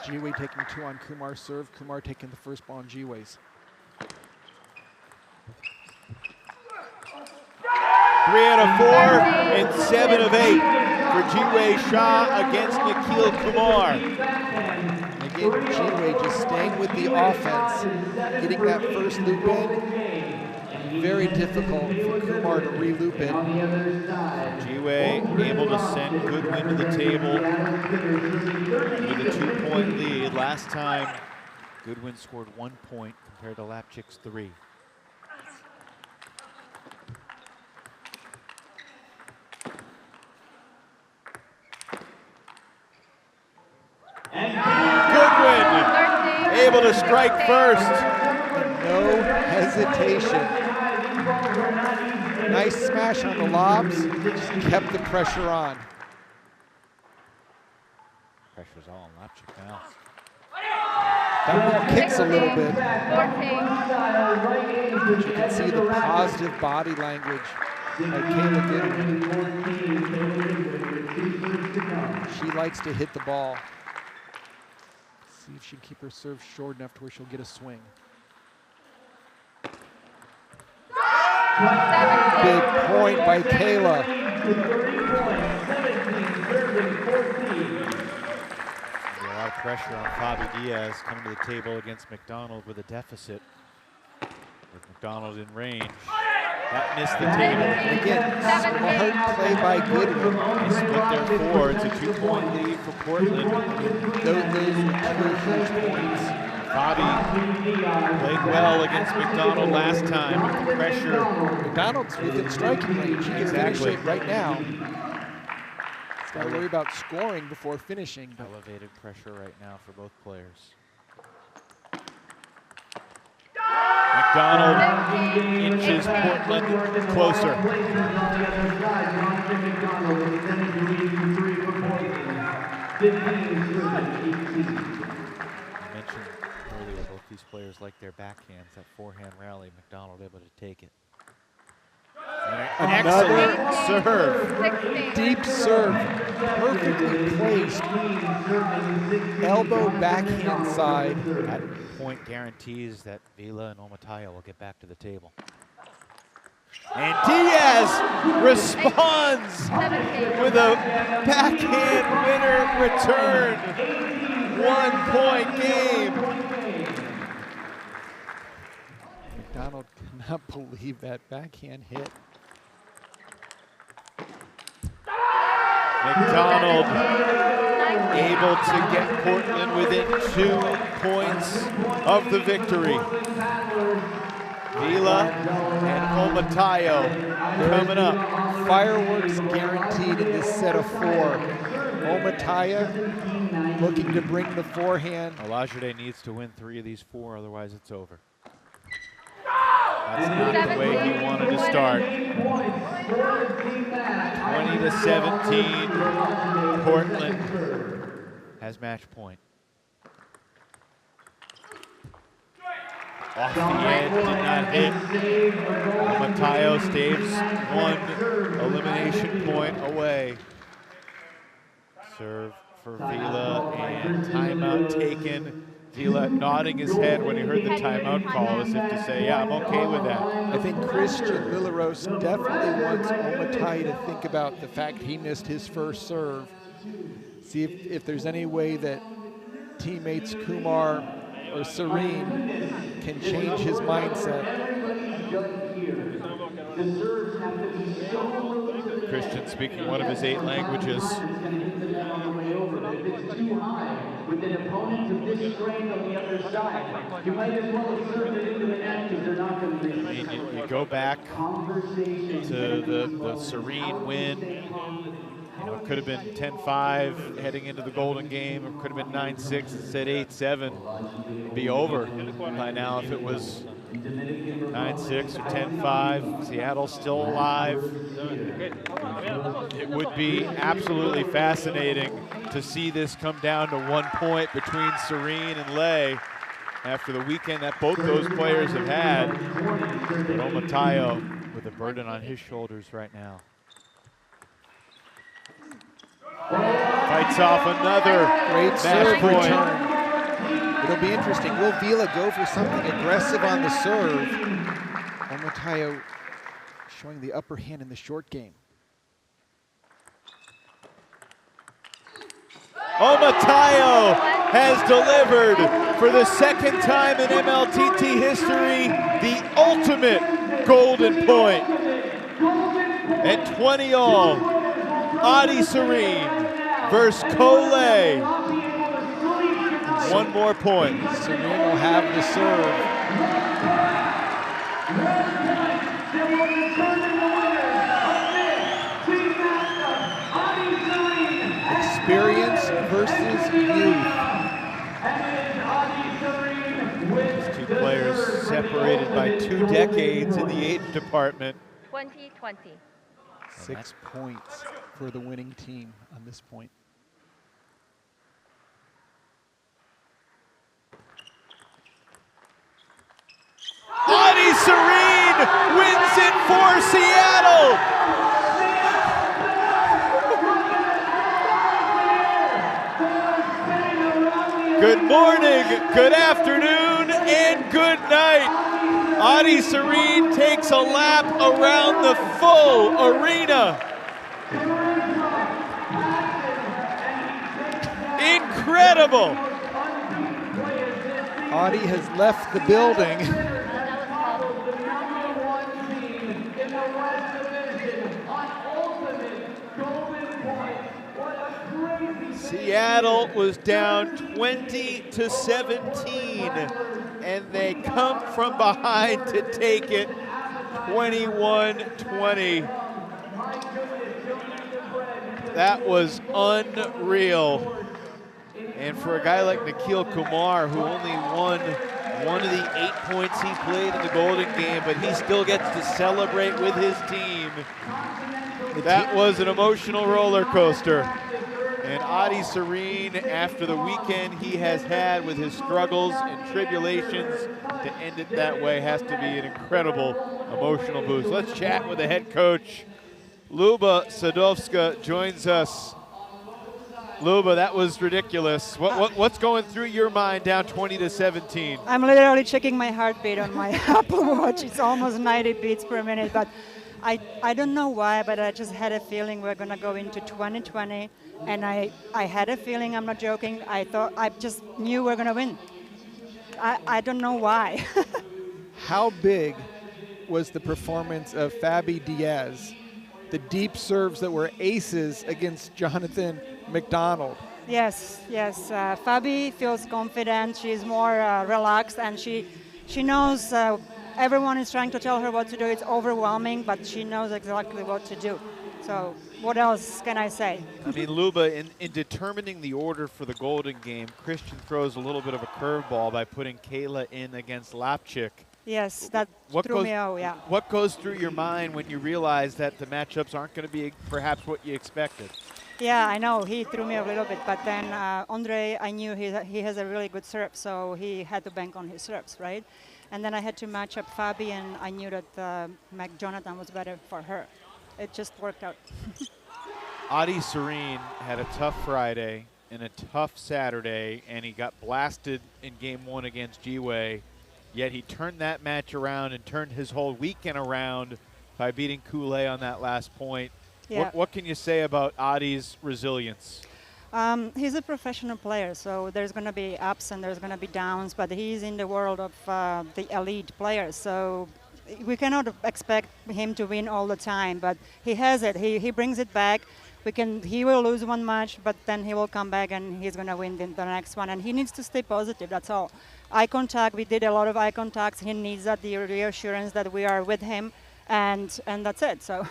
Ji-Wei taking 2 on Kumar's serve, Kumar taking the first ball on Ji-Wei's. 3 out of 4 and 7 of 8 for Ji-Wei Shaw against Nikhil Kumar. Again, Ji-Wei just staying with the offense, getting that first loop in. Very difficult for Kumar to re-loop it. Ji-Wei able to send Goodwin to the table with a 2-point lead. Last time, Goodwin scored 1 point compared to Lapchik's 3. Goodwin able to strike first. No hesitation. Nice smash on the lobs, just kept the pressure on. Pressure's all on Lapchik now. That ball kicks a little bit. You can see the positive body language by Kayla Goodwin. She likes to hit the ball. See if she can keep her serve short enough to where she'll get a swing. Big point by Kayla. A lot of pressure on Fabi Diaz coming to the table against McDonald with a deficit. With McDonald in range. That missed the table. Again, smart play by Goodwin. They split their 4. It's a 2-point lead for Portland. Those were 2 huge points. Fabi played well against McDonald last time, but the pressure. McDonald's within striking range. He can finish it right now. He's got to worry about scoring before finishing. Elevated pressure right now for both players. McDonald inches Portland closer. I mentioned earlier both these players like their backhands. That forehand rally, McDonald able to take it. Another excellent serve. Deep serve, perfectly placed. Elbow backhand side. That point guarantees that Vila and Omataya will get back to the table. And Diaz responds with a backhand winner return. 1-point game. McDonald cannot believe that backhand hit. McDonald able to get Portland within 2 points of the victory. Vila and Omatayo coming up. Fireworks guaranteed in this set of 4. Omatayo looking to bring the forehand. Olajide needs to win 3 of these 4, otherwise it's over. That's not the way he wanted to start. 20-17, Portland has match point. Off the edge, did not hit. Omatayo staves 1 elimination point away. Serve for Vila and timeout taken. Vila nodding his head when he heard the timeout call as if to say, yeah, I'm okay with that. I think Christian Lillaros definitely wants Omatayo to think about the fact he missed his first serve. See if there's any way that teammates Kumar or Serene can change his mindset. Christian speaking one of his 8 languages. With an opponent of this strength on the other side, you might as well have served it into the net because they're not going to be. You go back to the Serene win. You know, it could have been 10-5 heading into the Golden Game. It could have been 9-6 instead 8-7. It'd be over by now if it was 9-6 or 10-5. Seattle's still alive. It would be absolutely fascinating to see this come down to 1 point between Serene and Lei after the weekend that both those players have had. But Omatayo with a burden on his shoulders right now. Fights off another great serve point. Return. It'll be interesting. Will Vila go for something aggressive on the serve? Omatayo showing the upper hand in the short game. Omatayo has delivered for the 2nd time in MLTT history the ultimate golden point. At 20-all, Adi Serene versus Kolei. 1 more point. Serene will have the serve. Experience versus youth. These 2 players separated by 2 decades in the age department. 20-20. 6 points for the winning team on this point. Adi Serene wins it for Seattle. Good morning, good afternoon, and good night. Adi Serene takes a lap around the full arena. Incredible. Adi has left the building. Seattle was down 20-17, and they come from behind to take it 21-20. That was unreal. And for a guy like Nikhil Kumar, who only won one of the 8 points he played in the Golden Game, but he still gets to celebrate with his team. That was an emotional roller coaster. And Adi Serene, after the weekend he has had with his struggles and tribulations, to end it that way has to be an incredible emotional boost. Let's chat with the head coach. Luba Sadowska joins us. Luba, that was ridiculous. What's going through your mind down 20-17? I'm literally checking my heartbeat on my Apple Watch. It's almost 90 beats per minute, but I don't know why, but I just had a feeling we're gonna go into 2020, and I had a feeling, I'm not joking, I just knew we're gonna win. I don't know why. How big was the performance of Fabi Diaz the deep serves that were aces against Jonathan McDonald. Yes, yes. Fabi feels confident. She's more relaxed, and she knows everyone is trying to tell her what to do. It's overwhelming, but she knows exactly what to do. So what else can I say? I mean, Luba, in determining the order for the Golden Game, Christian throws a little bit of a curveball by putting Kayla in against Lapchik. Yes, that threw me out, yeah. What goes through your mind when you realize that the matchups aren't going to be perhaps what you expected? Yeah, I know. He threw me a little bit, but then Andre, I knew he has a really good serve, so he had to bank on his serves, right? And then I had to match up Fabi, and I knew that Jonathan was better for her. It just worked out. Adi Serene had a tough Friday and a tough Saturday, and he got blasted in Game 1 against G-Way, yet he turned that match around and turned his whole weekend around by beating Kool-Aid on that last point. Yeah. What can you say about Adi's resilience? He's a professional player, so there's going to be ups and there's going to be downs, but he's in the world of the elite players, so we cannot expect him to win all the time, but he has it. He brings it back. He will lose one match, but then he will come back and he's going to win the next one, and he needs to stay positive, that's all. Eye contact, we did a lot of eye contacts. He needs that, the reassurance that we are with him, and that's it, so.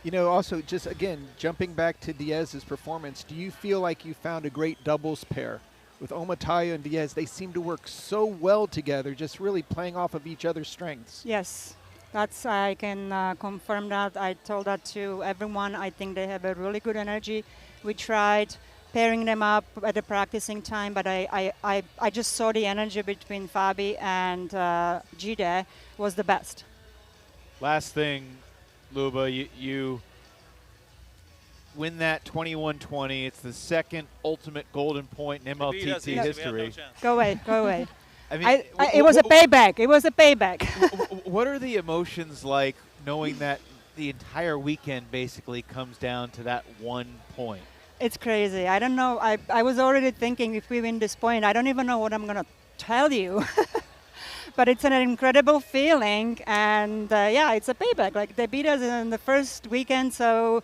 You know, also, just again, jumping back to Diaz's performance, do you feel like you found a great doubles pair? With Omotaya and Diaz, they seem to work so well together, just really playing off of each other's strengths. Yes, I can confirm that. I told that to everyone. I think they have a really good energy. We tried pairing them up at the practicing time, but I just saw the energy between Fabi and Gide was the best. Last thing, Luba, you win that 21-20. It's the second ultimate golden point in MLTT history. Go away. I mean, it was a payback. It was a payback. What are the emotions like knowing that the entire weekend basically comes down to that one point? It's crazy. I don't know. I was already thinking if we win this point, I don't even know what I'm going to tell you. But it's an incredible feeling, and yeah, it's a payback. Like, they beat us in the first weekend, so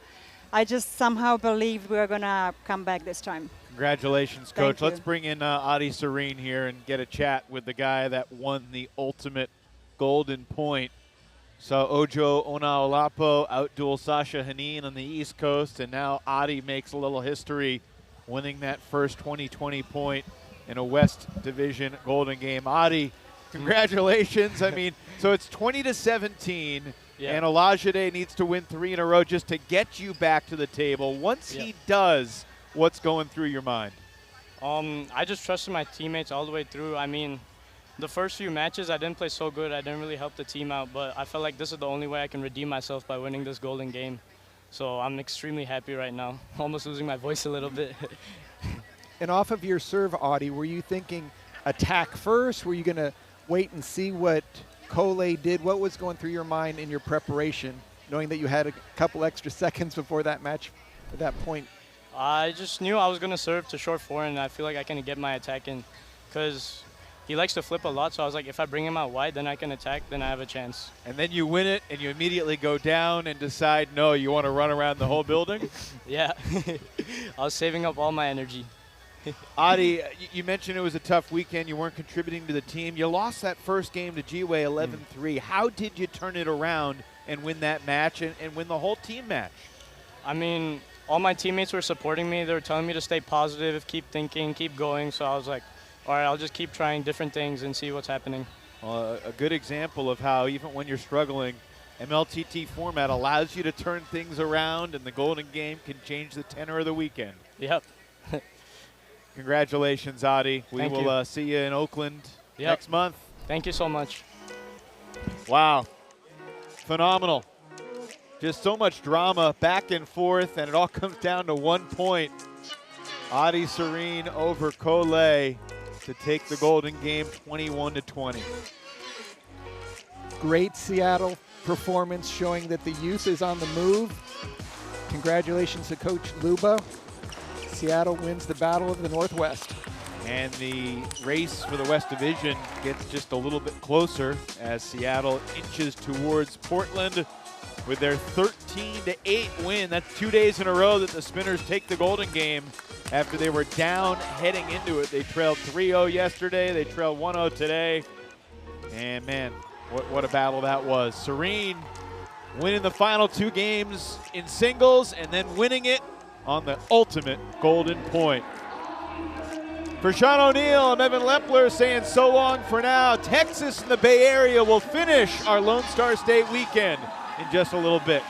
I just somehow believe we're going to come back this time. Congratulations, Coach. Thank you. Let's bring in Adi Serene here and get a chat with the guy that won the ultimate golden point. So Ojo Onaolapo outduel Sasha Hanin on the East Coast, and now Adi makes a little history winning that first 2020 point in a West Division Golden Game. Adi, congratulations. I mean, so it's 20-17, and Olajide needs to win 3 in a row just to get you back to the table. Once he does, what's going through your mind? I just trusted my teammates all the way through. I mean, the first few matches, I didn't play so good. I didn't really help the team out, but I felt like this is the only way I can redeem myself by winning this Golden Game. So I'm extremely happy right now. Almost losing my voice a little bit. And off of your serve, Adi, were you thinking attack first? Were you going to wait and see what Kole did? What was going through your mind in your preparation, knowing that you had a couple extra seconds before that match at that point? I just knew I was going to serve to short forehand, and I feel like I can get my attack in because he likes to flip a lot. So I was like, if I bring him out wide, then I can attack, then I have a chance. And then you win it, and you immediately go down and decide, no, you want to run around the whole building? Yeah. I was saving up all my energy. Adi, you mentioned it was a tough weekend. You weren't contributing to the team. You lost that first game to G-Way 11-3. How did you turn it around and win that match and win the whole team match? I mean, all my teammates were supporting me. They were telling me to stay positive, keep thinking, keep going. So I was like, all right, I'll just keep trying different things and see what's happening. A good example of how even when you're struggling, MLTT format allows you to turn things around, and the Golden Game can change the tenor of the weekend. Yep. Congratulations, Adi. We Thank will you. See you in Oakland next month. Thank you so much. Wow. Phenomenal. Just so much drama back and forth, and it all comes down to 1 point. Adi Serene over Kole to take the Golden Game 21-20. Great Seattle performance showing that the youth is on the move. Congratulations to Coach Luba. Seattle wins the Battle of the Northwest. And the race for the West Division gets just a little bit closer as Seattle inches towards Portland. with their 13-8 win. That's 2 days in a row that the Spinners take the Golden game after they were down heading into it. They trailed 3-0 yesterday. They trailed 1-0 today. And man, what a battle that was. Serene winning the final 2 games in singles and then winning it on the ultimate golden point. For Sean O'Neill, I'm Evan Lepler saying so long for now. Texas and the Bay Area will finish our Lone Star State weekend in just a little bit.